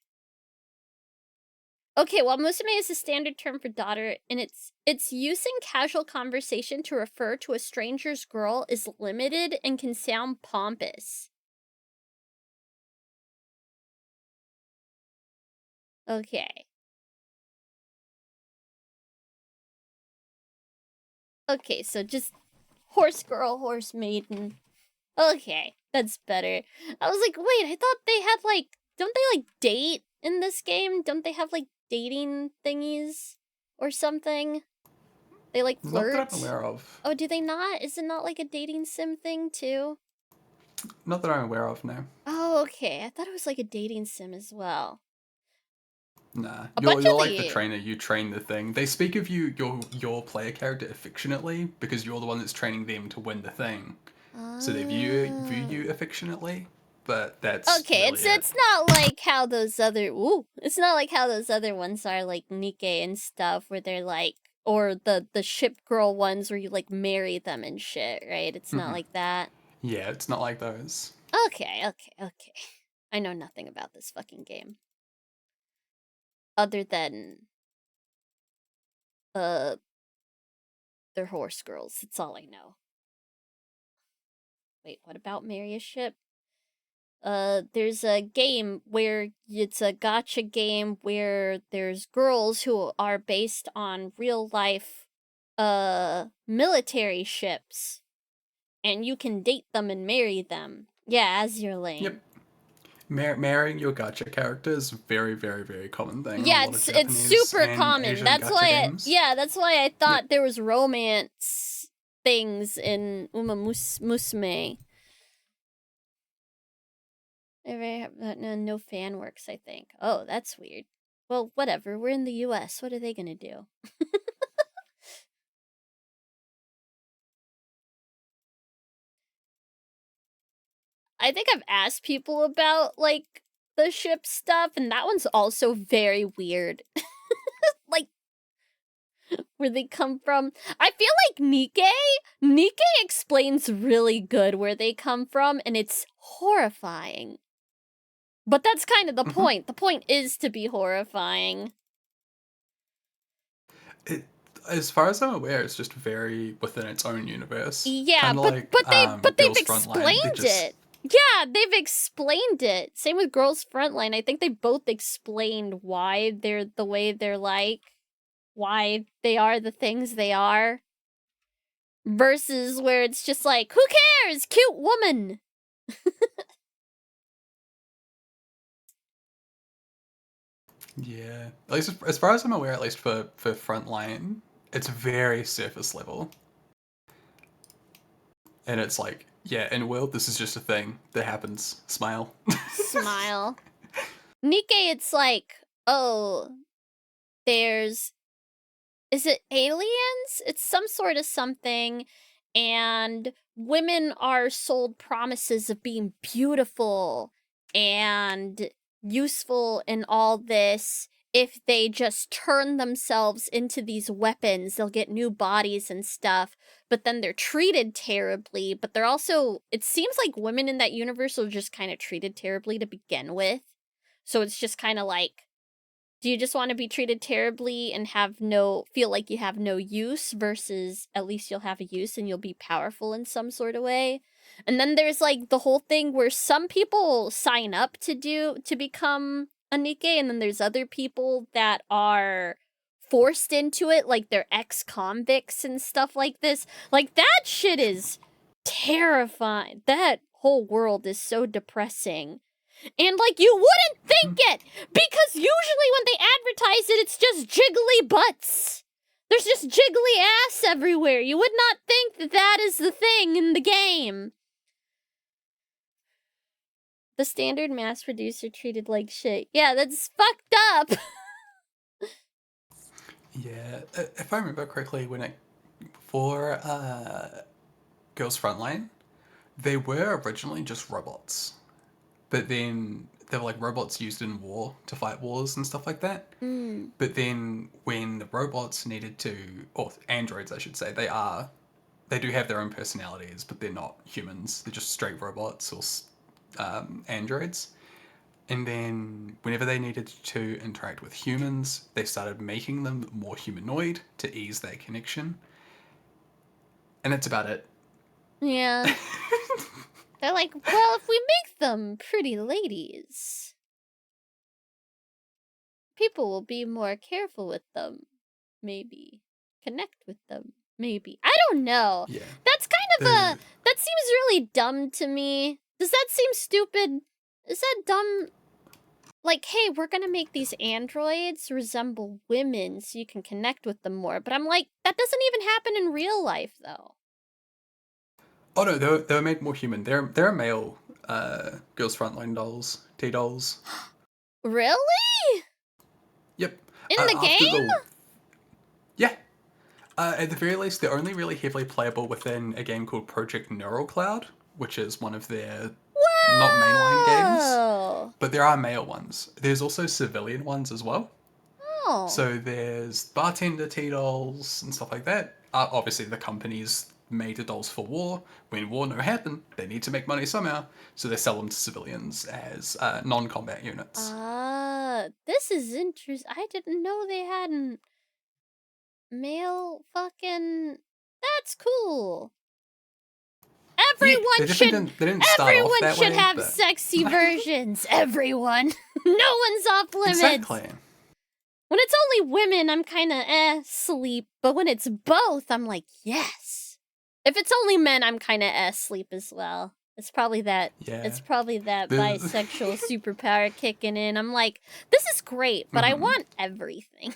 Okay, well, musume is a standard term for daughter, and its use in casual conversation to refer to a stranger's girl is limited and can sound pompous. Okay. Okay, so just horse girl, horse maiden. Okay, that's better. I was like, wait, I thought they had like, don't they like date in this game? Don't they have like dating thingies or something? They like flirt? Not that I'm aware of. Oh, do they not? Is it not like a dating sim thing too? Not that I'm aware of, no. Oh, okay. I thought it was like a dating sim as well. Nah, A you're bunch of like the- the trainer. You train the thing. They speak of your player character affectionately because you're the one that's training them to win the thing. So they view you affectionately, but that's okay. really It's not like how those other it's not like how those other ones are, like Nikkei and stuff, where they're like, or the ship girl ones where you like marry them and shit, right? It's not like that. Yeah, it's not like those. Okay. I know nothing about this fucking game. Other than they're horse girls. That's all I know. Wait, what about marry a ship? There's a game where it's a gacha game where there's girls who are based on real life military ships, and you can date them and marry them. Yeah, as your lane. Yep. Marrying your gacha character is a very, very, very common thing. in a Yeah, lot of it's Japanese super and common. Asian That's gacha why games. that's why I thought there was romance things in Musume. No fan works, I think. Oh, that's weird. Well, whatever. We're in the US. What are they gonna do? I think I've asked people about, like, the ship stuff, and that one's also very weird. Like, where they come from. I feel like Nikkei explains really good where they come from, and it's horrifying. But that's kind of the point. The point is to be horrifying. As far as I'm aware, it's just very within its own universe. Yeah, Kinda but they've Girls' Frontline. explained it. Yeah, they've explained it. Same with Girls Frontline. I think they both explained why they're the way they're like, why they are the things they are. Versus where it's just like, who cares? Cute woman. Yeah, at least as far as I'm aware, at least for Frontline, it's very surface level. And it's like, yeah, in world, this is just a thing that happens. Smile. Smile. Nikkei, it's like, oh, there's... Is it aliens? It's some sort of something, and women are sold promises of being beautiful and useful in all this. If they just turn themselves into these weapons, they'll get new bodies and stuff, but then they're treated terribly, but they're also... It seems like women in that universe are just kind of treated terribly to begin with. So it's just kind of like, do you just want to be treated terribly and feel like you have no use, versus at least you'll have a use and you'll be powerful in some sort of way? And then there's like the whole thing where some people sign up to become a Nikkei, and then there's other people that are forced into it, like they're ex-convicts and stuff like this. Like, that shit is terrifying. That whole world is so depressing. And, like, you wouldn't think it! Because usually when they advertise it, it's just jiggly butts. There's just jiggly ass everywhere. You would not think that that is the thing in the game. The standard mass producer treated like shit. Yeah, that's fucked up. Yeah, if I remember correctly, for Girls Frontline, they were originally just robots. But then they were like robots used in war to fight wars and stuff like that. But then when the robots needed to, or androids I should say, they do have their own personalities, but they're not humans. They're just straight robots or androids. And then whenever they needed to interact with humans, they started making them more humanoid to ease that connection. And that's about it. Yeah. They're like, well, if we make them pretty ladies, people will be more careful with them. Maybe. Connect with them. Maybe. I don't know. Yeah. That's kind of that seems really dumb to me. Does that seem stupid? Is that dumb? Like, hey, we're gonna make these androids resemble women so you can connect with them more. But I'm like, that doesn't even happen in real life, though. Oh no, they were made more human. They're male Girls Frontline dolls, T-dolls. Really? Yep. In the game? Yeah. At the very least, they're only really heavily playable within a game called Project Neural Cloud, which is one of their not mainline games. Whoa! But there are male ones. There's also civilian ones as well. Oh. So there's bartender T-dolls and stuff like that. Obviously, the companies made the dolls for war. When war no happen, they need to make money somehow. So they sell them to civilians as non-combat units. This is interesting. I didn't know they had male fucking... That's cool. Everyone should have sexy versions. Everyone. No one's off limits. Exactly. When it's only women, I'm kind of sleep. But when it's both, I'm like, yes. If it's only men, I'm kind of sleep as well. It's probably that. Yeah. It's probably that bisexual superpower kicking in. I'm like, this is great, but I want everything.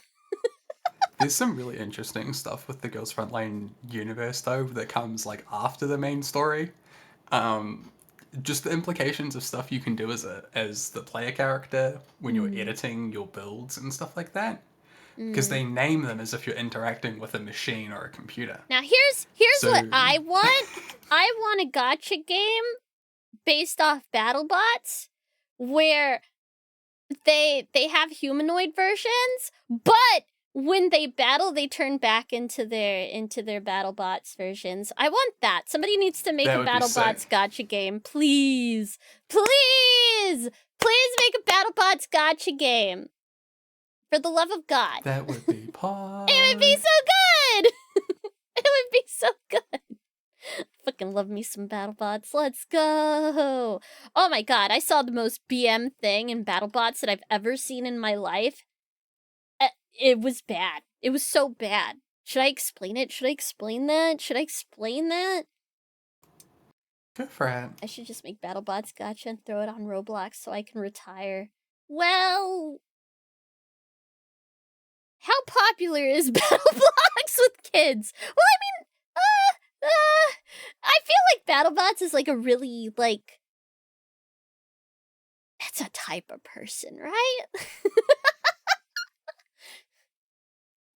There's some really interesting stuff with the Girls Frontline universe, though, that comes like after the main story. Just the implications of stuff you can do as the player character when you're editing your builds and stuff like that. Because they name them as if you're interacting with a machine or a computer. Now here's what I want. I want a gacha game based off BattleBots where they have humanoid versions, but when they battle, they turn back into their BattleBots versions. I want that. Somebody needs to make a BattleBots gacha game, please, please, please make a BattleBots gacha game. For the love of God. That would be pog. It would be so good! It would be so good. Fucking love me some BattleBots. Let's go! Oh my god, I saw the most BM thing in BattleBots that I've ever seen in my life. It was bad. It was so bad. Should I explain it? Should I explain that? Should I explain that? Go for it. I should just make BattleBots gacha and throw it on Roblox so I can retire. Well... How popular is BattleBox with kids? Well, I mean, I feel like BattleBots is like a really, like, it's a type of person, right?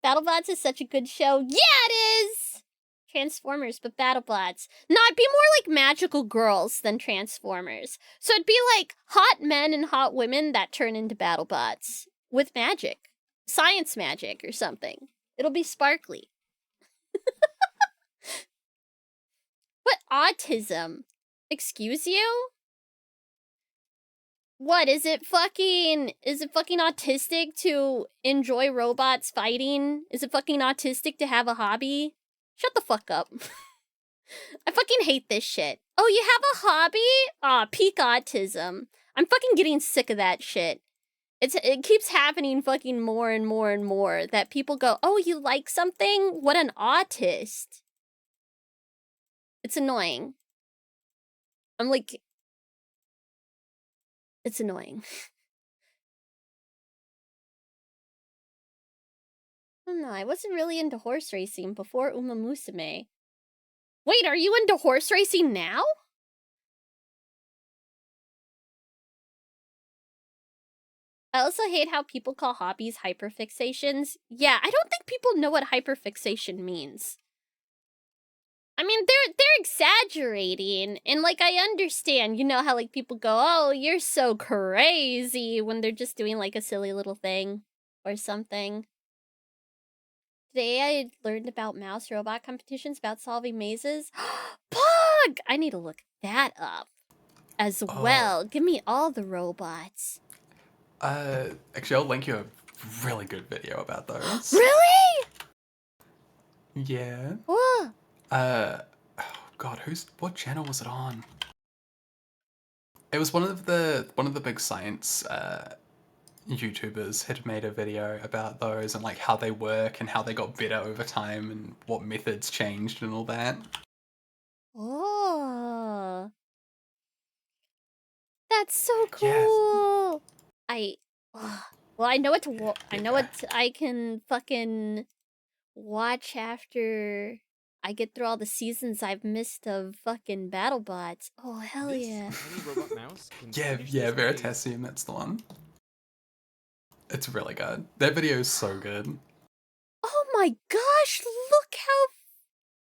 BattleBots is such a good show. Yeah, it is! Transformers, but BattleBots. No, it'd be more like magical girls than Transformers. So it'd be like hot men and hot women that turn into BattleBots with magic. Science magic or something. It'll be sparkly. What autism? Excuse you? What, is it fucking autistic to enjoy robots fighting? Is it fucking autistic to have a hobby? Shut the fuck up. I fucking hate this shit. Oh, you have a hobby? Aw, peak autism. I'm fucking getting sick of that shit. It keeps happening fucking more and more and more that people go, oh, you like something? What an autist. It's annoying. I'm like, it's annoying. I don't know, I wasn't really into horse racing before Uma Musume. Wait, are you into horse racing now? I also hate how people call hobbies hyperfixations. Yeah, I don't think people know what hyperfixation means. I mean, they're exaggerating, and like I understand, you know how like people go, "Oh, you're so crazy," when they're just doing like a silly little thing or something. Today I learned about mouse robot competitions about solving mazes. Pug! I need to look that up as well. Give me all the robots. Actually, I'll link you a really good video about those. Really? Yeah. What? Oh God, what channel was it on? It was one of the big science YouTubers had made a video about those and like how they work and how they got better over time and what methods changed and all that. Oh. That's so cool. Yes. Well, I know what to I know what I can fucking watch after I get through all the seasons I've missed of fucking BattleBots. Oh, hell yeah. Robot mouse Yeah, Veritasium, that's the one. It's really good. That video is so good. Oh my gosh, look how...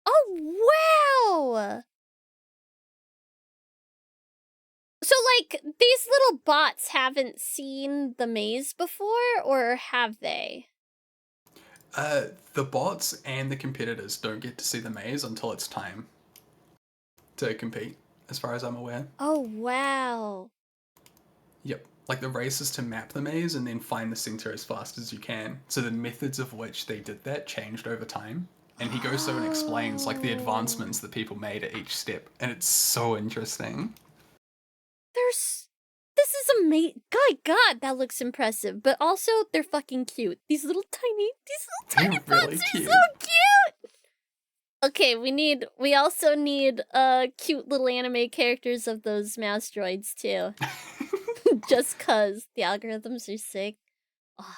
Oh, wow! So, like, these little bots haven't seen the maze before, or have they? The bots and the competitors don't get to see the maze until it's time to compete, as far as I'm aware. Oh, wow. Yep. Like, the race is to map the maze and then find the center as fast as you can. So the methods of which they did that changed over time. And he goes through and explains, like, the advancements that people made at each step. And it's so interesting. This is amazing. God, that looks impressive. But also, they're fucking cute. These little tiny Really bots cute. are so cute! Okay, we also need, cute little anime characters of those mouse droids, too. Just cause the algorithms are sick. Oh,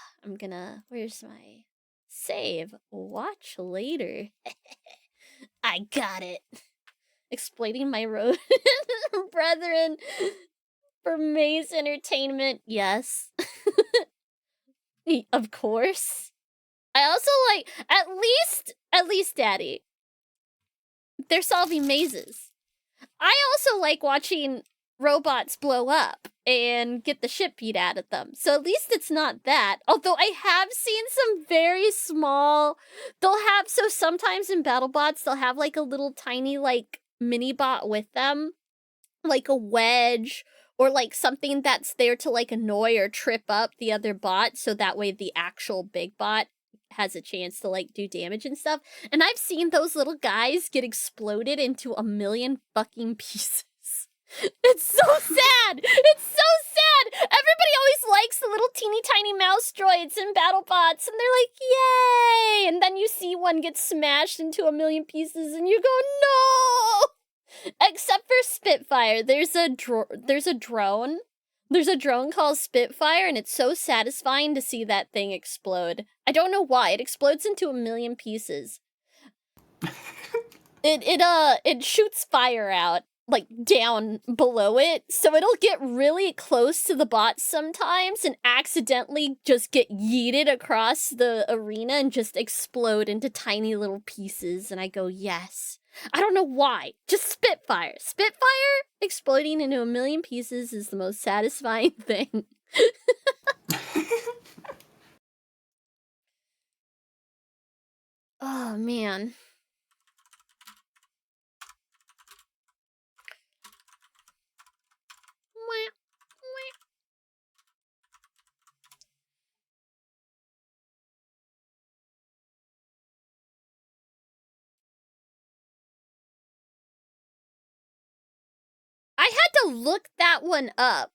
where's my save? Watch later. I got it. Exploiting my road brethren for maze entertainment. Yes. Of course. I also like, at least Daddy, they're solving mazes. I also like watching robots blow up and get the shit beat out of them. So at least it's not that. Although I have seen some very small... So sometimes in BattleBots, they'll have like a little tiny like mini bot with them. Like a wedge or like something that's there to like annoy or trip up the other bot. So that way the actual big bot has a chance to like do damage and stuff. And I've seen those little guys get exploded into a million fucking pieces. It's so sad! It's so sad! Everybody always likes the little teeny tiny mouse droids and BattleBots, and they're like, yay! And then you see one get smashed into a million pieces, and you go, no! Except for Spitfire, there's a drone. There's a drone called Spitfire, and it's so satisfying to see that thing explode. I don't know why. It explodes into a million pieces. it shoots fire out, like, down below it, so it'll get really close to the bot sometimes and accidentally just get yeeted across the arena and just explode into tiny little pieces, and I go, yes. I don't know why. Just Spitfire. Spitfire exploding into a million pieces is the most satisfying thing. Oh, man. I had to look that one up.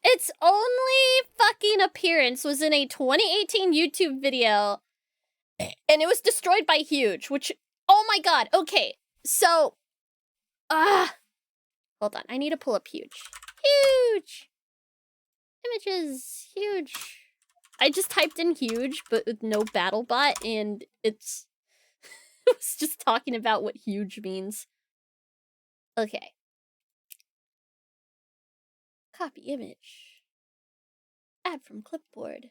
Its only fucking appearance was in a 2018 YouTube video, and it was destroyed by Huge, which, oh my god, okay, so, hold on, I need to pull up Huge. Huge! Images, Huge. I just typed in Huge, but with no BattleBot, and it's, it was just talking about what Huge means. Okay. Copy image. Add from clipboard.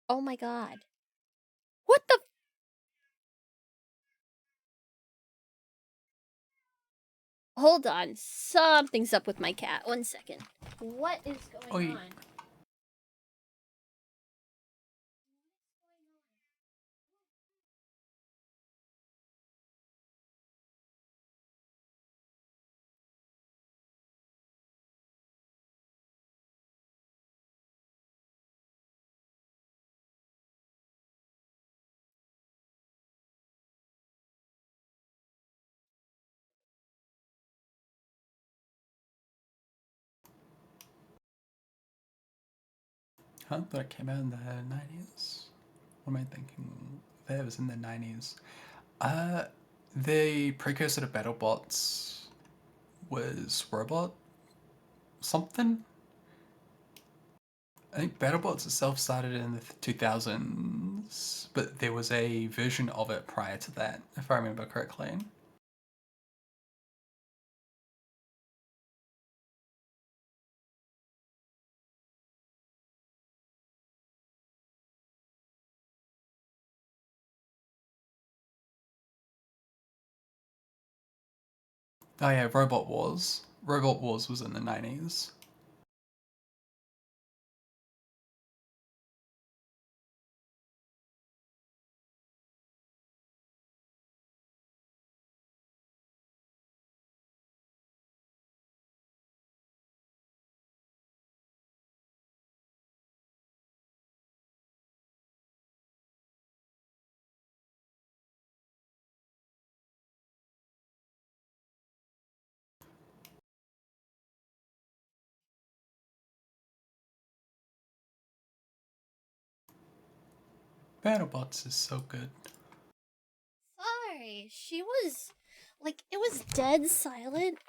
Oh my god. What the? Hold on. Something's up with my cat. 1 second. What is going on? I thought it came out in the 90s. What am I thinking? That was in the 90s. The precursor to BattleBots was Robot something? I think BattleBots itself started in the 2000s, but there was a version of it prior to that, if I remember correctly. Oh yeah, Robot Wars. Robot Wars was in the 90s. BattleBots is so good. Sorry, she was, like, it was dead silent,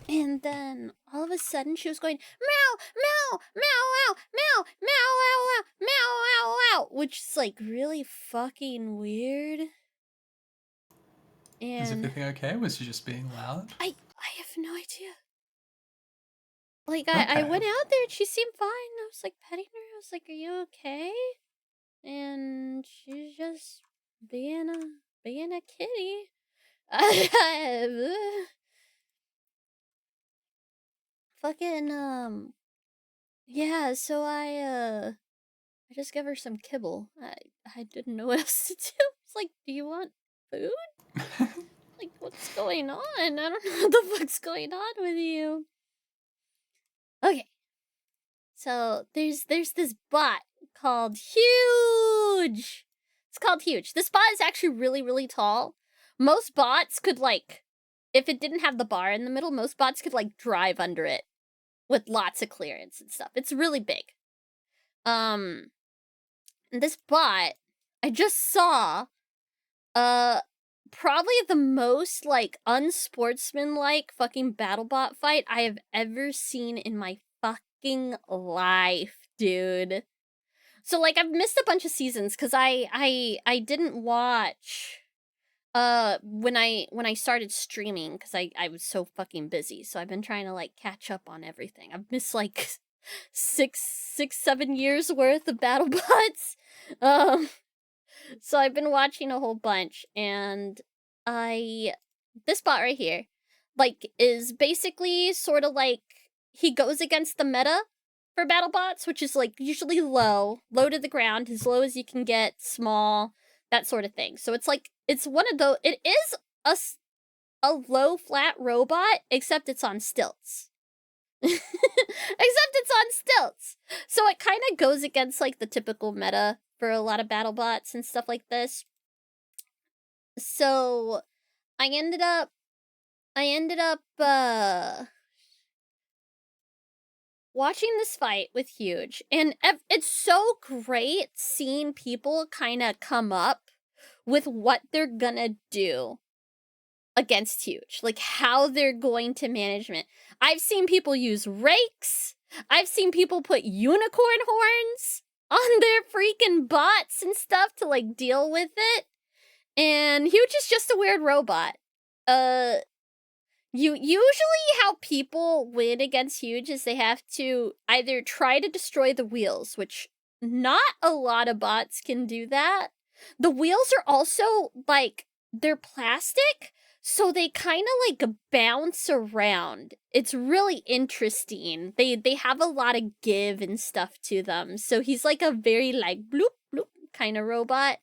and then all of a sudden she was going, meow, meow, meow, meow, meow, meow, meow, meow, meow, meow, which is, like, really fucking weird. And is everything okay? Was she just being loud? I have no idea. Like, I went out there and she seemed fine. I was, like, petting her. I was like, are you okay? And she's just being a kitty. Fucking, yeah, so I just gave her some kibble. I didn't know what else to do. It's like, do you want food? Like, what's going on? I don't know what the fuck's going on with you. Okay. So, there's this bot called Huge! It's called Huge. This bot is actually really, really tall. Most bots could, like, if it didn't have the bar in the middle, most bots could, like, drive under it with lots of clearance and stuff. It's really big. And this bot, I just saw, probably the most, like, unsportsmanlike fucking BattleBot fight I have ever seen in my fucking life, dude. So, like, I've missed a bunch of seasons because I didn't watch when I started streaming because I was so fucking busy. So I've been trying to like catch up on everything. I've missed like 7 years worth of BattleBots. So I've been watching a whole bunch, and this bot right here, like, is basically sort of like he goes against the meta for BattleBots, which is like usually low to the ground, as low as you can get, small, that sort of thing. So it's like it's one of those. It is a low flat robot, except it's on stilts. Except it's on stilts. So it kind of goes against like the typical meta for a lot of BattleBots and stuff like this. So I ended up watching this fight with Huge, and it's so great seeing people kind of come up with what they're gonna do against Huge, like how they're going to management. I've seen people use rakes. I've seen people put unicorn horns on their freaking bots and stuff to like deal with it. And Huge is just a weird robot. Usually how people win against Huge is they have to either try to destroy the wheels, which not a lot of bots can do that. The wheels are also like, they're plastic, so they kind of like bounce around. It's really interesting. They have a lot of give and stuff to them. So he's like a very like bloop bloop kind of robot.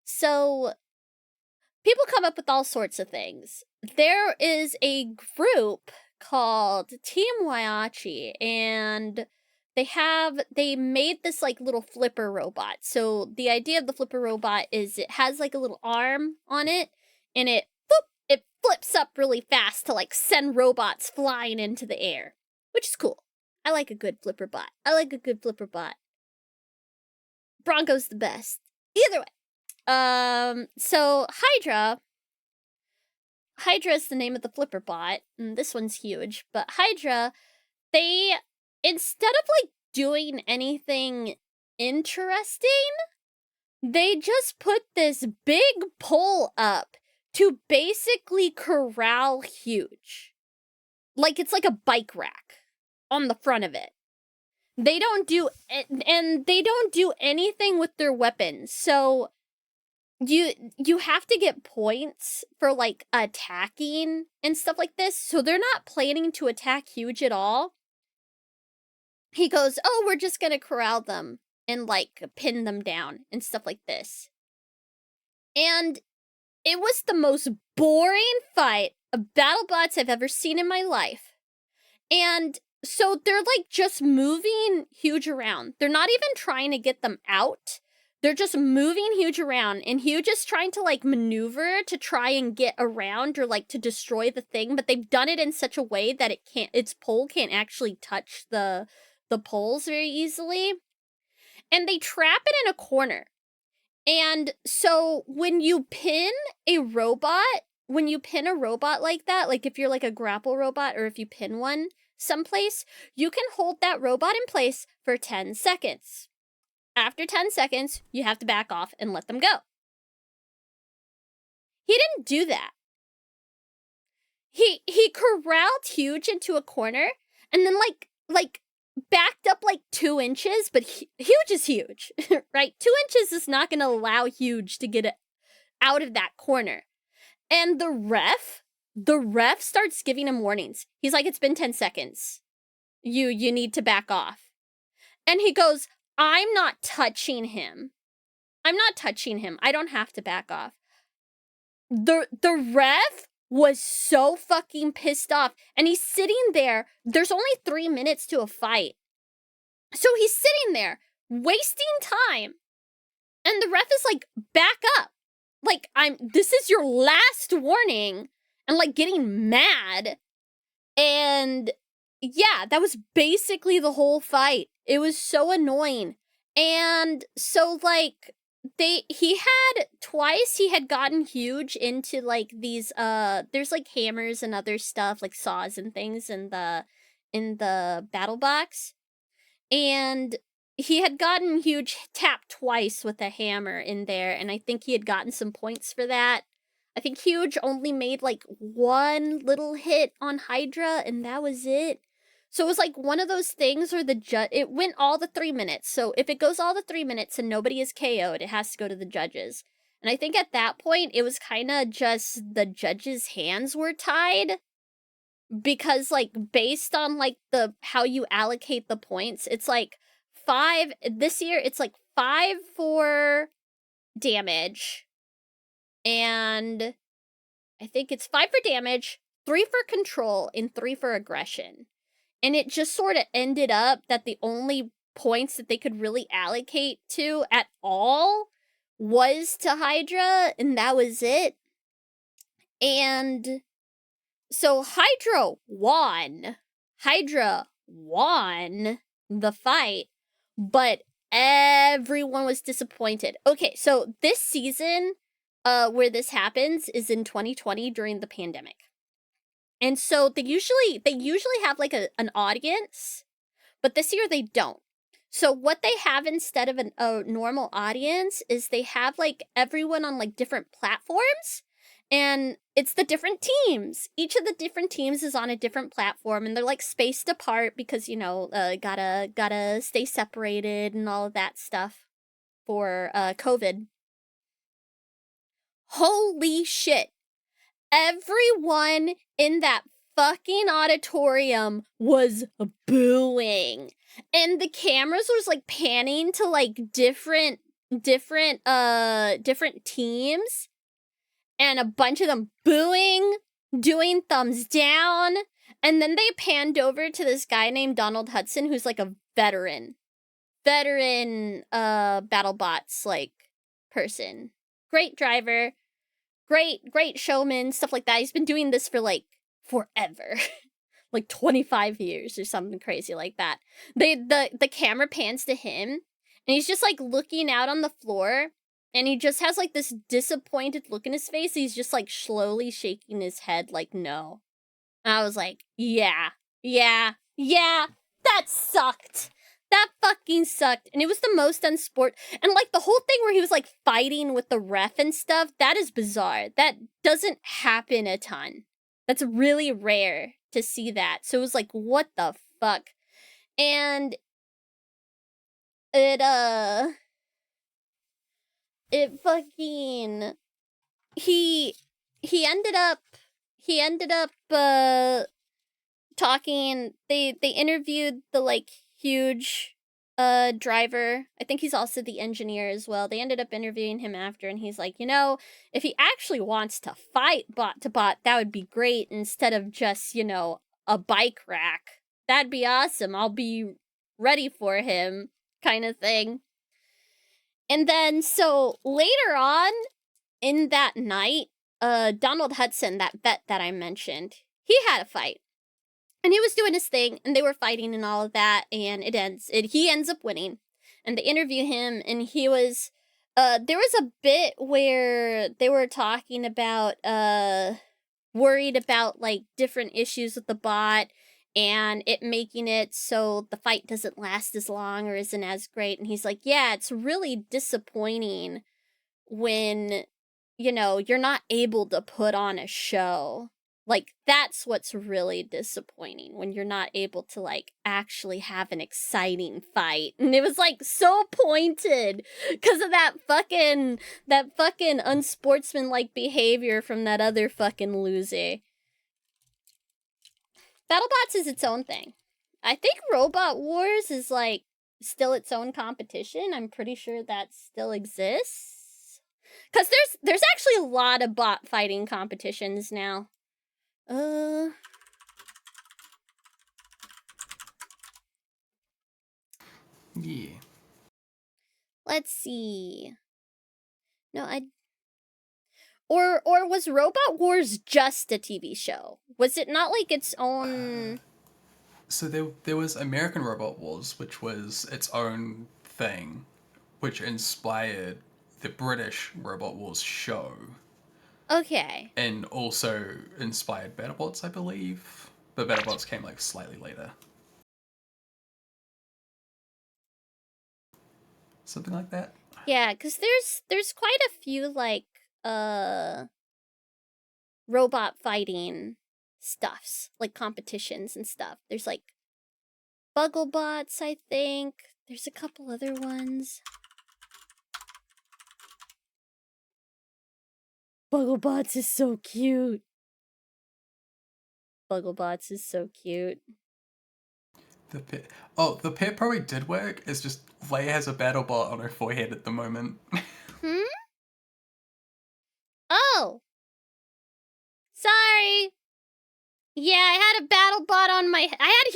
So people come up with all sorts of things. There is a group called Team Waiachi, and they made this like little flipper robot. So the idea of the flipper robot is it has like a little arm on it, and it flips up really fast to like send robots flying into the air, which is cool. I like a good flipper bot. Bronco's the best. Either way. So Hydra is the name of the flipper bot, and this one's Huge, but Hydra, they, instead of like doing anything interesting, they just put this big pole up to basically corral Huge. Like it's like a bike rack on the front of it. They don't do anything with their weapons. So you have to get points for like attacking and stuff like this. So they're not planning to attack Huge at all. He goes, "Oh, we're just gonna corral them and like pin them down and stuff like this." And it was the most boring fight of BattleBots I've ever seen in my life. And so they're like just moving Huge around. They're not even trying to get them out. They're just moving Huge around, and Huge is trying to like maneuver to try and get around or like to destroy the thing, but they've done it in such a way that its pole can't actually touch the poles very easily. And they trap it in a corner. And so when you pin a robot like that, like if you're like a grapple robot or if you pin one someplace, you can hold that robot in place for 10 seconds. After 10 seconds, you have to back off and let them go. He didn't do that. He corralled Huge into a corner and then like backed up like 2 inches, but Huge is huge, right? 2 inches is not going to allow Huge to get it out of that corner. And the ref starts giving him warnings. He's like, "It's been 10 seconds. You need to back off." And he goes, I'm not touching him. I don't have to back off." The ref was so fucking pissed off. And he's sitting there. There's only 3 minutes to a fight. So he's sitting there, wasting time. And the ref is like, "Back up. Like, this is your last warning." And like getting mad. And yeah, that was basically the whole fight. It was so annoying. And so like he had gotten Huge into like these there's like hammers and other stuff, like saws and things in the battle box, and he had gotten Huge tapped twice with a hammer in there, and I think he had gotten some points for that. I think Huge only made like one little hit on Hydra, and that was it. So it was like one of those things where it went all the 3 minutes. So if it goes all the 3 minutes and nobody is KO'd, it has to go to the judges. And I think at that point, it was kind of just the judges' hands were tied. Because, like, based on, like, how you allocate the points, it's like 5, this year, it's like 5 for damage. And I think it's 5 for damage, 3 for control, and 3 for aggression. And it just sort of ended up that the only points that they could really allocate to at all was to Hydra, and that was it. And so Hydra won the fight, but everyone was disappointed. Okay, so this season, where this happens is in 2020 during the pandemic. And so they usually have like an audience, but this year they don't. So what they have instead of a normal audience is they have like everyone on like different platforms, and it's the different teams. Each of the different teams is on a different platform, and they're like spaced apart because, you know, gotta stay separated and all of that stuff for COVID. Holy shit. Everyone in that fucking auditorium was booing. And the cameras was like panning to like different teams, and a bunch of them booing, doing thumbs down, and then they panned over to this guy named Donald Hudson, who's like a veteran BattleBots like person. Great driver. Great showman, stuff like that. He's been doing this for like forever. Like 25 years or something crazy like that. The camera pans to him, and he's just like looking out on the floor, and he just has like this disappointed look in his face. He's just like slowly shaking his head like no. And I was like, yeah, that sucked. That fucking sucked. And it was the most unsport. And like the whole thing where he was like fighting with the ref and stuff, that is bizarre. That doesn't happen a ton. That's really rare to see that. So it was like, what the fuck? And it fucking, he ended up talking. They interviewed the like Huge driver. I think he's also the engineer as well. They ended up interviewing him after, and he's like, you know, if he actually wants to fight bot to bot, that would be great instead of just, you know, a bike rack. That'd be awesome. I'll be ready for him, kind of thing. And then so later on in that night, Donald Hudson, that vet that I mentioned, he had a fight. And he was doing his thing, and they were fighting and all of that, and he ends up winning. And they interview him, and he was, there was a bit where they were talking about, worried about, like, different issues with the bot, and it making it so the fight doesn't last as long or isn't as great. And he's like, yeah, it's really disappointing when, you know, you're not able to put on a show. Like, that's what's really disappointing, when you're not able to, like, actually have an exciting fight. And it was, like, so pointed because of that fucking unsportsmanlike behavior from that other fucking loser. BattleBots is its own thing. I think Robot Wars is, like, still its own competition. I'm pretty sure that still exists. Because there's actually a lot of bot fighting competitions now. Yeah. Let's see. No, or was Robot Wars just a TV show? Was it not like its own? So there was American Robot Wars, which was its own thing, which inspired the British Robot Wars show. Okay. And also inspired BattleBots, I believe. But BattleBots came like slightly later. Something like that. Yeah, because there's quite a few like robot fighting stuffs, like competitions and stuff. There's like BuggleBots, I think. There's a couple other ones. BuggleBots is so cute. BuggleBots is so cute. The pit probably did work. It's just Leia has a BattleBot on her forehead at the moment. Hmm? Oh! Sorry! Yeah, I had a BattleBot on my... I had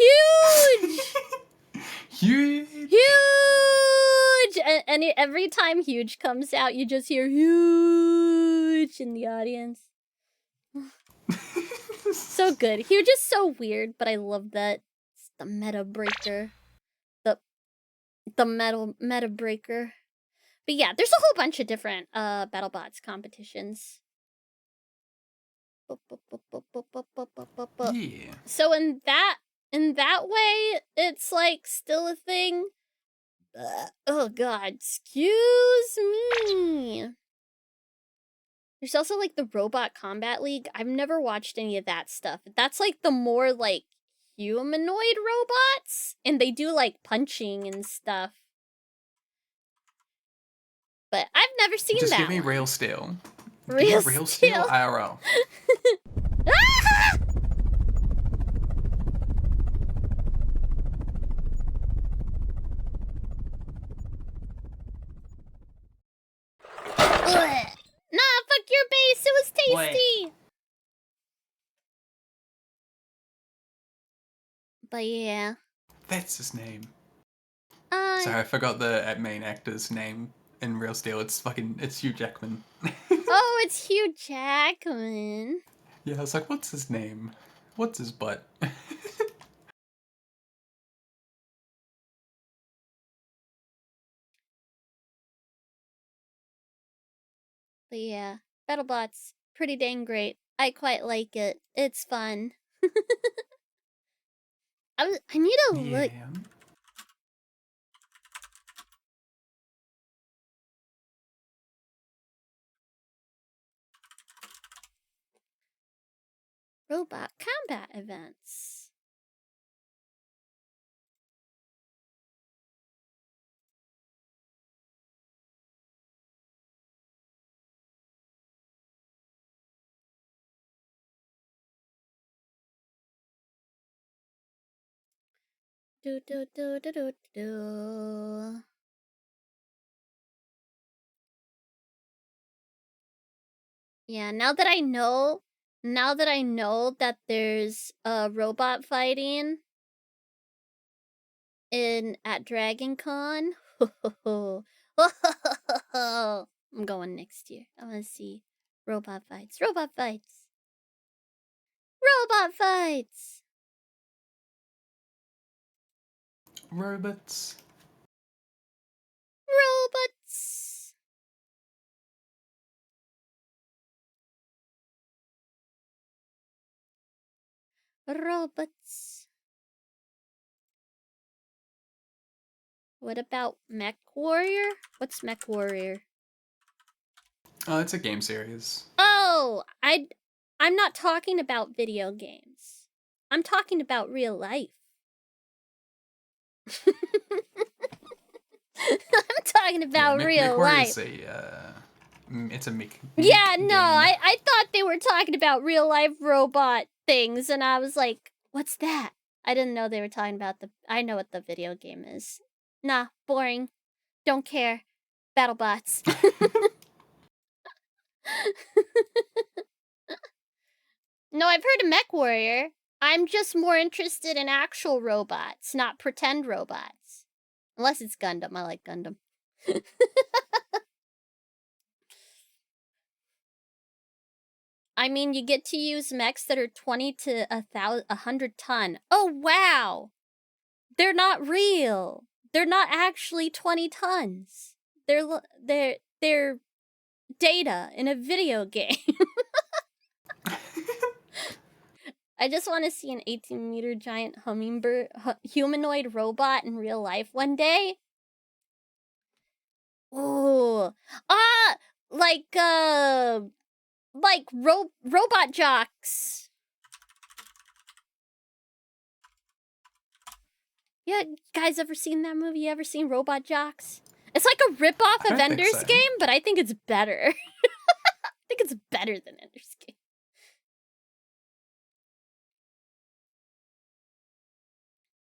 huge! Huge! Huge! And every time huge comes out, you just hear huge in the audience. So good. Huge is so weird, but I love that. It's the meta breaker. The meta breaker. But yeah, there's a whole bunch of different BattleBots competitions. Yeah. So in that way, it's like still a thing. Oh god, excuse me. There's also like the Robot Combat League. I've never watched any of that stuff. That's like the more like humanoid robots, and they do like punching and stuff. But I've never seen Just that. give me one. real steel. Real Give me real steel IRL. Ah! Ugh. Nah, fuck your base. It was tasty. But yeah. That's his name. Sorry, I forgot the main actor's name in Real Steel. It's Hugh Jackman. Oh, it's Hugh Jackman. Yeah, I was like, what's his name? What's his butt? But yeah, BattleBot's pretty dang great. I quite like it. It's fun. I need to look. Yeah. Robot combat events. Do do do do do do. Yeah, now that I know that there's robot fighting at Dragon Con, I'm going next year. I want to see robot fights. Robot fights. Robot fights. Robots. Robots. Robots. What about Mech Warrior? What's Mech Warrior? Oh, it's a game series. Oh, I'm not talking about video games. I'm talking about real life. I'm talking about real life. It's a mech. Yeah, no, game. I thought they were talking about real life robot things, and I was like, what's that? I didn't know they were talking about I know what the video game is. Nah, boring. Don't care. BattleBots. No, I've heard of Mech Warrior. I'm just more interested in actual robots, not pretend robots. Unless it's Gundam. I like Gundam. I mean, you get to use mechs that are 20 to 100 ton. Oh, wow! They're not real. They're not actually 20 tons. They're data in a video game. I just want to see an 18-meter giant hummingbird humanoid robot in real life one day. Ooh. Like robot jocks. Yeah, guys ever seen that movie? You ever seen Robot Jocks? It's like a ripoff of Ender's Game, but I think it's better. I think it's better than Ender's Game.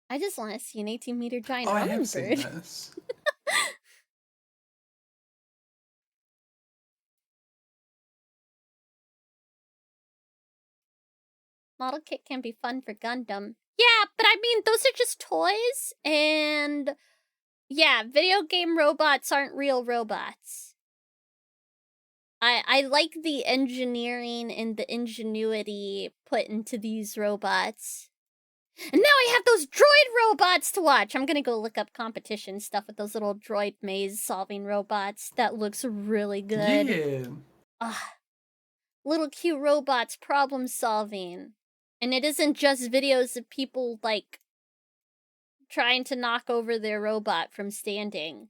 I just want to see an 18-meter giant Oh, I hummingbird. have seen this. Model kit can be fun for Gundam. Yeah, but I mean, those are just toys, and yeah, video game robots aren't real robots. I like the engineering and the ingenuity put into these robots. And now I have those droid robots to watch! I'm gonna go look up competition stuff with those little droid maze-solving robots. That looks really good. Yeah. Little cute robots problem-solving. And it isn't just videos of people, like, trying to knock over their robot from standing.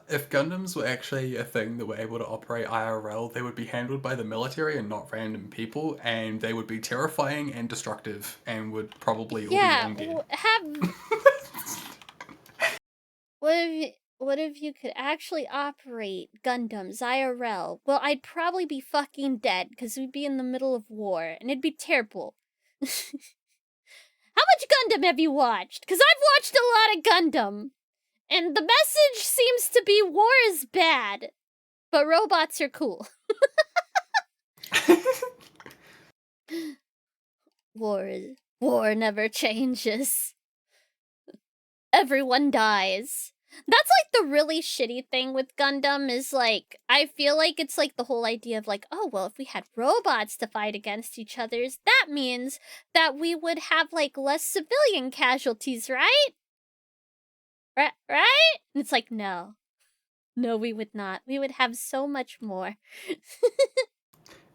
If Gundams were actually a thing that were able to operate IRL, they would be handled by the military and not random people, and they would be terrifying and destructive, and would probably all be long dead. What if you could actually operate Gundams IRL? Well, I'd probably be fucking dead, because we'd be in the middle of war, and it'd be terrible. How much Gundam have you watched? Because I've watched a lot of Gundam. And the message seems to be war is bad, but robots are cool. War never changes. Everyone dies. That's like the really shitty thing with Gundam is like, I feel like it's like the whole idea of like, oh, well, if we had robots to fight against each other, that means that we would have like less civilian casualties, right? Right? And it's like, no. No, we would not. We would have so much more.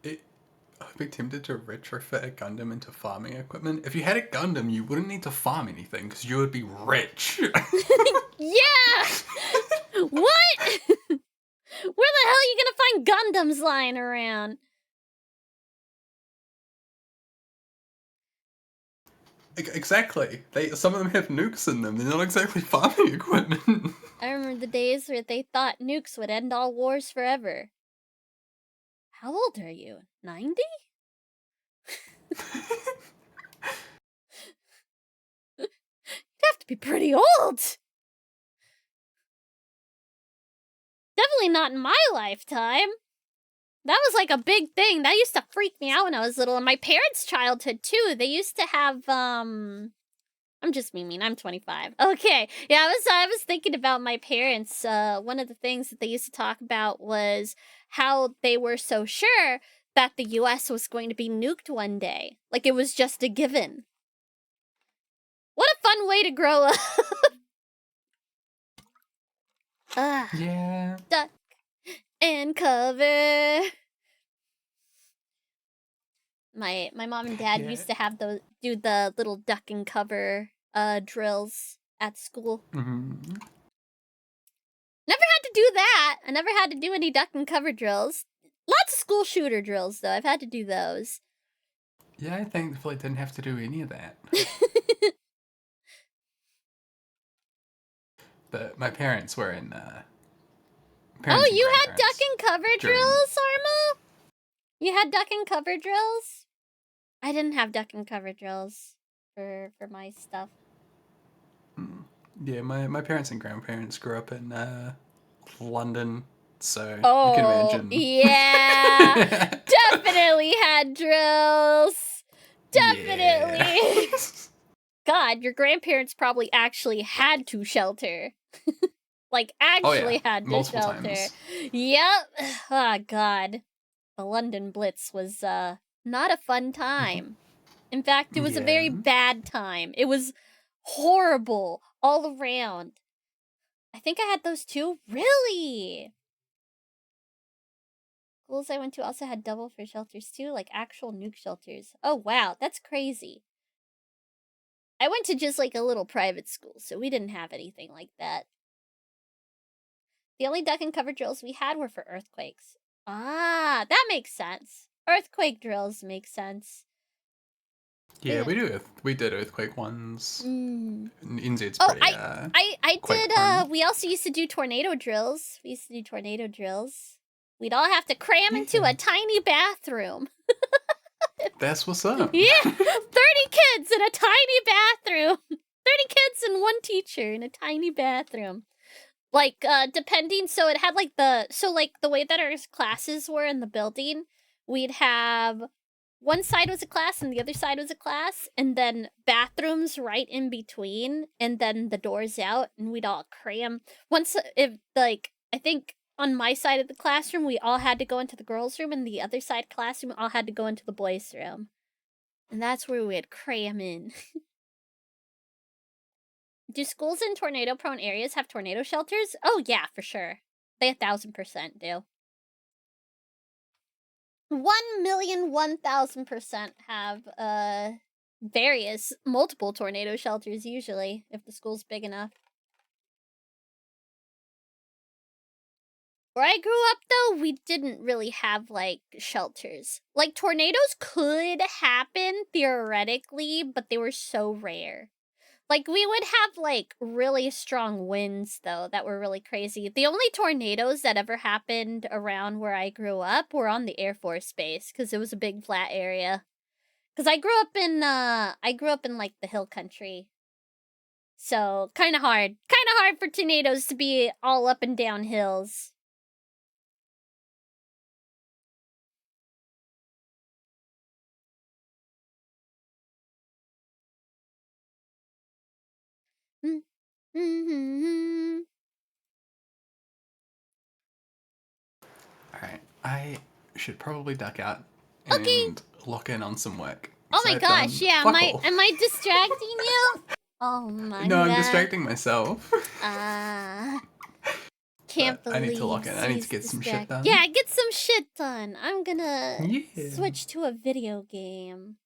I'd be tempted to retrofit a Gundam into farming equipment. If you had a Gundam, you wouldn't need to farm anything, because you would be rich. Yeah! What? Where the hell are you gonna find Gundams lying around? Exactly. Some of them have nukes in them. They're not exactly farming equipment. I remember the days where they thought nukes would end all wars forever. How old are you? 90? You'd have to be pretty old! Definitely not in my lifetime. That was like a big thing. That used to freak me out when I was little. And my parents' childhood, too. They used to have, I'm just memeing. I'm 25. Okay. Yeah, I was thinking about my parents. One of the things that they used to talk about was how they were so sure that the US was going to be nuked one day. Like, it was just a given. What a fun way to grow up. Yeah. Duck and cover. My mom and dad used to have do the little duck and cover drills at school. Mm-hmm. Never had to do that. I never had to do any duck and cover drills. Lots of school shooter drills, though. I've had to do those. Yeah, I thankfully didn't have to do any of that. But my parents were in, oh, you had duck and cover drills, Arma? You had duck and cover drills? I didn't have duck and cover drills for my stuff. Yeah, my parents and grandparents grew up in London, so you can imagine. Yeah, definitely had drills. Definitely. Yeah. God, your grandparents probably actually had to shelter. Like, actually had to multiple shelter. times. Yep. Oh, God. The London Blitz was not a fun time. In fact, it was a very bad time. It was horrible all around. I think I had those too. Really? schools I went to also had double for shelters too, like actual nuke shelters. Oh wow, that's crazy. I went to just like a little private school, so we didn't have anything like that. The only duck and cover drills we had were for earthquakes. Ah, that makes sense. Earthquake drills make sense. Yeah, we did earthquake ones. Mm. NZ's Oh, pretty, I quite did, prone. we also used to do tornado drills. We used to do tornado drills. We'd all have to cram into Yeah. a tiny bathroom. That's what's up. Yeah, 30 kids in a tiny bathroom. 30 kids and one teacher in a tiny bathroom. Like, depending, so it had like the way that our classes were in the building, we'd have one side was a class and the other side was a class, and then bathrooms right in between, and then the doors out, and we'd all cram. Once, if, like, I think on my side of the classroom, we all had to go into the girls' room, and the other side classroom all had to go into the boys' room. And that's where we'd cram in. Do schools in tornado-prone areas have tornado shelters? Oh, yeah, for sure. They 1,000% do. 1,001,000% have, multiple tornado shelters usually, if the school's big enough. Where I grew up, though, we didn't really have, like, shelters. Like, tornadoes could happen, theoretically, but they were so rare. Like, we would have, like, really strong winds, though, that were really crazy. The only tornadoes that ever happened around where I grew up were on the Air Force Base, because it was a big flat area. Because I grew up in, like, the hill country. So, kind of hard. Kind of hard for tornadoes to be all up and down hills. Mm-hmm. Alright, I should probably duck out and lock in on some work. Oh my I've gosh, done yeah, fuck all. am I distracting you? Oh my god. No, I'm distracting myself. Can't But believe I need to lock in. I need to get some shit done. Yeah, get some shit done. I'm gonna Yeah. switch to a video game.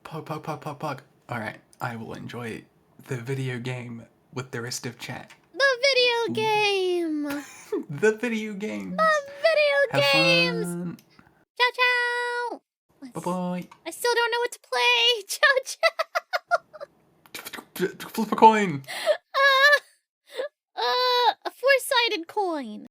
Pog. Alright, I will enjoy the video game with the rest of chat. The video game! The video games! Video Have games! fun! Ciao ciao! Bye-bye! I still don't know what to play! Ciao ciao! Flip a coin! A four-sided coin.